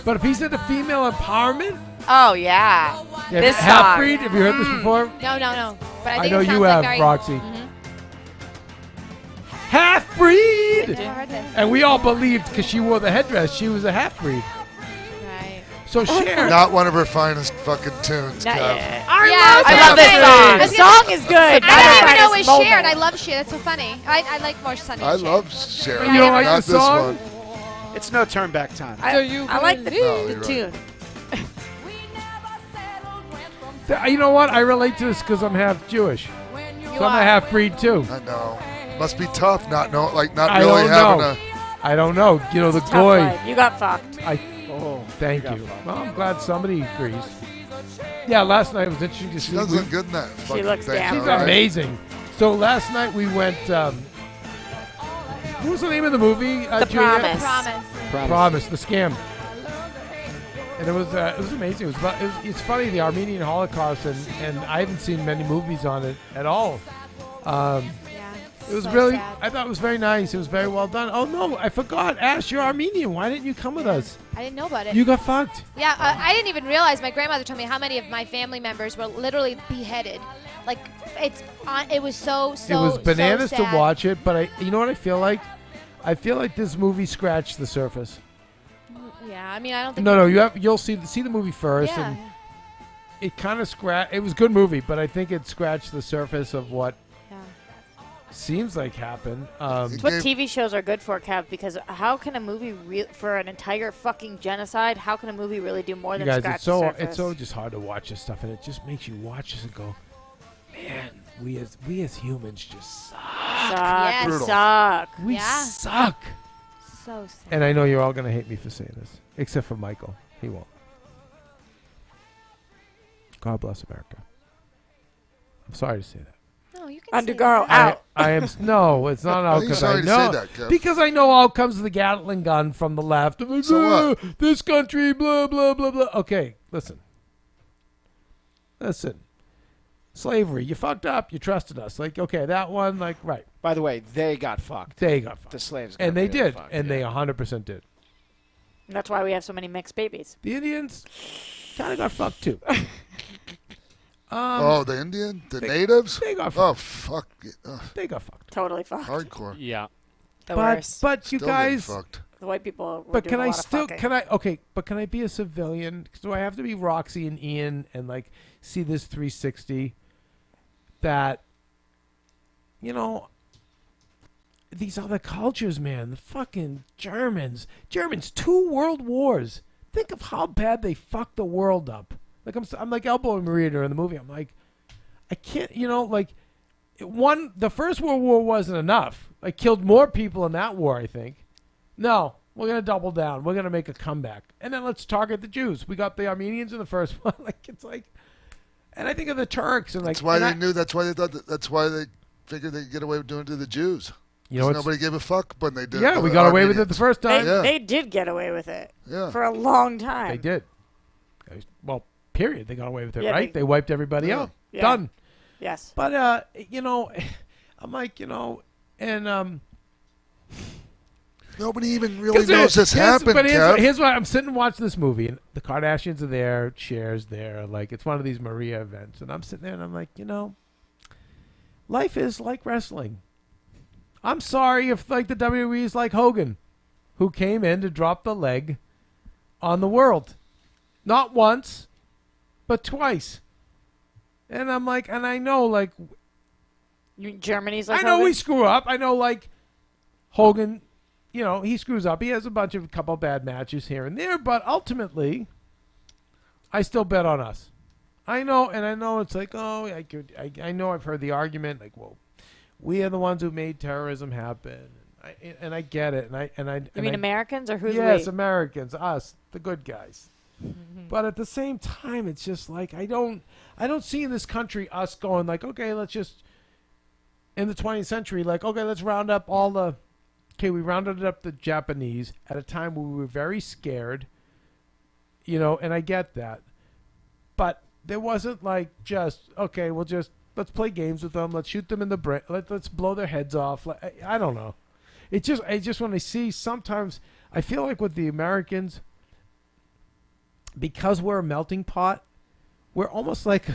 But if he's into female empowerment, Oh yeah. yeah, This half song. breed. Have you heard this before? No. But I think know it you sounds like have, very, Roxy. Mhm. Half breed. Never heard this. And we all believed because she wore the headdress, she was a half breed. Right. So Cher. Not one of her finest fucking tunes, Not Kev. yet. I love this song. The song is good. I didn't even know it was Moment. Cher, and I love Cher. That's so funny. I like more Sunny. I Cher. love Cher. You don't like Not the this song? one. It's no turn back time. I like the, No, the you're tune. You know what? I relate to this because I'm half Jewish. So I'm a half breed too. I know. Must be tough not really I having don't know. I don't know. You know, the Tough goy. life. You got fucked. Thank you. Well, I'm glad somebody agrees. Yeah, last night was interesting to see. She does look good in that fucking looks thing. damn She's though, right? amazing. So last night we went. What was the name of the movie? The Juliet? Promise. Promise, the scam. And it was amazing. It's funny, the Armenian Holocaust, and I haven't seen many movies on it at all. It was so really, sad. I thought it was very nice. It was very well done. Oh no, I forgot. Ash, you're Armenian. Why didn't you come with us? I didn't know about it. You got fucked. Yeah, I didn't even realize. My grandmother told me how many of my family members were literally beheaded, like It's on. It was so. It was bananas so to sad. watch it, but you know what I feel like? I feel like this movie scratched the surface. Yeah, I mean, I don't think. No, you'll see the movie first, Yeah. and it kind of It was a good movie, but I think it scratched the surface of what seems like happened. It's what TV shows are good for, Kev, because how can a movie for an entire fucking genocide? How can a movie really do more You than guys, scratch it's so the surface? it's so just hard to watch this stuff, and it just makes you watch this and go, man, we as humans just suck. Suck. Brutal. Suck. We Yeah. suck. So sad. And I know you're all gonna hate me for saying this, except for Michael. He won't. God bless America. I'm sorry to say that. No, you can Undergirl say that. out. I am no, it's not out Why are you because sorry I to know say that, Kev? because I know out comes the Gatling gun from the left. I'm like, So what? This country, blah blah blah blah. Okay, listen. Slavery, you fucked up. You trusted us. Like, okay, that one, like, right. By the way, they got fucked. They got fucked. The slaves got and they really did, fucked, and yeah. they 100% did. That's why we have so many mixed babies. The Indians kind of got fucked too. The Indian, the natives. They got Oh fucked. fuck. Ugh. They got fucked. Totally fucked. Hardcore. Yeah. But you Still guys. getting fucked. The white people were But doing can a I lot of still? fucking. Can I? Okay, but can I be a civilian? Do I have to be Roxy and Ian and like see this 360? That, you know, these other cultures, man, the fucking Germans, 2 world wars. Think of how bad they fucked the world up. Like I'm like elbowing Maria during the movie. I'm like, I can't, like, the First World War wasn't enough. I killed more people in that war, I think. No, we're gonna double down. We're gonna make a comeback, and then let's target the Jews. We got the Armenians in the first one. Like it's like. And I think of the Turks and like. That's why and they knew. That's why they thought. That's why they figured they'd get away with doing it to the Jews. You know, 'Cause nobody gave a fuck when they did. Yeah, it we to got the away with it the Armenians. first time. They did get away with it. Yeah. For a long time. They did. Well, period. They got away with it, Yeah, right? They wiped everybody out. Yeah. Done. Yes. But I'm like, and Nobody even really knows this happened, But Kev. here's why I'm sitting and watching this movie, and the Kardashians are there, Cher's there, like it's one of these Maria events, and I'm sitting there and I'm like, life is like wrestling. I'm sorry if like the WWE is like Hogan, who came in to drop the leg on the world, not once, but twice, and I'm like, and I know like. Germany's like I know Hogan? we screw up. I know like Hogan. He screws up. He has a couple bad matches here and there, but ultimately, I still bet on us. I know, and I know it's like, I know I've heard the argument, like, well, we are the ones who made terrorism happen, and I get it, You mean Americans or who's yes, we? Americans, us, the good guys. But at the same time, it's just like I don't see in this country us going like, okay, let's just in the 20th century, like, okay, let's round up all the. Okay, we rounded up the Japanese at a time where we were very scared, and I get that. But there wasn't like just, okay, let's play games with them. Let's shoot them in the brain. Let's blow their heads off. I don't know. I just when I see sometimes, I feel like with the Americans, because we're a melting pot, we're almost like,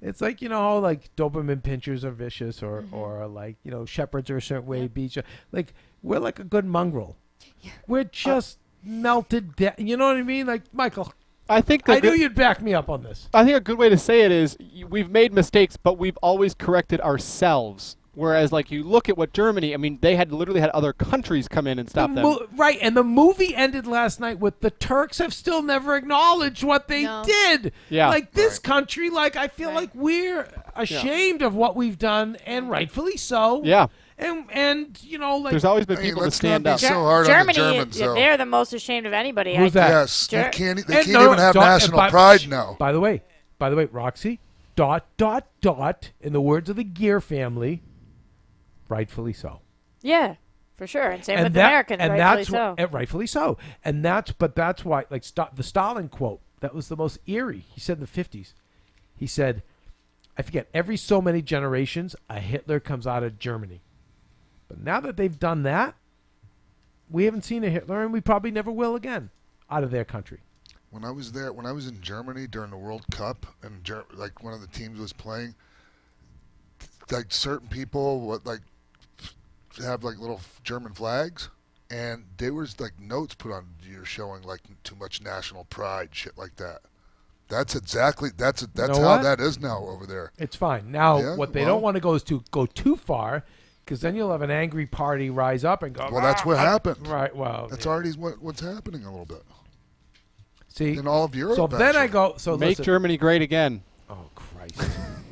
it's like, how like Doberman pinchers are vicious or like, shepherds are a certain way, beach. Like, we're like a good mongrel. Yeah. We're just melted down. You know what I mean? Like, Michael, I knew you'd back me up on this. I think a good way to say it is we've made mistakes, but we've always corrected ourselves. Whereas, like, you look at what Germany, I mean, they had literally had other countries come in and stop them. Right, and the movie ended last night with the Turks have still never acknowledged what they did. Yeah. Like, this country, like, I feel like we're ashamed of what we've done, and rightfully so. Yeah. And like... There's always been people to stand up. so hard Germany, on the Germans, though. they're the most ashamed of anybody. Who's that? Yes, they can't And even have national pride now. By the way, Roxy, ... in the words of the Gear family, rightfully so. Yeah, for sure. And same with Americans, rightfully so. Rightfully so. And that's why, like, the Stalin quote, that was the most eerie. He said in the 50s, he said, I forget, every so many generations, a Hitler comes out of Germany. But now that they've done that, we haven't seen a Hitler, and we probably never will again out of their country. When I was in Germany during the World Cup, and like one of the teams was playing, like certain people have like little German flags, and there was like notes put on you showing like too much national pride, shit like that. That's how what? that is now over there. It's fine. Now, Yeah, what they well- don't want to go is to go too far, because then you'll have an angry party rise up and go. Well, that's what happened. Right. Well, That's already what's happening a little bit. See, in all of Europe. So then I actually. go. So Make listen. Germany great again. Oh Christ!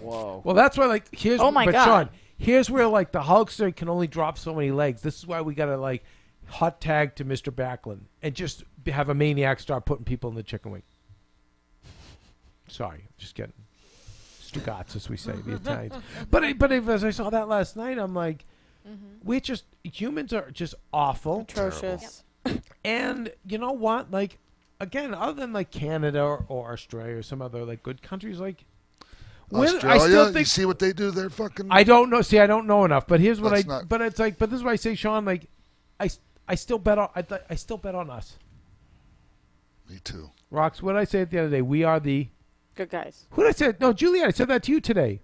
Whoa. Well, that's why. Like, here's. Oh, my but God. Sean, here's where like the Hulkster can only drop so many legs. This is why we gotta like hot tag to Mr. Backlund and just have a maniac start putting people in the chicken wing. Sorry, just getting stugats, as we say, the Italians. But as I saw that last night, I'm like, we're just humans are just awful, Atrocious. and you know what? Like, again, other than like Canada or Australia or some other like good countries, like Australia, I still you think see what they do? They're fucking. I don't know. See, I don't know enough. But here's what That's I. not- But it's like. But this is why I say, Sean. Like, I still bet on. I still bet on us. Me too. Rox, what did I say at the end of the day? We are the Good guys. Who did I say? No, Juliet. I said that to you today.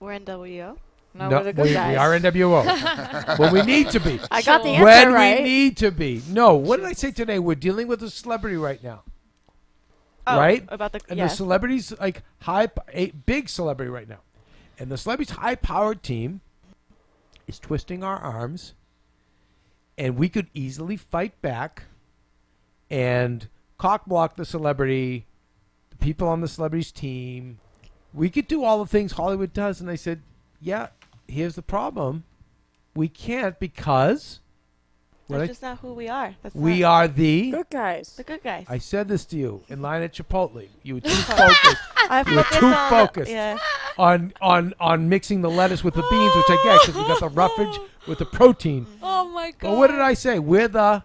We're NWO. No, we're the good guys. We are NWO. When we need to be. I got the answer when right. we need to be. No, what did I say today? We're dealing with a celebrity right now. Oh, right? about the- and yes. the celebrities like a big celebrity right now, and the celebrity's high-powered team is twisting our arms, and we could easily fight back and cock-block the celebrity, the people on the celebrity's team. We could do all the things Hollywood does, and I said, yeah, here's the problem. We can't because That's just not who we are. That's we not are the good guys. the good guys. I said this to you in line at Chipotle. You were too focused. I You were focus too on- focused yeah. on mixing the lettuce with the beans, which I get because you got the roughage with the protein. Oh my god. But what did I say? We're the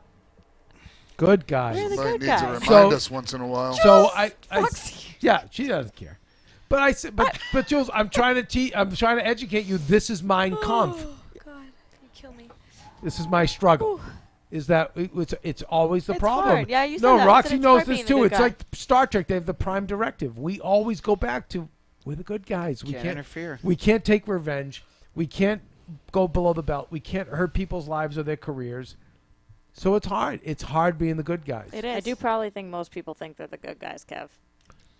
good guys. We're the Somebody good needs to guys. remind us once in a while. So yeah, she doesn't care. But I said, but Jules, I'm trying to educate you. This is Mein Kampf. Oh god, you kill me. This is my struggle. Is that it's always the It's problem. hard. Yeah, you said no, that. You said Roxy it's knows hard this being the too. good It's guy. like Star Trek. They have the prime directive. We always go back to we're the good guys. We Can't can't interfere. We can't take revenge. We can't go below the belt. We can't hurt people's lives or their careers. So it's hard. It's hard being the good guys. I do probably think most people think they're the good guys, Kev.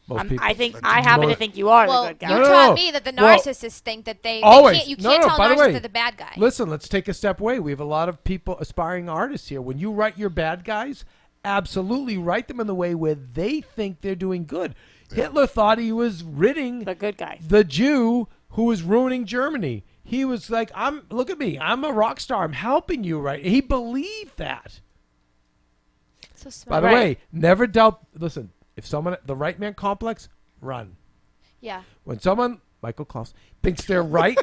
Most people. I think I happen to Most- think you are Well, the good guy. you No, no, taught no. me that the Well, narcissists think that they always. can't, you No, can't no, tell by the narcissists way, they're the bad guy. Listen, let's take a step away. We have a lot of people, aspiring artists here. When you write your bad guys, absolutely write them in the way where they think they're doing good. Hitler thought he was ridding the good guy, the Jew who was ruining Germany. He was like, look at me. I'm a rock star. I'm helping you, right? He believed that. So By smart. the way, never doubt. Listen, if someone, the right man complex, run. Yeah. When someone, Michael Klaus, thinks they're right,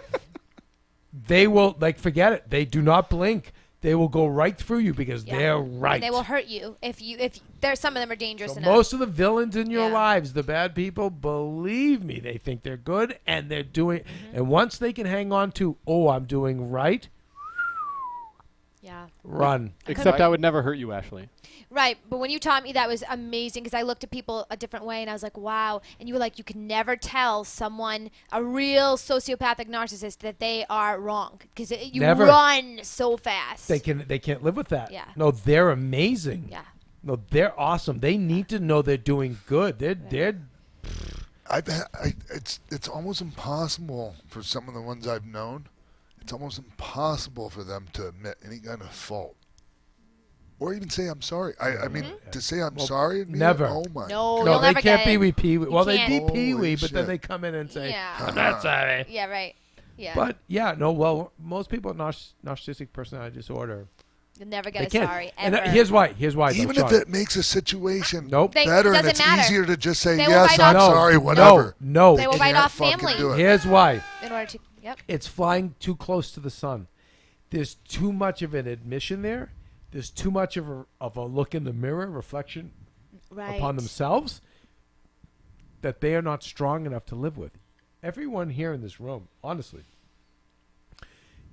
they will, forget it. They do not blink. They will go right through you because Yeah. they're right. And they will hurt you if there's some of them are dangerous So enough. most of the villains in your Yeah. lives, the bad people, believe me, they think they're good and they're doing. And once they can hang on to, I'm doing right. Yeah. Run. Except I would never hurt you, Ashley. Right, but when you taught me that was amazing because I looked at people a different way and I was like, wow. And you were like, you can never tell someone, a real sociopathic narcissist, that they are wrong because you Never. run so fast. They can't live with that. Yeah. No, they're amazing. Yeah. No, they're awesome. They need to know they're doing good. They're It's almost impossible for some of the ones I've known. It's almost impossible for them to admit any kind of fault, or even say I'm sorry. I mean, to say I'm sorry. never. Oh my. No, God. you'll they never can't get be it. with Pee Wee. You Well, they can't. be Pee Wee, Holy but then shit. they come in and say, Yeah. I'm not sorry. Yeah, right. Yeah. But yeah, no. Well, most people with narcissistic personality disorder, You'll never they get a can't. sorry And ever. here's why. Here's why. Even though, if Sean. it makes a situation They- better, and doesn't it's matter. easier to just say They will yes, write I'm off- sorry, whatever. No. They will You write can't off fucking family. do it. Here's why. In order to, yep. It's flying too close to the sun. There's too much of an admission there. There's too much of a look in the mirror, reflection Right. upon themselves that they are not strong enough to live with. Everyone here in this room, honestly,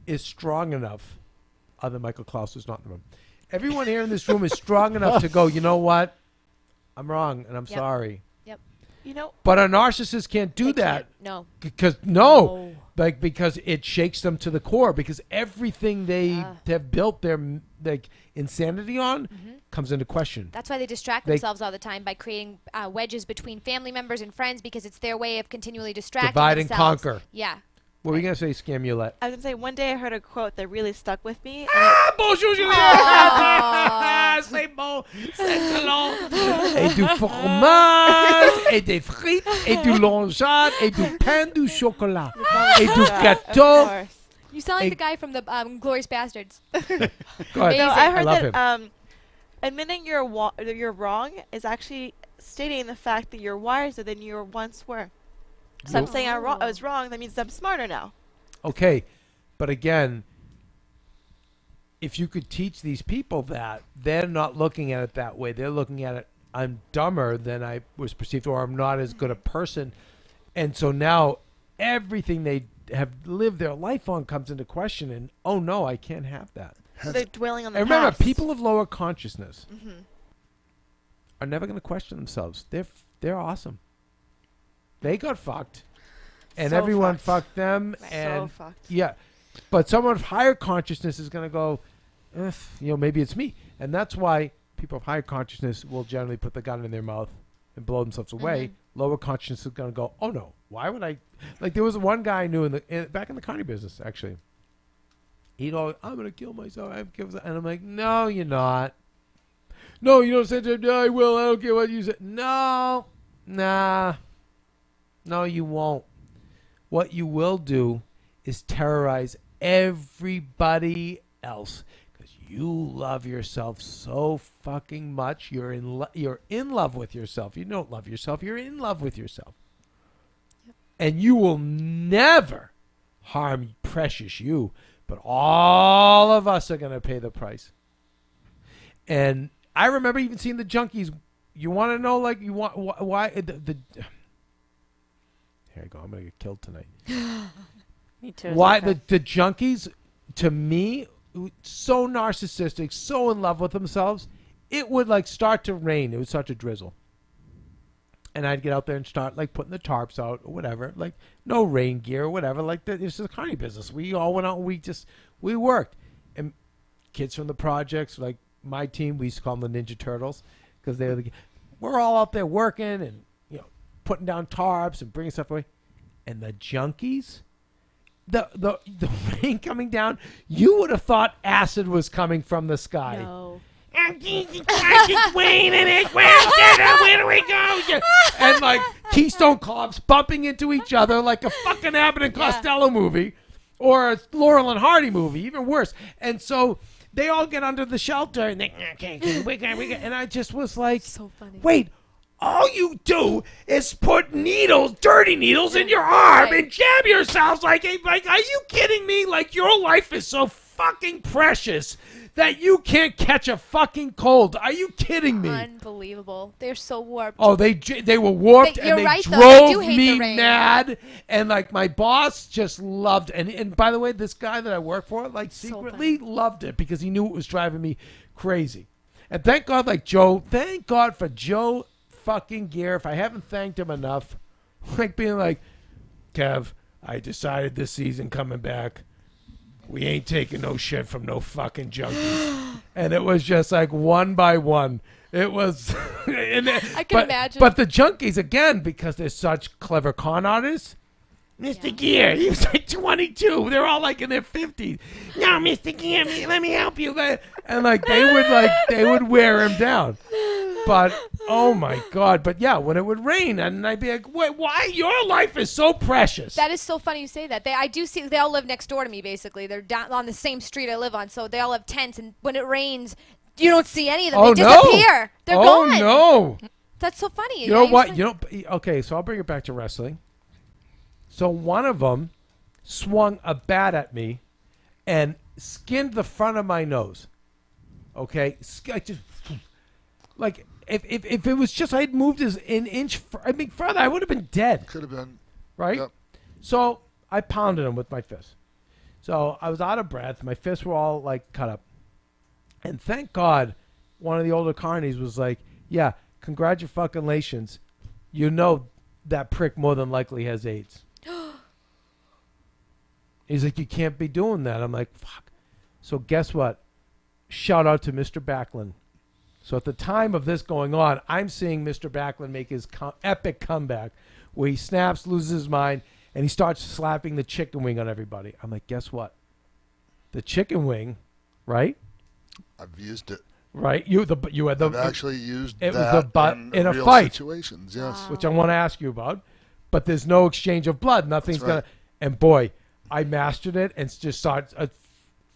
is strong enough, other than Michael Klaus is not in the room. Everyone here in this room is strong enough to go, you know what? I'm wrong and I'm sorry. Yep. You know, But a narcissist can't do that. No. Because no, like because it shakes them to the core because everything they have built their like insanity on comes into question. That's why they distract themselves all the time by creating wedges between family members and friends because it's their way of continually distracting divide and themselves. conquer. Yeah. What were you gonna say, Scamulette? I was gonna say one day I heard a quote that really stuck with me. Bonjour, Juliette! C'est bon, c'est excellent. Et du fromage, et des frites, et du longeade, et du pain du chocolat, et du gâteau. You sound like the guy from the Glorious Bastards. Go ahead. No, I heard love that admitting you're wrong is actually stating the fact that you're wiser than you once were. So I'm saying I was wrong. That means I'm smarter now. Okay, but again, if you could teach these people that, they're not looking at it that way. They're looking at it, I'm dumber than I was perceived, or I'm not as good a person. And so now everything they have lived their life on comes into question, and oh no, I can't have that. So they're dwelling on the And remember, past. people of lower consciousness are never going to question themselves. They're awesome. They got fucked, and So everyone fucked. fucked them. So And fucked. yeah, but someone of higher consciousness is going to go, maybe it's me, and that's why people of higher consciousness will generally put the gun in their mouth and blow themselves away. Lower consciousness is going to go, oh no, why would I? Like there was one guy I knew back in the carny business actually. He'd always, I'm going to kill myself. And I'm like, no, you're not. No, you don't say to him, no, I will. I don't care what you say. No, nah. No, you won't. What you will do is terrorize everybody else because you love yourself so fucking much. You're in love with yourself. You don't love yourself. You're in love with yourself. Yep. And you will never harm precious you, but all of us are going to pay the price. And I remember even seeing the junkies. You want to know, like, why the here you go. I'm going to get killed tonight. Me too. Why the junkies, to me, so narcissistic, so in love with themselves, it would like start to rain. It would start to drizzle. And I'd get out there and start like putting the tarps out or whatever. Like no rain gear or whatever. Like this is a carny business. We all went out and we worked. And kids from the projects, like my team, we used to call them the Ninja Turtles because we're all out there working and putting down tarps and bringing stuff away. And the junkies, the rain coming down, you would have thought acid was coming from the sky. No. I'm Jesus Christ, it's raining, it's raining, where do we go? And like Keystone Cops bumping into each other like a fucking Abbott and Costello movie or a Laurel and Hardy movie, even worse. And so they all get under the shelter and they, okay, we got. And I just was like, so funny. Wait, all you do is put needles, dirty needles in your arm and jab yourselves like, are you kidding me? Like your life is so fucking precious that you can't catch a fucking cold. Are you kidding me? Unbelievable. They're so warped. Oh, they were warped and they drove me mad. And like my boss just loved and by the way, this guy that I work for like secretly loved it because he knew it was driving me crazy. And thank God for Joe fucking Gear. If I haven't thanked him enough, like being like, Kev, I decided this season coming back, we ain't taking no shit from no fucking junkies. And it was just like one by one. It was I can imagine. But the junkies, again, because they're such clever con artists, Mr. Gear, he was like 22. They're all like in their 50s. No, Mr. Gear, let me help you. And like they would wear him down. But oh my God! But yeah, when it would rain, and I'd be like, "Wait, why? Your life is so precious." That is so funny you say that. I do see. They all live next door to me. Basically, they're down on the same street I live on, so they all have tents. And when it rains, you don't see any of them. Oh, they disappear. They're gone. Oh no! That's so funny. You know what? Okay, so I'll bring it back to wrestling. So one of them swung a bat at me, and skinned the front of my nose. Okay, just like. If it was just I had moved an inch further, I would have been dead. Could have been. Right? Yep. So I pounded him with my fist. So I was out of breath. My fists were all like cut up. And thank God one of the older carnies was like, yeah, congratulations. You know that prick more than likely has AIDS. He's like, you can't be doing that. I'm like, fuck. So guess what? Shout out to Mr. Backlund. So at the time of this going on, I'm seeing Mr. Backlund make his epic comeback where he snaps, loses his mind, and he starts slapping the chicken wing on everybody. I'm like, guess what? The chicken wing, right? I've used it. Right? You had the. I've actually used it that was the butt in a real fight. situations, yes. Which I want to ask you about. But there's no exchange of blood. Nothing's That's right. going to. And boy, I mastered it and just started.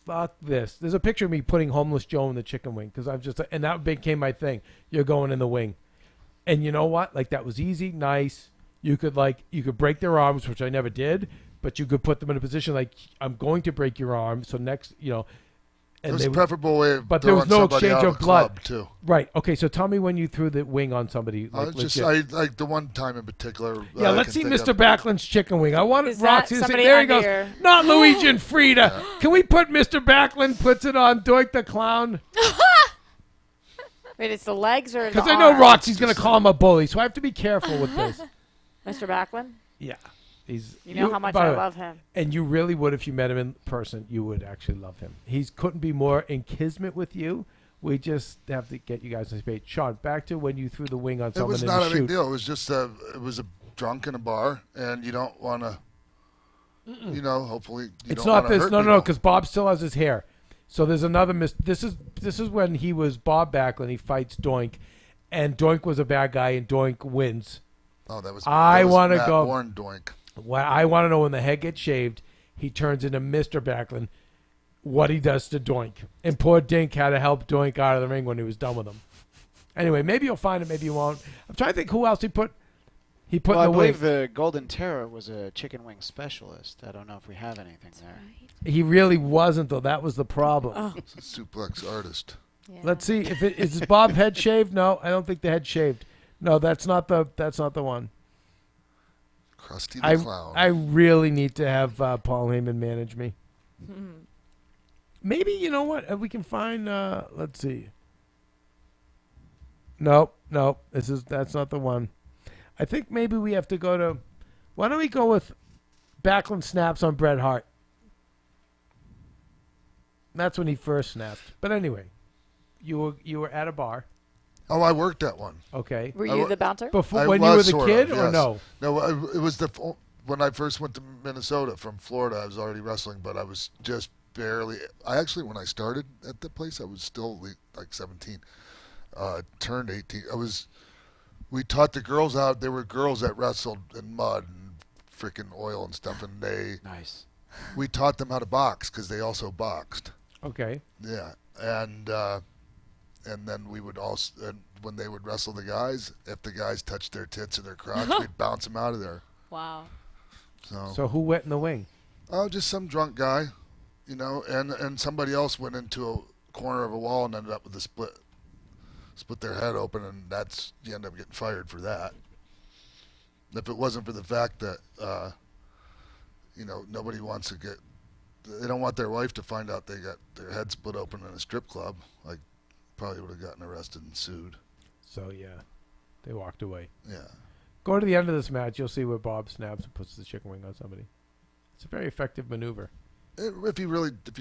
Fuck this. There's a picture of me putting homeless Joe in the chicken wing because I've just, and that became my thing. You're going in the wing. And you know what? Like, that was easy, nice. You could break their arms, which I never did, but you could put them in a position like, I'm going to break your arm. So next, and it was a preferable way of but there was throwing no somebody exchange out of a blood club, too. Right. Okay. So tell me when you threw the wing on somebody. Like, like the one time in particular. Yeah, let's see Mr. Backlund's chicken wing. I want Is Roxy that to say, somebody there he goes. under your- Not Luigi and Frida. Can we put Mr. Backlund puts it on Doink the Clown? Wait, it's the legs or the Because I know arms? Roxy's going to call him a bully, so I have to be careful with this. Mr. Backlund? Yeah. You know how much by I the way, love him. And you really would if you met him in person. You would actually love him. He couldn't be more in kismet with you. We just have to get you guys on speed. Sean, back to when you threw the wing on It someone was in not the a shoot. big deal. It was just it was a drunk in a bar, and you don't want to, hopefully you It's don't not wanna this. hurt No, people. because Bob still has his hair. So there's another This is when he was Bob Backlund. He fights Doink, and Doink was a bad guy, and Doink wins. Oh, that was. I want to Matt go. Warren Doink. Well, I want to know when the head gets shaved, he turns into Mr. Backlund. What he does to Doink, and poor Dink had to help Doink out of the ring when he was done with him. Anyway, maybe you'll find it, maybe you won't. I'm trying to think who else he put. He put Well, in I the wing. believe the Golden Terror was a chicken wing specialist. I don't know if we have anything there. He really wasn't, though. That was the problem. He's a suplex artist. Let's see if is Bob head shaved. No, I don't think the head shaved. No, that's not the one. Krusty the Clown. I really need to have Paul Heyman manage me. Maybe, you know what? We can find. Let's see. Nope. That's not the one. I think maybe we have to go to. Why don't we go with Backlund snaps on Bret Hart? That's when he first snapped. But anyway, you were at a bar. Oh, I worked at one. Okay. Were you the bouncer? Before when you were the kid or yes. no? No, it was when I first went to Minnesota from Florida. I was already wrestling, but I was just barely. When I started at the place, I was still like 17. Turned 18. We taught the girls out. There were girls that wrestled in mud and freaking oil and stuff, and Nice. we taught them how to box because they also boxed. Okay. Yeah, and then we would also, when they would wrestle the guys, if the guys touched their tits or their crotch, we'd bounce them out of there. Wow. So who went in the wing? Oh, just some drunk guy, and somebody else went into a corner of a wall and ended up with a split their head open, and you end up getting fired for that. If it wasn't for the fact that, nobody wants to they don't want their wife to find out they got their head split open in a strip club, like probably would have gotten arrested and sued. So yeah, they walked away. Yeah. Go to the end of this match. You'll see where Bob snaps and puts the chicken wing on somebody. It's a very effective maneuver. If you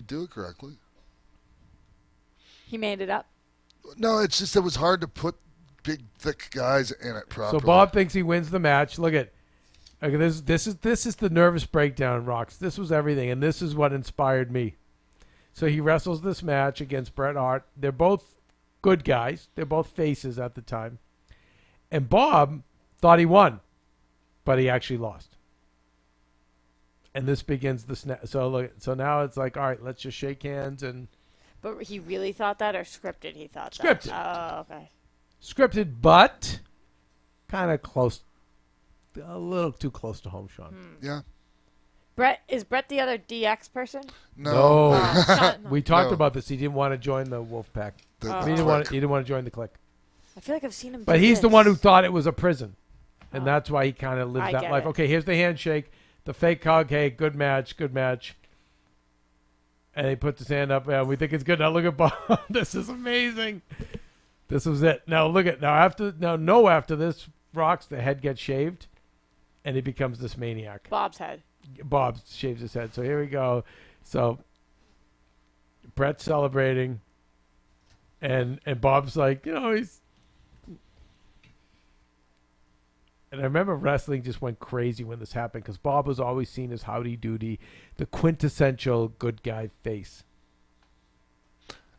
do it correctly. He made it up. No, it's just it was hard to put big, thick guys in it properly. So Bob thinks he wins the match. Look at this is the nervous breakdown, Rocks. This was everything, and this is what inspired me. So he wrestles this match against Bret Hart. They're both good guys. They're both faces at the time. And Bob thought he won, but he actually lost. And this begins the snap. So now it's like, all right, let's just shake hands and. But he really thought that, or scripted? He thought Scripted. that. Oh, okay. Scripted, but kind of close, a little too close to home, Sean. Yeah. Is Brett the other DX person? No. No. We talked No. about this. He didn't want to join the Wolfpack. The He didn't want to join the clique. I feel like I've seen him. But do he's the this. one who thought it was a prison, and that's why he kind of lived I that get life. it. Okay, here's the handshake, the fake hug. Hey, good match. And he puts his hand up. Yeah, we think it's good. Now look at Bob. This is amazing. This was it. Now look at after this, Rocks, the head gets shaved, and he becomes this maniac. Bob's head. Bob shaves his head. So here we go. So Brett's celebrating, and Bob's like, he's. And I remember wrestling just went crazy when this happened because Bob was always seen as Howdy Doody, the quintessential good guy face.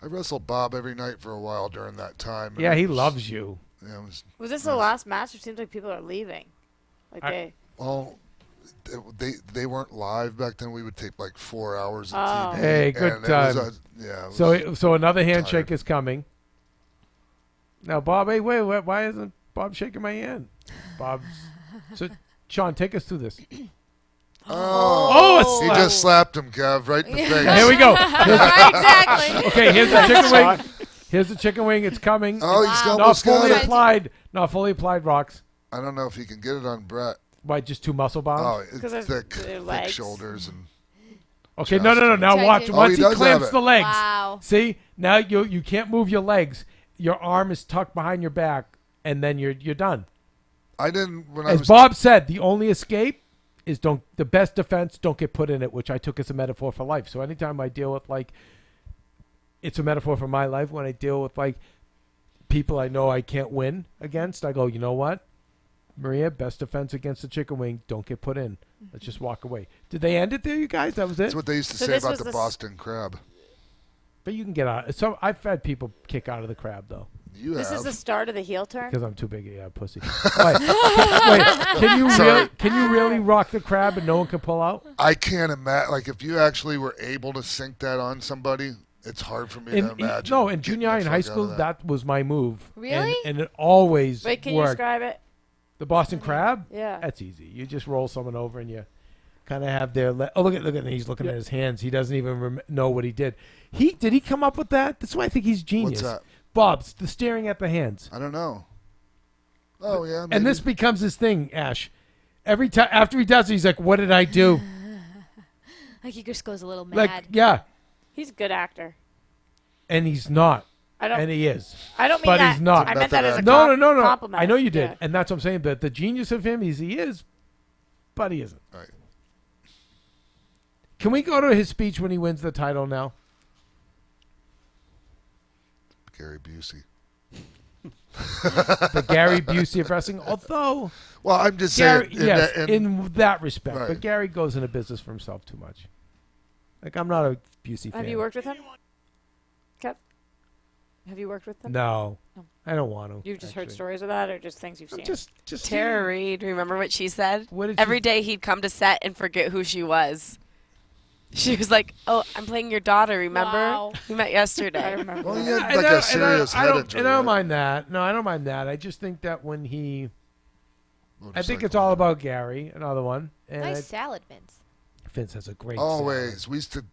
I wrestled Bob every night for a while during that time. Yeah, he loves you. Yeah, Was this the last match? It seems like people are leaving. Well, they weren't live back then. We would tape like 4 hours of TV. Hey, good time. So another handshake is coming. Now, Bob, hey, wait, why isn't Bob shaking my hand? Bob's. So, Sean, take us through this. He just slapped him, Kev, right in the face. Here we go. Exactly. Okay, here's the chicken wing. Here's the chicken wing. It's coming. Oh, he's not almost fully got it. applied. Not fully applied rocks. I don't know if he can get it on Brett. Why, just two muscle bombs? Oh, it's thick shoulders and. Okay, no. Now watch. Once he clamps the legs. Wow. See, now you can't move your legs. Your arm is tucked behind your back, and then you're done. I didn't. As Bob said, the only escape is the best defense. Don't get put in it, which I took as a metaphor for life. So anytime I deal with it's a metaphor for my life. When I deal with people I know I can't win against, I go, you know what, Maria, best defense against the chicken wing. Don't get put in. Let's just walk away. Did they end it there, you guys? That was it? That's what they used to say about the Boston crab. But you can get out. So I've had people kick out of the crab, though. This is the start of the heel turn? Because I'm too big a pussy. Wait, can you really rock the crab and no one can pull out? I can't imagine. If you actually were able to sink that on somebody, it's hard for me to imagine. No, in junior high and high school, that was my move. Really? And it always Wait, can you worked. describe it? The Boston crab? Yeah. That's easy. You just roll someone over and you kind of have their look at him. He's looking at his hands. He doesn't even know what he did. Did he come up with that? That's why I think he's genius. What's that? Bob's the staring at the hands. I don't know. Oh yeah. Maybe. And this becomes his thing, Ash. Every time after he does it, he's like, "What did I do?" He just goes a little mad. Yeah. He's a good actor. And he's not. And he is. I don't mean but that. He's not. I meant that as a no. compliment. I know you did, Yeah. and that's what I'm saying. But the genius of him, he is, but he isn't. Right. Can we go to his speech when he wins the title now? Gary Busey. The Gary Busey of wrestling, although. Well, I'm just saying. In that respect, right. but Gary goes into business for himself too much. I'm not a Busey fan. Have you worked with him? Kev? Have you worked with him? No. I don't want to. You've just heard stories of that, or just things you've seen? Just Tara Reid, remember what she said? What did Every day he'd come to set and forget who she was. She was like, "Oh, I'm playing your daughter. Remember? Wow. We met yesterday." I remember. Well, he had a serious head injury. And I don't mind that. No, I don't mind that. I just think that when he, I think it's Motorcycle. all about Gary. Another one. And Nice salad, Vince. Vince has a great. Always. We used to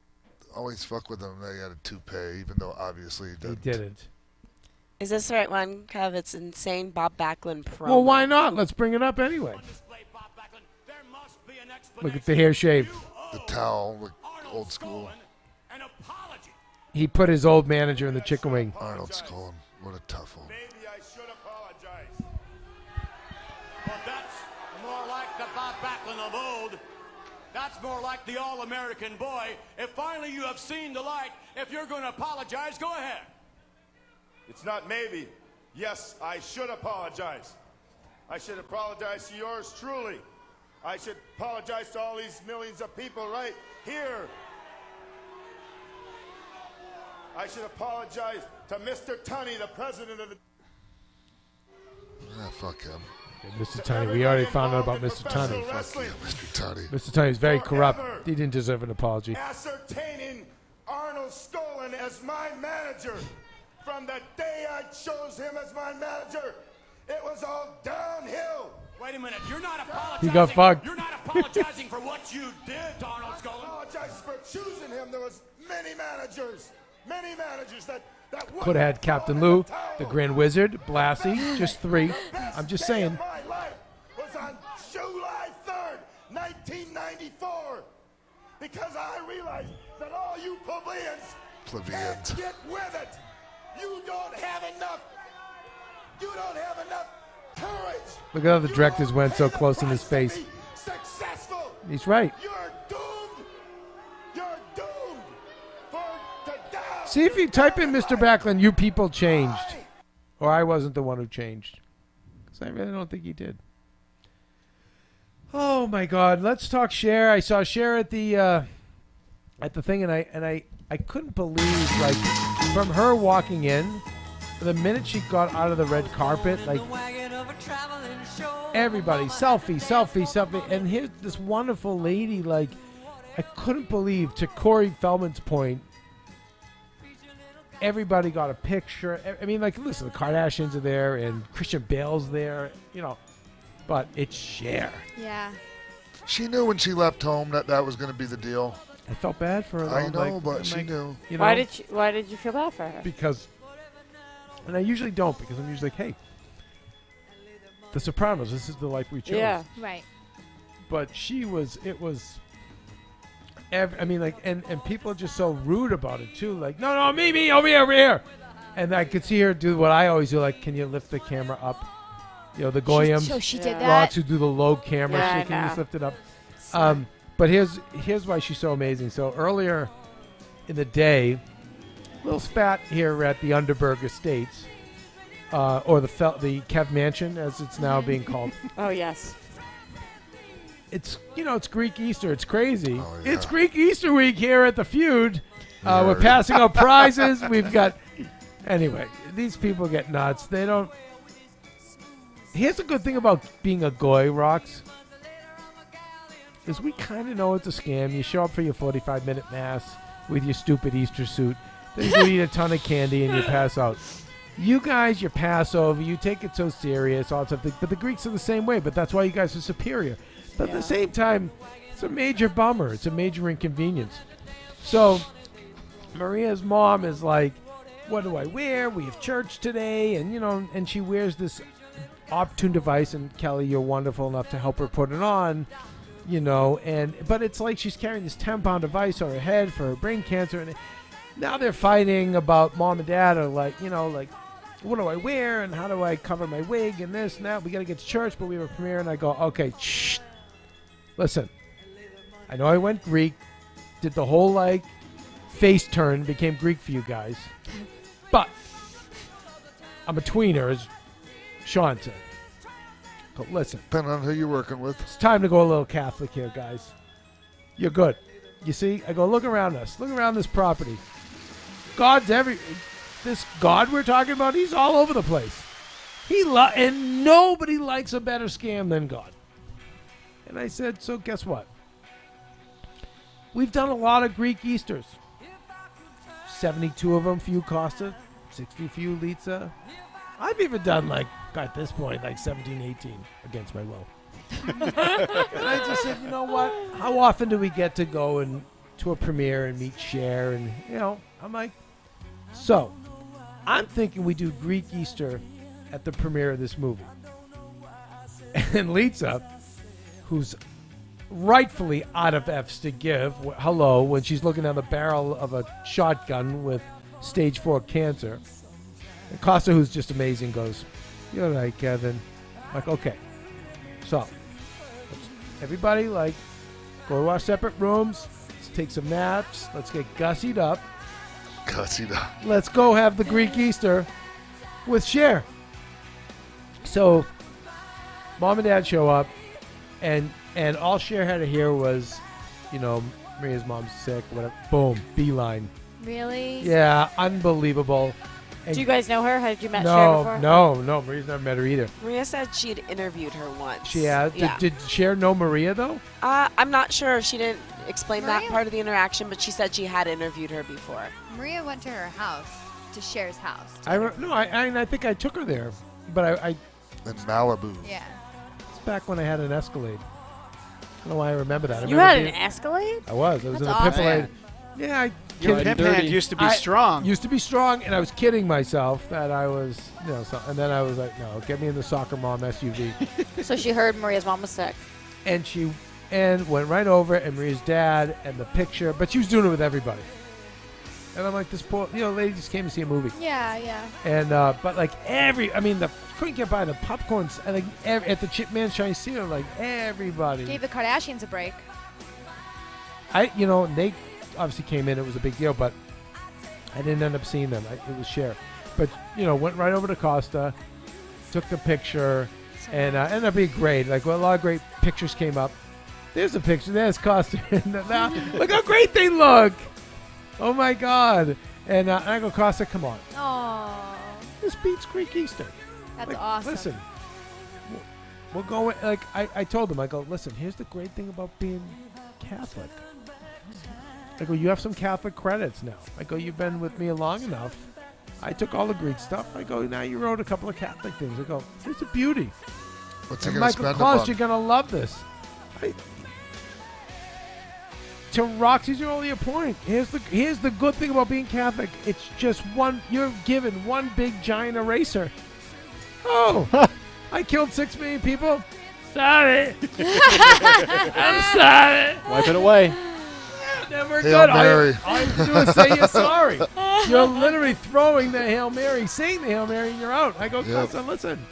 always fuck with him. They had a toupee, even though obviously They didn't. Is this the right one, Kev? It's insane Bob Backlund promo. Well, why not? Let's bring it up anyway. Look at the hair shave. The towel, old school. He put his old manager in the chicken wing. Arnold Scullen. What a tough one. Maybe I should apologize. But that's more like the Bob Backlund of old. That's more like the All-American boy. If finally you have seen the light, if you're going to apologize, go ahead. It's not maybe. Yes, I should apologize. I should apologize to yours truly. I should apologize to all these millions of people right here. I should apologize to Mr. Tunney, the president of the... Ah, fuck him. Yeah, Mr. Tunney. We already found out about Mr. Tunney. Fuck you, Mr. Tunney. Mr. Tunney is very corrupt. He didn't deserve an apology. Ascertaining Arnold Scullen as my manager. From the day I chose him as my manager, it was all downhill. Wait a minute, you're not apologizing. He got fucked. You're not apologizing for what you did to Arnold Scullen. I apologize for choosing him. There was many managers that Could have had Captain Lou, the Grand Wizard, Blassie, just three. I'm just saying. My life was on July 3rd, 1994, because I realized that all you plebeians can't get with it. You don't have enough. You don't have enough courage. Look at how the directors went so close in his face. Successful. He's right. You're doomed. You're doomed to die. See if you type in Mr. Backlund, you people changed. Or I wasn't the one who changed. Because I really don't think he did. Oh my God! Let's talk Cher. I saw Cher at the thing, and I couldn't believe, like, from her walking in, the minute she got out of the red carpet, like, everybody selfie, and here's this wonderful lady. Like, I couldn't believe, to Corey Feldman's point, everybody got a picture. I mean, like, listen, the Kardashians are there, and Christian Bale's there, you know. But it's Cher. Yeah. She knew when she left home that was going to be the deal. I felt bad for her. I know, like, but she knew. You know, Why did you feel bad for her? Because, and I usually don't, because I'm usually like, hey, The Sopranos, this is the life we chose. Yeah. Right. But it was, I mean, like, and people are just so rude about it, too. Like, no, me, over here. And I could see her do what I always do, like, can you lift the camera up? You know, the Goyams, So she did that. rocks who do the low camera, Yeah, so can you just lift it up? Smart. But here's why she's so amazing. So earlier in the day, little spat here at the Underberg Estates, or the Kev Mansion, as it's now being called. Oh, yes. It's it's Greek Easter. It's crazy. Oh, yeah. It's Greek Easter week here at the Feud. We're passing out prizes. We've got anyway. These people get nuts. They don't. Here's the good thing about being a goy, Rocks, is we kind of know it's a scam. You show up for your 45-minute mass with your stupid Easter suit. Then you eat a ton of candy and you pass out. You guys, you pass over. You take it so serious, all that stuff. But the Greeks are the same way. But that's why you guys are superior. But at the same time, it's a major bummer. It's a major inconvenience. So Maria's mom is like, what do I wear? We have church today. And, and she wears this opportune device. And, Kelly, you're wonderful enough to help her put it on, but it's like she's carrying this 10-pound device on her head for her brain cancer. And now they're fighting about mom and dad are like, what do I wear? And how do I cover my wig and this and that? We got to get to church, but we have a premiere. And I go, okay, shh. Listen, I know I went Greek, did the whole, face turn, became Greek for you guys. But I'm a tweener, as Sean said. So listen. Depending on who you're working with. It's time to go a little Catholic here, guys. You're good. You see? I go, look around us. Look around this property. This God we're talking about, he's all over the place. And nobody likes a better scam than God. And I said, so guess what? We've done a lot of Greek Easters. 72 of them for you, Costa. 60 for you, Litza. I've even done, at this point, 17, 18 against my will. And I just said, you know what? How often do we get to go to a premiere and meet Cher? And, I'm like, so I'm thinking we do Greek Easter at the premiere of this movie. And Litza, who's rightfully out of F's to give, hello, when she's looking down the barrel of a shotgun with stage 4 cancer. And Costa, who's just amazing, goes, you're right, Kevin. I'm like, okay. So, let's everybody, go to our separate rooms. Let's take some naps. Let's get gussied up. Gussied up. Let's go have the Greek Easter with Cher. So, Mom and Dad show up, and all Cher had to hear was, Maria's mom's sick, whatever. Boom, beeline. Really? Yeah, unbelievable. And Do you guys know her? Had you met Cher before? No. Maria's never met her either. Maria said she had interviewed her once. She has? Yeah. Did Cher know Maria, though? I'm not sure if she didn't explain that Maria? part of the interaction, but she said she had interviewed her before. Maria went to her house, to Cher's house. I think I took her there, but I In Malibu. Yeah. it's back when I had an Escalade. I don't know why I remember that. I You remember had an Escalade? I was That's in a awesome. Pimp-A-Lade. Yeah, Your pimp hand used to be strong. Used to be strong, and I was kidding myself that I was, and then I was like, no, get me in the Soccer Mom SUV. So she heard Maria's mom was sick. And she went right over, and Maria's dad, and the picture, but she was doing it with everybody. And I'm like, this poor, lady just came to see a movie. Yeah. And, but couldn't get by the popcorns, and at the Chipman Chinese Theater, everybody. Gave the Kardashians a break. Nate obviously came in. It was a big deal, but I didn't end up seeing them. It was Cher. But, went right over to Costa, took the picture, and ended up being great. Like, a lot of great pictures came up. There's a picture. There's Costa. Look how great they look. Oh, my God. And I go, Costa, come on. Aww. This beats Greek Easter. That's awesome. Listen, we'll go. Like I told them, I go, listen. Here's the great thing about being Catholic. I go, you have some Catholic credits now. I go, you've been with me long enough. I took all the Greek stuff. I go, now you wrote a couple of Catholic things. I go, here's the beauty. What's he and gonna Michael spend Claus, on? you're gonna love this. To Roxy's earlier point, here's the good thing about being Catholic. It's just one. You're given one big giant eraser. Oh, I killed 6 million people. Sorry. I'm sorry. Wipe it away. Then we're Hail good. Mary. All you have to do is say you're sorry. You're literally throwing the Hail Mary, saying the Hail Mary, and you're out. I go, Costa, listen.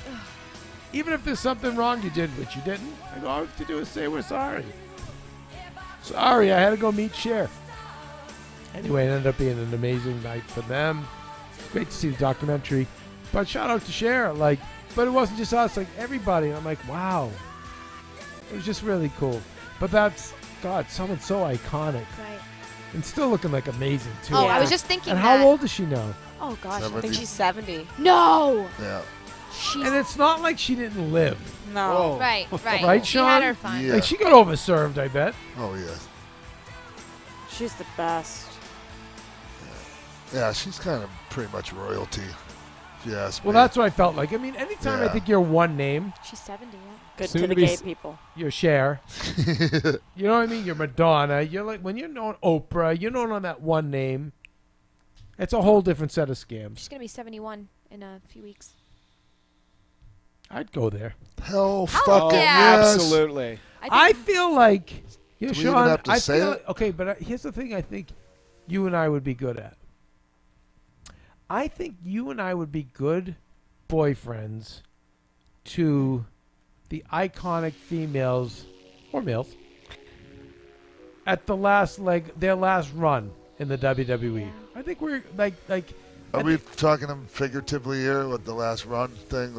Even if there's something wrong you did, which you didn't, I go, all you have to do is say we're sorry. Sorry, I had to go meet Cher. Anyway, it ended up being an amazing night for them. Great to see the documentary. But shout out to Cher. But it wasn't just us, everybody. And I'm like, wow. It was just really cool. But that's, God, someone so iconic. Right. And still looking amazing, too. Oh, I was just thinking And that. how old is she now? Oh, gosh. I think she's 70. No. Yeah. And it's not like she didn't live. No. Right, right. Right, She Sean? had her fun. Yeah. Like, she got overserved, I bet. Oh, yeah. She's the best. Yeah, she's kind of pretty much royalty, if you ask me. Well, that's what I felt like. I mean, anytime I Yeah. think you're one name, She's 70, yeah. Good Soon to the to be gay s- people. you're Cher. You know what I mean? You're Madonna. You're like, when you're known Oprah, you're known on that one name. It's a whole different set of scams. She's going to be 71 in a few weeks. I'd go there. Hell fucking yeah. yes. Absolutely. I feel like, Do we even Sean, have to I say feel it? okay, but here's the thing I think you and I would be good at. I think you and I would be good boyfriends to the iconic females or males at the last their last run in the WWE. I think we're like Are we talking them figuratively here with the last run thing?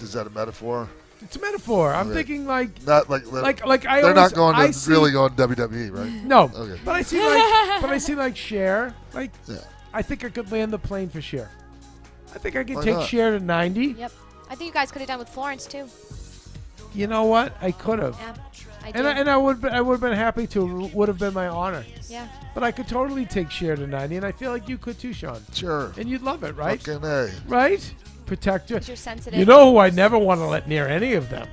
Is that a metaphor? it's a metaphor. I'm Okay. thinking like Not like I they're always, not going I to see, really going to WWE, right? No, Okay. but I see like Cher. Like Yeah. I think I could land the plane for Cher. I think I could Why take not? Cher to 90. Yep. I think you guys could have done with Florence, too. You know what? I could have. Yeah. I And did. I would have been happy to. Would have been my honor. Yeah. But I could totally take Cher to 90, and I feel like you could too, Sean. Sure. And you'd love it, right? Fucking A. Right? Protect her. 'Cause you're sensitive. You know who I never want to let near any of them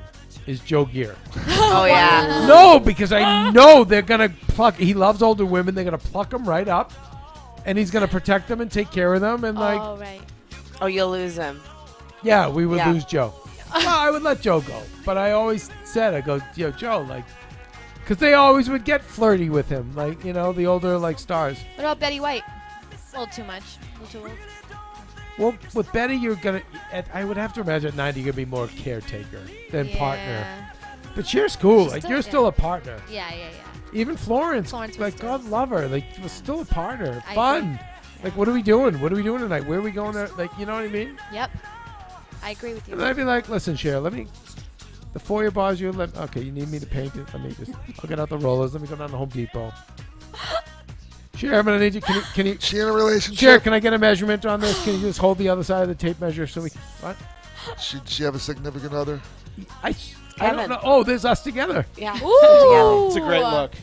is Joe Gear. Oh, yeah. No, because I know they're gonna pluck. He loves older women. They're gonna pluck him right up, and he's gonna protect them and take care of them. And Oh, right. Oh, you'll lose him. yeah, we would Yeah. lose Joe. Well, I would let Joe go, but I always said, I go, Joe, because they always would get flirty with him, the older stars. What about Betty White? A little too much. A little too old. Well, with Betty, you're gonna. I would have to imagine at 90 you're gonna be more caretaker than partner. Yeah. But Cher's cool. She's You're still- still yeah. a partner. Yeah. Even Florence. Florence was still- God love her. Was still a partner. I Fun. agree. What are we doing? What are we doing tonight? Where are we going to? You know what I mean? Yep. I agree with you. And I'd be like, listen, Cher, the foyer bars okay, you need me to paint it? I'll get out the rollers. Let me go down to Home Depot. Cher, I'm going to need you. Can you? She in a relationship? Cher, can I get a measurement on this? Can you just hold the other side of the tape measure so we, what? Should she have a significant other? I don't Kevin. know. Oh, there's us together. Yeah. Ooh. It's a great look.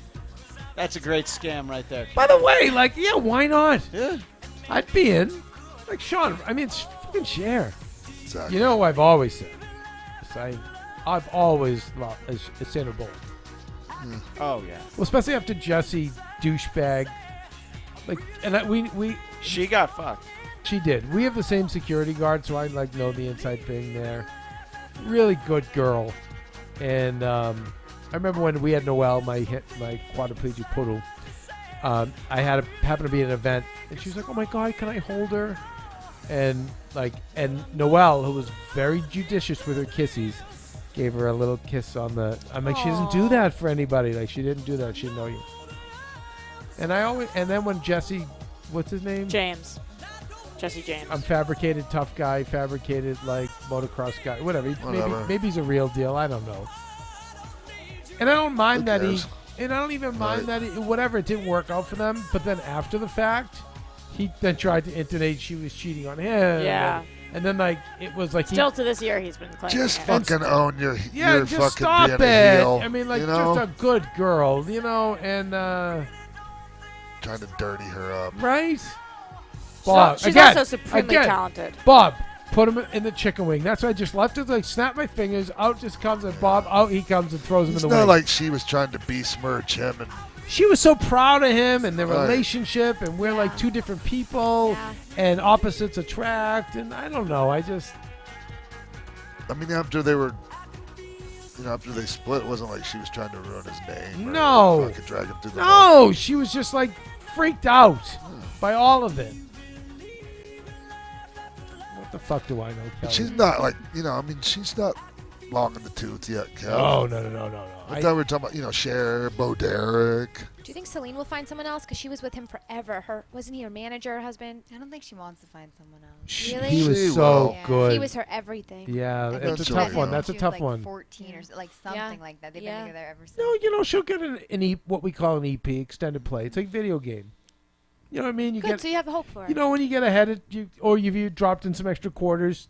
That's a great scam right there. By the way, why not? Yeah. I'd be in. Sean, it's fucking Cher. Exactly. You know what I've always said? I've always loved Sandra Bullock. Oh yeah. Well, especially after Jesse douchebag. She got fucked. She did. We have the same security guard, so I know the inside thing there. Really good girl. And I remember when we had Noelle, my quadriplegic poodle. I happened to be at an event, and she was like, "Oh my God, can I hold her?" And Noelle, who was very judicious with her kisses, gave her a little kiss on the. I'm like, she doesn't do that for anybody. She didn't do that. She didn't know you. And then when Jesse, what's his name? Jesse James. I'm fabricated tough guy, fabricated like motocross guy, whatever. Whatever. Maybe he's a real deal. I don't know. And I don't mind that he, and I don't even mind that whatever, it didn't work out for them. But then after the fact, he then tried to intimate she was cheating on him. Yeah. And then like it was like Still to this year, he's been claiming Just it. fucking own your just fucking stop being it. a heel. I mean, like you know? just a good girl, you know, and trying to dirty her up. right. Bob, She's also supremely talented. Bob, put him in the chicken wing. That's why I just left it. Like snap my fingers. Out just comes and Bob. Out he comes and throws him It's in the not wing. like she was trying to besmirch him and. She was so proud of him and their Right. relationship, and we're like two different people, and opposites attract, and I don't know. I mean, after they were, after they split, it wasn't like she was trying to ruin his name. No. Or fucking drag him through the mud. no, she was just like freaked out by all of it. What the fuck do I know, Kelly? But she's not like, she's not long in the tooth yet, Kev. No. I thought we were talking about, Cher, Bo Derek. Do you think Celine will find someone else? Because she was with him forever. Wasn't he her manager, her husband? I don't think she wants to find someone else. Really? He was so good. He was her everything. Yeah, I think it's a she tough met one. him That's a when she was, tough like, one. 14 or like something like that. They've been together ever since. No, she'll get what we call an EP, extended play. It's like video game. You know what I mean? You Good, get, so you have hope for it. You know, when you get ahead, or you dropped in some extra quarters,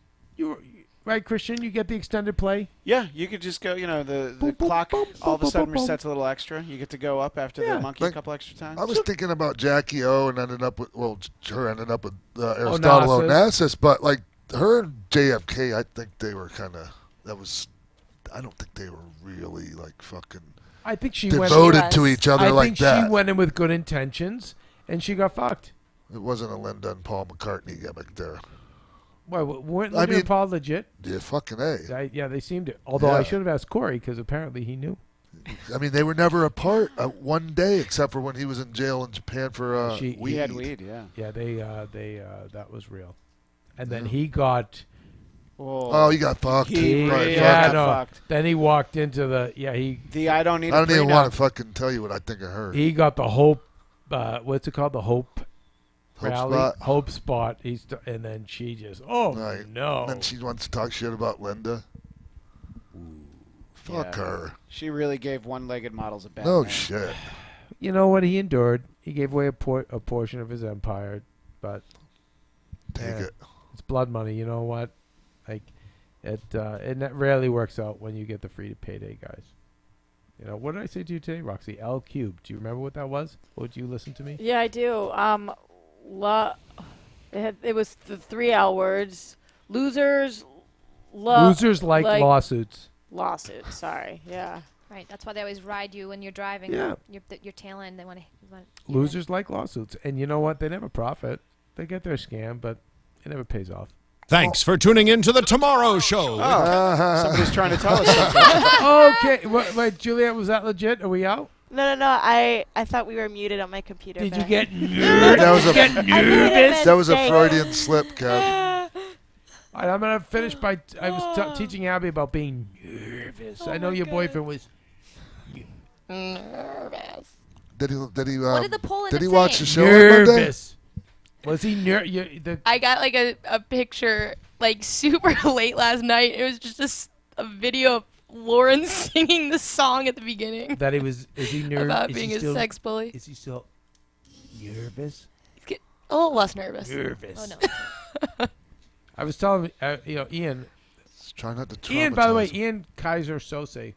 right, Christian? You get the extended play. Yeah, you could just go. The clock all of a sudden resets a little extra. You get to go up after the monkey a couple extra times. I was thinking about Jackie O and ended up with, Aristotle Onassis, but like her and JFK, I think they were I don't think they were really like fucking I think she devoted to each other like that. I think she went in with good intentions, and she got fucked. It wasn't a Linda and Paul McCartney gimmick there. Why, weren't Linda and Paul legit? Yeah, fucking A. Yeah, they seemed it. Although I should have asked Corey, because apparently he knew. I mean, they were never apart one day, except for when he was in jail in Japan for weed. He had weed, yeah. Yeah, they that was real. And then he got... Oh, he got fucked. Fucked. Then he walked into the... I don't need I don't even want to fucking tell you what I think of her. He got the Hope... what's it called? The Hope... Rally, Spot. Hope Spot. And then she just, no. And then she wants to talk shit about Linda. Fuck her. She really gave one-legged models a bad No name. shit. You know what he endured? He gave away a portion of his empire, but Take it. It's blood money. You know what? Like it rarely works out when you get the free to payday guys. You know, what did I say to you today, Roxy? L cubed. Do you remember what that was? Or did you listen to me? Yeah, I do. It was the 3 L words. Losers like lawsuits. Lawsuits, sorry. Yeah. Right, that's why they always ride you when you're driving. Yeah. Your tail end, they want to... Losers like lawsuits. And you know what? They never profit. They get their scam, but it never pays off. Thanks for tuning in to The Tomorrow Show. Somebody's trying to tell us something. Okay. Wait, Juliet, was that legit? Are we out? No. I thought we were muted on my computer. Did you back. get nervous? That was a Freudian slip, Kev. All right, I'm going to finish by... I was teaching Abby about being nervous. I know your boyfriend was... Nervous. Did he? What did the poll end Did he up watch the saying? show on Monday? Nervous. Was he nervous? I got like a picture like super late last night. It was just a video of Lauren singing the song at the beginning. That he was... Is he nervous? About being a sex bully. Is he still nervous? A little less nervous. Nervous. Oh, no. I was telling Ian... Try not to Ian, by the way, Ian Kaiser Sose.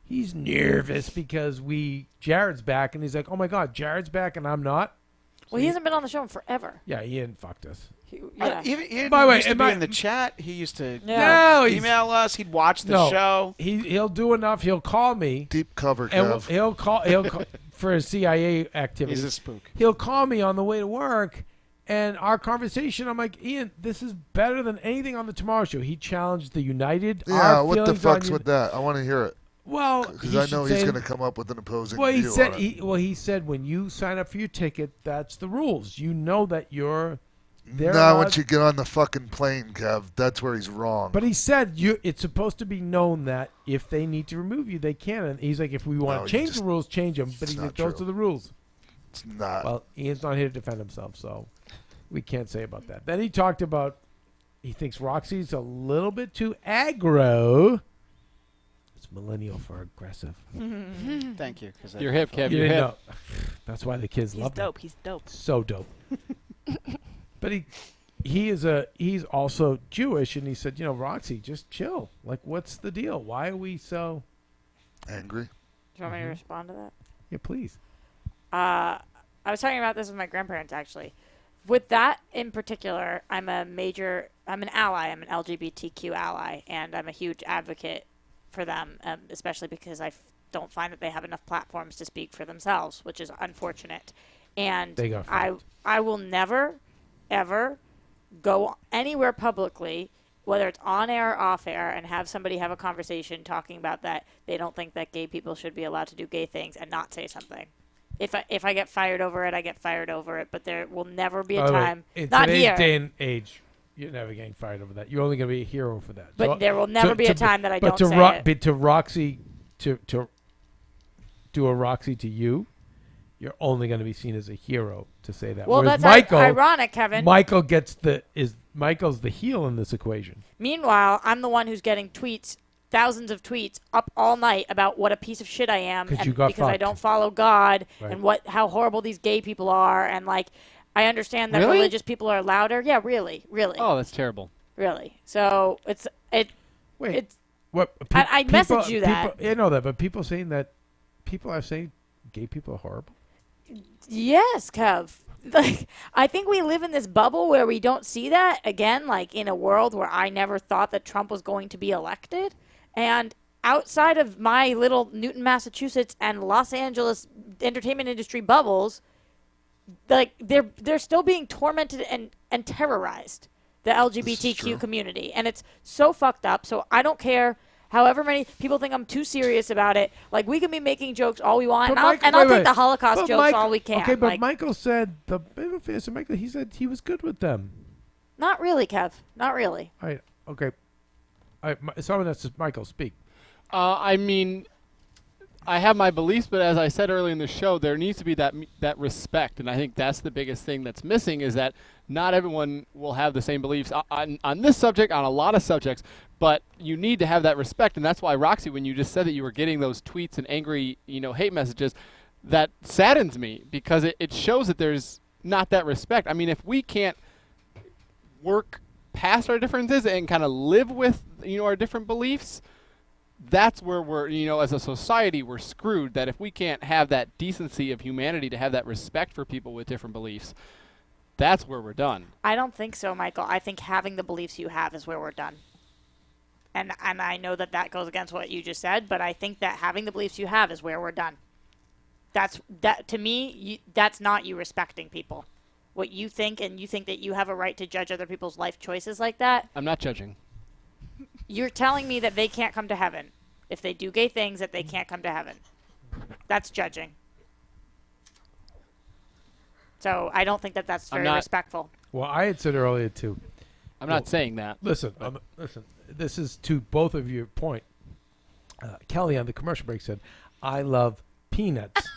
He's nervous because Jared's back, and he's like, oh my God, Jared's back and I'm not. Well, he hasn't been on the show in forever. Yeah, Ian fucked us. Ian by the way, used to be in the chat. He used to email us. He'd watch the show. He'll do enough. He'll call me. Deep cover, and Kev. He'll call for his CIA activity. He's a spook. He'll call me on the way to work, and our conversation, I'm like, Ian, this is better than anything on the Tomorrow Show. He challenged the United. Yeah, our what the feelings on fuck's with that? I want to hear it. Well, because I know he's going to come up with an opposing well, view he said. on it. He said when you sign up for your ticket, that's the rules. You know that you're. Nah, once you get on the fucking plane, Kev, that's where he's wrong. But he said it's supposed to be known that if they need to remove you, they can. And he's like, if we want to change the rules, change them. But he's like, those are the rules. It's not. Well, Ian's not here to defend himself, so we can't say about that. Then he talked about he thinks Roxy's a little bit too aggro. It's millennial for aggressive. Thank you. You're hip, Kev. You You're didn't hip. know. That's why the kids He's love him. dope. He's dope. So dope. But he's also Jewish, and he said, Roxy, just chill. Like, what's the deal? Why are we so angry? Do you want me to respond to that? Yeah, please. I was talking about this with my grandparents, actually. With that in particular, I'm an ally. I'm an LGBTQ ally, and I'm a huge advocate for them, especially because I don't find that they have enough platforms to speak for themselves, which is unfortunate. And They got I will never, ever go anywhere publicly, whether it's on air or off air, and have somebody have a conversation talking about that they don't think that gay people should be allowed to do gay things and not say something. If I get fired over it, I get fired over it. But there will never be a time. In not today's here. day and age, you're never getting fired over that. You're only going to be a hero for that. But there will never be a time that I don't say it. But to Roxy, to do a Roxy to you, you're only going to be seen as a hero to say that. Well, Whereas that's ironic, Kevin. Michael's the heel in this equation. Meanwhile, I'm the one who's getting tweets, thousands of tweets, up all night about what a piece of shit I am, because I don't follow God, Right. and how horrible these gay people are, and I understand that Really? religious people are louder. Yeah, really. Oh, that's terrible. Really. So it's. What? I messaged you that. I know that, but people are saying gay people are horrible. Yes, Kev. I think we live in this bubble where we don't see that again, in a world where I never thought that Trump was going to be elected. And outside of my little Newton, Massachusetts and Los Angeles entertainment industry bubbles, they're still being tormented and terrorized, the LGBTQ community. And it's so fucked up. So I don't care however many people think I'm too serious about it. We can be making jokes all we want, I'll take the Holocaust jokes all we can. Okay, but Michael said he said he was good with them. Not really, Kev. Not really. All right. Okay. Someone else, Michael, speak. I mean, I have my beliefs, but as I said earlier in the show, there needs to be that respect, and I think that's the biggest thing that's missing is that not everyone will have the same beliefs on this subject, on a lot of subjects, but you need to have that respect, and that's why, Roxy, when you just said that you were getting those tweets and angry, hate messages, that saddens me because it shows that there's not that respect. I mean, if we can't work past our differences and kind of live with, our different beliefs, that's where we're, as a society, we're screwed. That if we can't have that decency of humanity to have that respect for people with different beliefs, that's where we're done. I don't think so, Michael. I think having the beliefs you have is where we're done. And I know that goes against what you just said, but I think that having the beliefs you have is where we're done. To me, that's not you respecting people. What you think, and you think that you have a right to judge other people's life choices like that. I'm not judging. You're telling me that they can't come to heaven. If they do gay things, that they can't come to heaven. That's judging. So I don't think that that's very respectful. Well, I had said earlier, too. I'm not saying that. Listen. This is to both of your point. Kelly on the commercial break said, I love peanuts.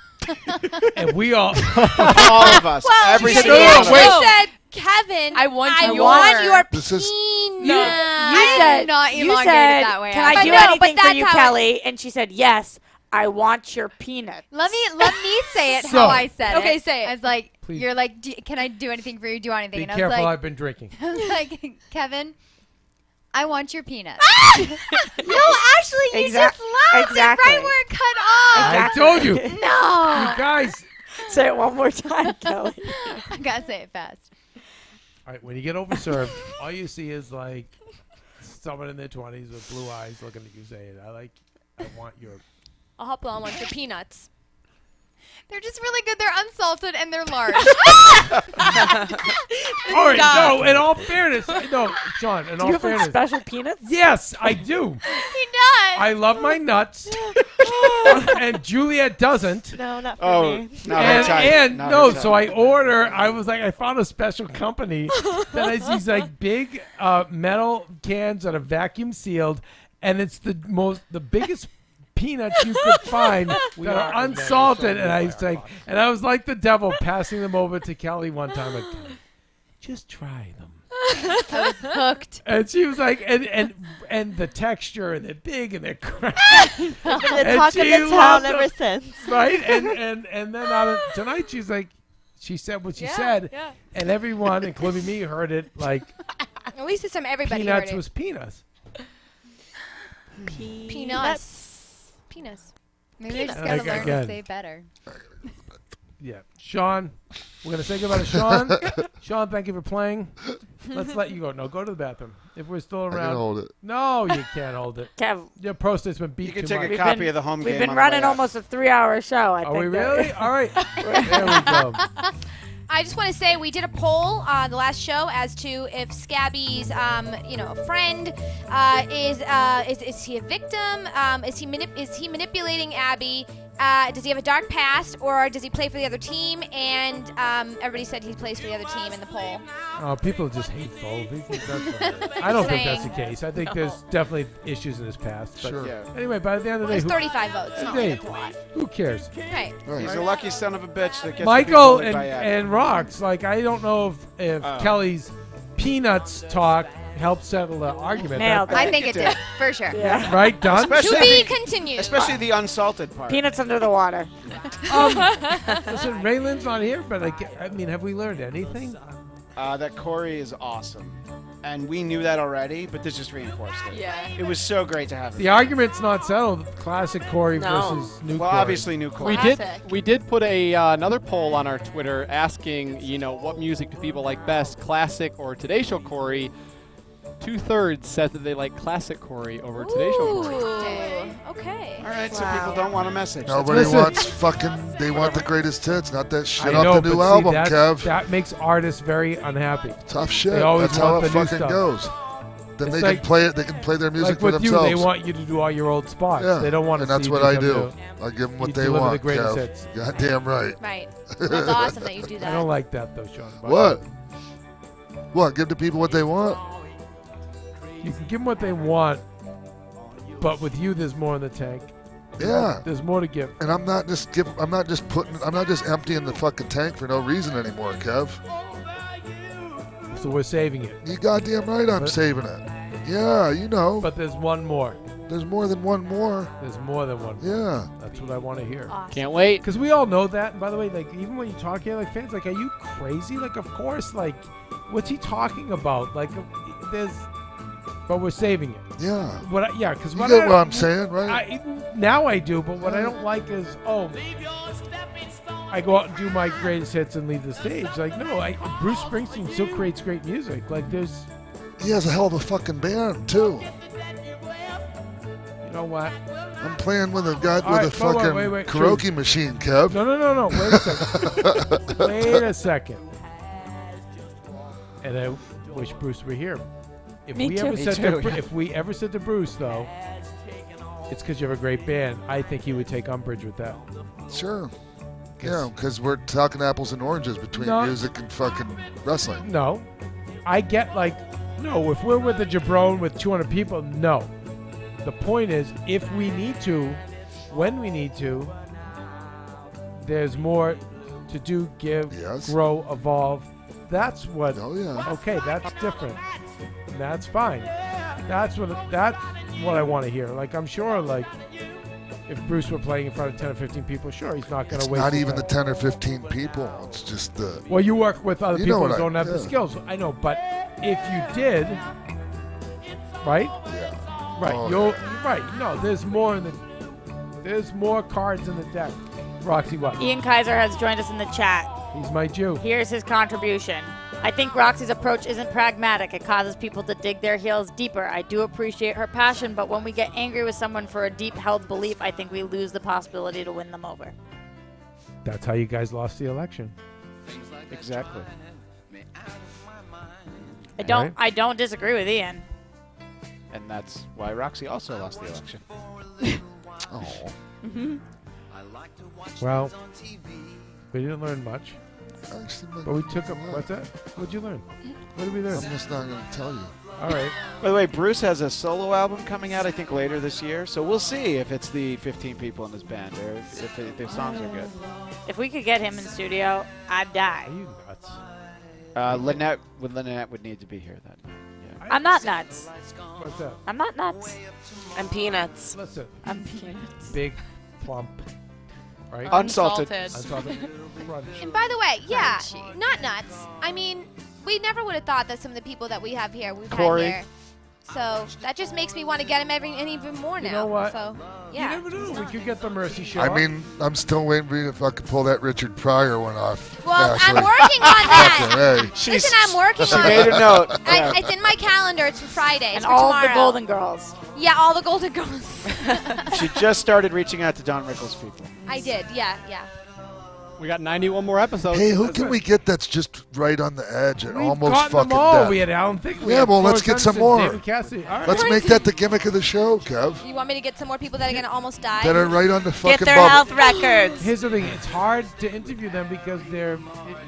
And we all of us. Well, Every you single one of us. said, Kevin, I want your This is- peanut. You said, not you elongate said, it that way. can I But do no, but anything for that's you, how Kelly? And she said, yes, I want your peanut. Let me say it So- how I said it. Okay, say it. I was like, Please. you're like, can I do anything for you? Do you want anything? be And I was careful, like, I've been drinking. I was like, Kevin, I want your peanuts. No, actually, you just laughed Exactly. it right where it cut off. I told you. No. You guys. Say it one more time, Kelly. I gotta say it fast. All right, when you get overserved, all you see is someone in their 20s with blue eyes looking at you saying, I want your... I'll hop on one for peanuts. They're just really good. They're unsalted and they're large. All right, no, in all fairness, no, Sean, in Do all you have fairness. special peanuts? Yes, I do. He does. I love my nuts. And Juliet doesn't. No, not for Oh, me. not her type. And Not no, her so type. I found a special company that has these big metal cans that are vacuum sealed, and it's the biggest peanuts you could find We that are are in there, unsalted. so And I we was like, and I was like the devil passing them over to Kelly one time. Like, just try them. I was hooked. And she was like, and the texture, and they're big, and they're cracked. It's been the And talk of she the town loved ever them. since. Right? And then tonight she's like, she said what she said, and everyone, including me, heard it like At least this time everybody peanuts heard it. was peanuts. Peanuts. Peanuts. Maybe I just Peanuts. gotta learn Again. to say better. Yeah. Sean, we're going to say goodbye to Sean. Sean, thank you for playing. Let's let you go. No, go to the bathroom. If we're still around. I can hold it. No, you can't hold it. Kev, your prostate's been beat You can too take much. a copy of the home We've game been on the running way out. almost a 3-hour show. I Are think we that- really? All right. There we go. I just want to say we did a poll on the last show as to if Scabby's, friend is he a victim? Is he manipulating Abby? Does he have a dark past, or does he play for the other team? And everybody said he plays for the other team in the poll. Oh, people are just hateful. I don't think that's the case. I think there's definitely issues in his past. But Sure. Yeah. Anyway, by the end of the day, It's 35 votes. Not like Hey, that's a lot. who cares? Right. He's a lucky son of a bitch that gets Michael to be bullied by Abby. and Rox, like, I don't know if Oh. Kelly's peanuts talk helped settle the argument. Nailed That- it. I think it did, for sure. Yeah. Right, done? To be continued. Especially the unsalted part. Peanuts under the water. Listen, Raylan's not here, but I mean, have we learned anything? That Corey is awesome. And we knew that already, but this just reinforced it. Yeah. It was so great to have him. The argument's not settled. Classic Corey No. versus new Well, Corey. obviously new Corey. We did put another poll on our Twitter asking, what music do people like best, classic or Today Show Corey. 2/3 said that they like classic Corey over Today Show Corey. Ooh, okay. All right, so people don't want a message. Nobody Listen. wants they want the greatest hits, not that shit I off know, the new but see, album, that's- Kev. That makes artists very unhappy. Tough shit. They always That's how want it the new fucking stuff. goes. Then It's they like- can play it. They can play their music like for with themselves. you, they want you to do all your old spots. Yeah, They don't want to and that's see what you I come do. to- I give them what you they deliver want. the greatest Kev. hits. Goddamn right. Right. That's awesome that you do that. I don't like that though, Sean. but- What? What? Give the people what they want. You can give them what they want, but with you, there's more in the tank. Yeah. There's more to give. And I'm not just emptying the fucking tank for no reason anymore, Kev. So we're saving it. You goddamn right I'm But- saving it. Yeah, you know. But there's one more. There's more than one more. There's more than one. Yeah. That's what I want to hear. Awesome. Can't wait. Because we all know that. And by the way, like, even when you talk here, like, fans, like, are you crazy? Like, of course, like, what's he talking about? Like, there's, but we're saving it. Yeah. Because You get what I'm saying, right? Now I do, but what I don't like is, I go out and do my greatest hits and leave the stage. Like, no, Bruce Springsteen still creates great music. Like, there's, He has a hell of a fucking band too. you know what? I'm playing with a guy All with right, a fucking wait, karaoke machine, Kev. No. Wait a second. Wait a second. And I wish Bruce were here. If Me we too. ever Me said too, to, yeah. if we ever said to Bruce though, it's because you have a great band. I think he would take umbrage with that. Sure. Yeah, because we're talking apples and oranges between No. music and fucking wrestling. No, I get no. If we're with a jabron with 200 people, no. The point is, if we need to, when we need to, there's more to do, give, grow, evolve. That's what. Oh yeah. Okay, that's different. And that's fine. That's what I want to hear. Like, I'm sure, like, if Bruce were playing in front of 10 or 15 people, sure, he's not going to wait. Not for even that. the 10 or 15 people. It's just the. Well, you work with other You know people who what I- don't have the yeah. skills. I know, but if you did, right? Yeah. Right. Oh, You're right. No, there's more cards in the deck. Roxy, what? Ian Kaiser has joined us in the chat. He's my Jew. Here's his contribution. I think Roxy's approach isn't pragmatic. It causes people to dig their heels deeper. I do appreciate her passion, but when we get angry with someone for a deep-held belief, I think we lose the possibility to win them over. That's how you guys lost the election. Exactly. I don't disagree with Ian. And that's why Roxy also lost the election. Oh. Well, we didn't learn much, Actually, but we took up. What's that? What'd you learn? What did we learn? I'm just not going to tell you. All right. By the way, Bruce has a solo album coming out, I think, later this year. So we'll see if it's the 15 people in his band or if the songs are good. If we could get him in studio, I'd die. Are you nuts? Lynette would need to be here then. Yeah. I'm not nuts. What's that? I'm not nuts. I'm peanuts. Listen. I'm peanuts. Big, plump, right? Unsalted. Unsalted. Crunch. And by the way, yeah, not nuts. I mean, we never would have thought that some of the people that we have here, we've Corey. had here. So that just makes me want to get him even more now. You know what? So, yeah. You never know. We could get the Mercy show. I mean, I'm still waiting for you if I could pull that Richard Pryor one off. Well, Ashley. I'm working on that. Fucking A. Listen, I'm working She on made it. a note. It's in my calendar. It's for Friday. It's And for all of tomorrow. the Golden Girls. Yeah, all the Golden Girls. She just started reaching out to Don Rickles people. I did. Yeah. We got 91 more episodes. Hey, who can we get that's just right on the edge and We've almost gotten fucking them all. dead? We had Alan Thicke. We Yeah, had well, let's Florence get some Henderson, more. David Cassidy. All right. Let's make that the gimmick of the show, Kev. You want me to get some more people that are going to almost die? That are right on the fucking Get their bubble. health records. Here's the thing. It's hard to interview them because they're.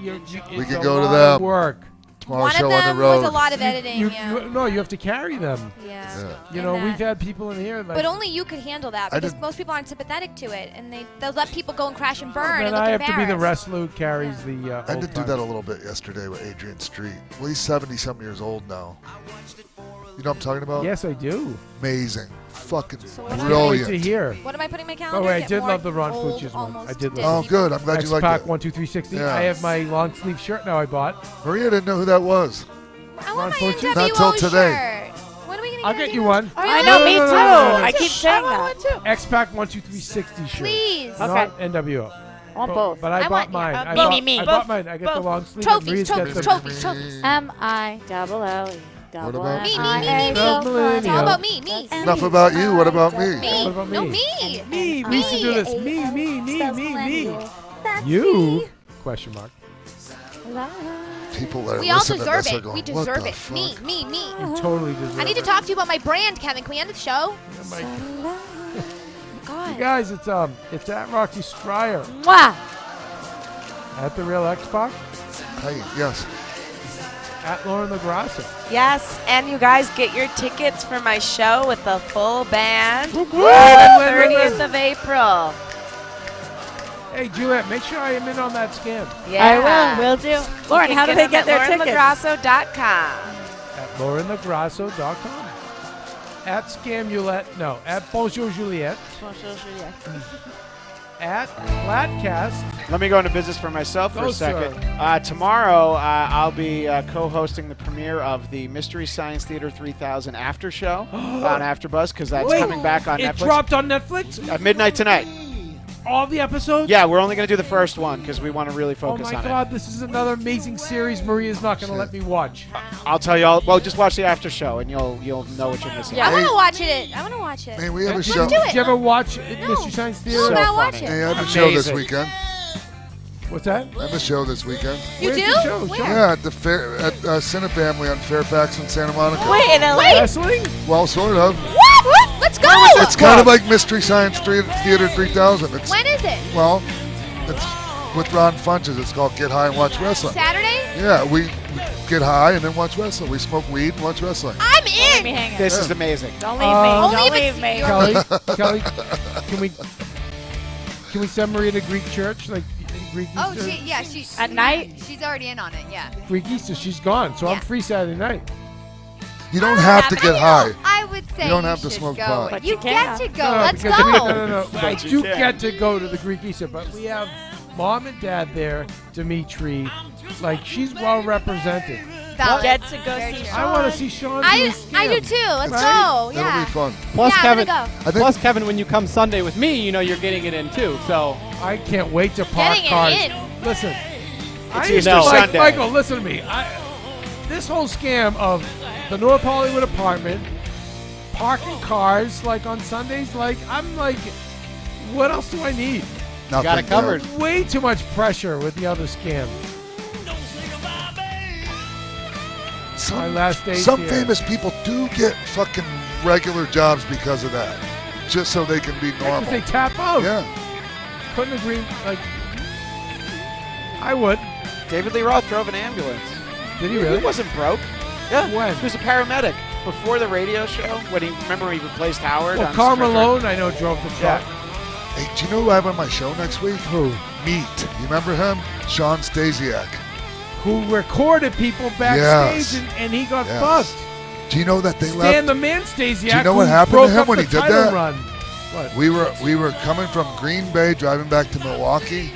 We It's can a go to lot them. of work. Tomorrow One show of on them the road. was a lot of editing, No, you have to carry them. Yeah. You know, we've had people in here. Like, But only you could handle that I because did- most people aren't sympathetic to it, and they'll let people go and crash and burn then and look I have to be the embarrassed. wrestler who carries the. I old did do time. that a little bit yesterday with Adrian Street. Well, he's 70-something years old now. You know what I'm talking about? Yes, I do. Amazing. Fucking what am I- brilliant. To hear. What am I putting in my Oh calendar? wait, I Get did more love the Ron old, Fucci's one. I almost did. dead Oh, people. good. I'm glad you liked X-Pac it. 1, 2, 3, 60. Yeah. I have my long sleeve shirt now. I bought. Maria didn't know who that was. I want my Fucci? NWO Not till today. shirt. When are we gonna I'll get get you one. I know, me too. I keep saying I that. want one too. X-Pac 1, 2, 3, 60 shirt. Please. Not NWO. I want both. But I bought want- mine. yeah, I me, bought, me, me. I bought Both. mine. I get the Both. long sleeve. Trophies, Maria's got the- trophies. M-I-double-L-E. What about Me, Twelve me. millennial. How about me? Me. Enough about you. What about me? Me. What about No, me? me. Me. We used to do this. Me. You? Question mark. People that are We all listening to deserve this are it. going, We what deserve the it. fuck? Me. You totally deserve I need to it. talk to you about my brand, Kevin. Can we end the show? Oh my God. God. You guys, it's at Roxy Stryer Mwah. at the Real X-Pac Hey, yes. at Lauren LaGrasso. Yes, and you guys get your tickets for my show with the full band. Whoop, on whoop. the Win, win, win. 30th of April. Hey, Juliet, make sure I am in on that scam Yeah. I will do. Lauren, how do they get their tickets? LaurenLagrasso.com. at laurenlagrasso.com. At Scamulette, no, at Bonjour Juliet, at Flatcast. Let me go into business for myself for Go, a second. sir. Tomorrow, I'll be co-hosting the premiere of the Mystery Science Theater 3000 after show on AfterBuzz because that's Wait, coming back on it Netflix dropped on Netflix? at midnight tonight. All the episodes? Yeah, we're only going to do the first one because we want to really Oh focus my on God, this is another amazing series Maria's not going to let me watch. it. I'll tell you all. Well, just watch the after show and you'll know what you're missing. I want to watch it. I want to watch it. Hey, we have a Let's show. do it. Did you ever watch No. Mystery Science No, Theater? I'm not watch funny. it. Hey, I have a show this Amazing. weekend. What's that? I have a show this weekend. You Where's do? the show? Where? Show me. Yeah, at the fair at Cine Family on Fairfax and Santa Monica. Wait, in LA? Wrestling? Well, sort of. What? Let's go. It's kind of like Mystery Science Theater 3000. It's, When is it? well, it's with Ron Funches. It's called Get High and Watch Wrestling. Saturday? Yeah, we get high and then watch wrestling. We smoke weed and watch wrestling. I'm Leave me in. hanging. This is amazing. Don't leave me. Only Don't if leave it's- me. Kelly, can we send Maria to Greek church? Like Greek Oh, Easter? she's At night? She's already in on it. Yeah. Greek Easter, she's gone, so Yeah. I'm free Saturday night. You don't have to get high. I would say You don't have to should smoke go. pot. But You you get can. to go. No, Let's because go. No. I But you do can. get to go to the Greek Easter, but we have mom and dad there, Dimitri. Like, she's well represented. Valid. Get to go Very see true. I want to see Sean do I his do scam. too. Let's It's- go. That'll Yeah. be fun. Plus, Yeah, I'm Kevin. gonna go. I think Plus, Kevin, when you come Sunday with me, you know you're getting it in too. So I can't wait to park Getting it cars. in. Listen, I It's used Easter to like Sunday. Michael. Listen to me. This whole scam of the North Hollywood apartment, parking cars like on Sundays. Like I'm like, what else do I need? nothing. got it covered. Kev. Way too much pressure with the other scam. My last days Some here. famous people do get fucking regular jobs because of that, just so they can be normal. Because they tap out. Yeah. Couldn't agree. Like, I would. David Lee Roth drove an ambulance. Did he really? He wasn't broke. Yeah. When? He was a paramedic before the radio show. When he replaced Howard. Well, on Karl Sprinter. Malone, I know, drove the truck. Hey, do you know who I have on my show next week? Who? Meat. You remember him? Sean Stasiak. Who recorded people backstage and he got fucked. Do you know that they left? Stan the Man Stasiak. Do you know what who happened broke to him up when the he did title that? Run. What? We were coming from Green Bay, driving back to Milwaukee,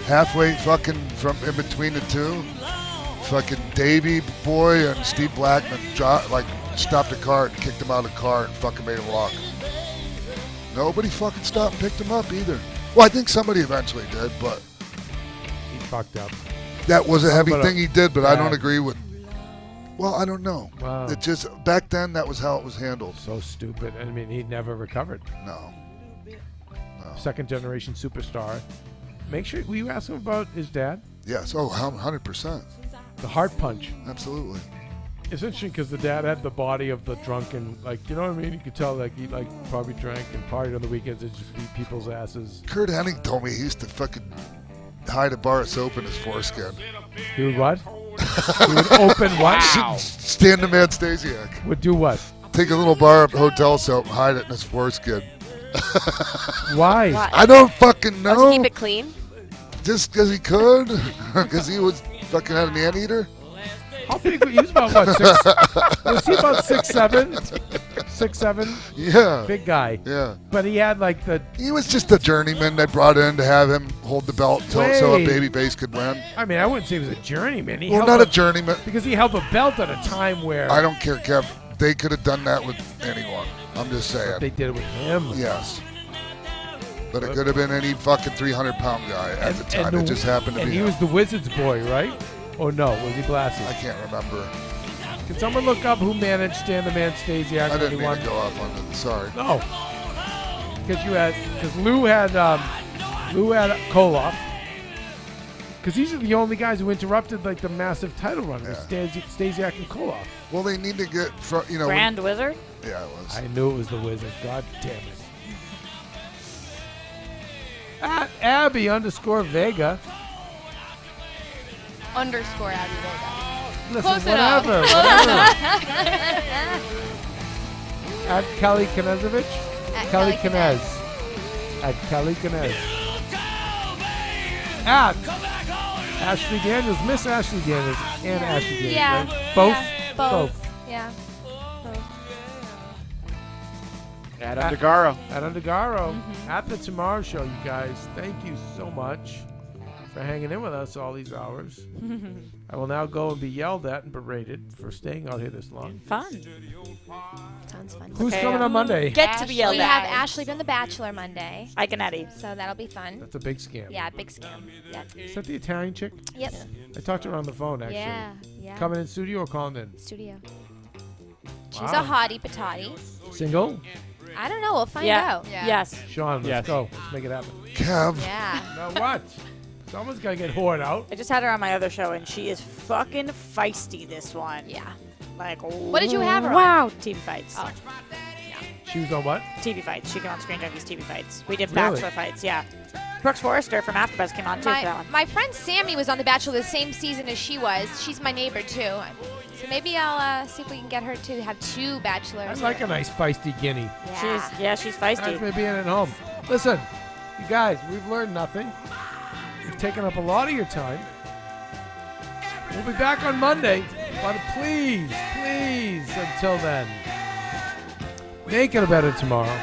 halfway fucking from in between the two. Fucking Davey Boy and Steve Blackman stopped the car and kicked him out of the car and fucking made him walk. Nobody fucking stopped and picked him up either. Well, I think somebody eventually did, but He fucked up. that was a heavy But, thing he did, but I don't bad. agree with. Well, I don't know. Wow. It just back then that was how it was handled. So stupid. I mean, he never recovered. No. Second generation superstar. Make sure, will you ask him about his dad? Yes. Oh, 100%. The heart punch. Absolutely. It's interesting because the dad had the body of the drunken, like, you know what I mean? You could tell, like, he, like, probably drank and partied on the weekends and just beat people's asses. Kurt Hennig told me he used to fucking hide a bar of soap in his foreskin. He would what? He would open what? Stan the Man Stasiak. Would do what? Take a little bar of hotel soap and hide it in his foreskin. Why? I don't fucking know. Oh, to keep it clean? Just because he could? Because he was fucking had an anteater? How big? He was about what? Was he about 6'7"? 6'7"? Yeah. Big guy. Yeah. But he had like the. He was just a journeyman they brought in to have him hold the belt so a Wait. babyface could win. I mean, I wouldn't say he was a journeyman. He Well, held not a journeyman. Because he held a belt at a time where. I don't care, Kev. They could have done that with anyone. I'm just saying. They did it with him. Yes. But it could have been any fucking 300-pound guy at the time. It just happened to and be he him. was the Wizard's boy, right? Or no? Was he Blassie? I can't remember. Can someone look up who managed Stan the Man Stasiak? I didn't when mean he to won? go off on it. Sorry. No. Because Lou had Koloff. Because these are the only guys who interrupted like the massive title run with Stasiak and Koloff. Well, they need to get, Grand Wizard? Yeah, it was. I knew it was the Wizard. God damn it. At Abby_Vega. Underscore Abby Vega. Listen, Close enough. whatever. Close whatever. enough. At Kelly Knezovich. At Kelly Kelly Knez. At Kelly Knez. At Ashley Daniels. Miss Ashley Daniels and Ashley Daniels. Yeah. Right? Both? Yeah, both. Yeah. At Undergaro. At Undergaro. At the Tomorrow Show, you guys. Thank you so much for hanging in with us all these hours. I will now go and be yelled at and berated for staying out here this long. Fun. Sounds fun. Who's coming on Monday? Get to be yelled We at. have Ashley from The Bachelor Monday. Ike and Eddie. So that'll be fun. That's a big scam. Yeah, big scam. Yep. Is that the Italian chick? Yep. I talked to her on the phone, actually. Yeah, yeah. Coming in studio or calling in? Studio. She's Wow. a hottie patati. Single? I don't know. We'll find Yeah. out. Yes. Sean, let's Yes. go. Let's make it happen. Kev. Yeah. Now what? Someone's got to get whored out. I just had her on my other show, and she is fucking feisty, this one. Yeah. Like, What did you have her on? Wow. TV fights. Oh. She was on what? TV fights. She came on Screen Junkies TV fights. We did Really? Bachelor fights, yeah. Brooks Forrester from AfterBuzz came on, too, for that one. My friend Sammy was on The Bachelor the same season as she was. She's my neighbor, too. So maybe I'll see if we can get her to have two bachelors. I like a nice feisty guinea. Yeah. She's feisty. Nice maybe being at home. Listen, you guys, we've learned nothing. We've taken up a lot of your time. We'll be back on Monday, but please, until then, make it a better tomorrow.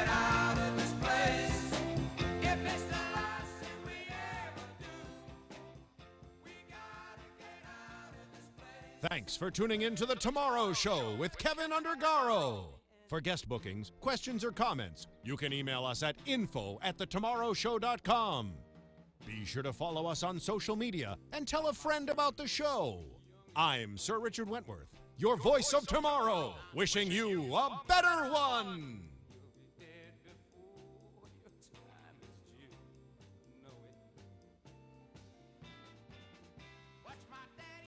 Thanks for tuning in to The Tomorrow Show with Kevin Undergaro. For guest bookings, questions, or comments, you can email us at info@thetomorrowshow.com. Be sure to follow us on social media and tell a friend about the show. I'm Sir Richard Wentworth, your voice of tomorrow, wishing you a better one.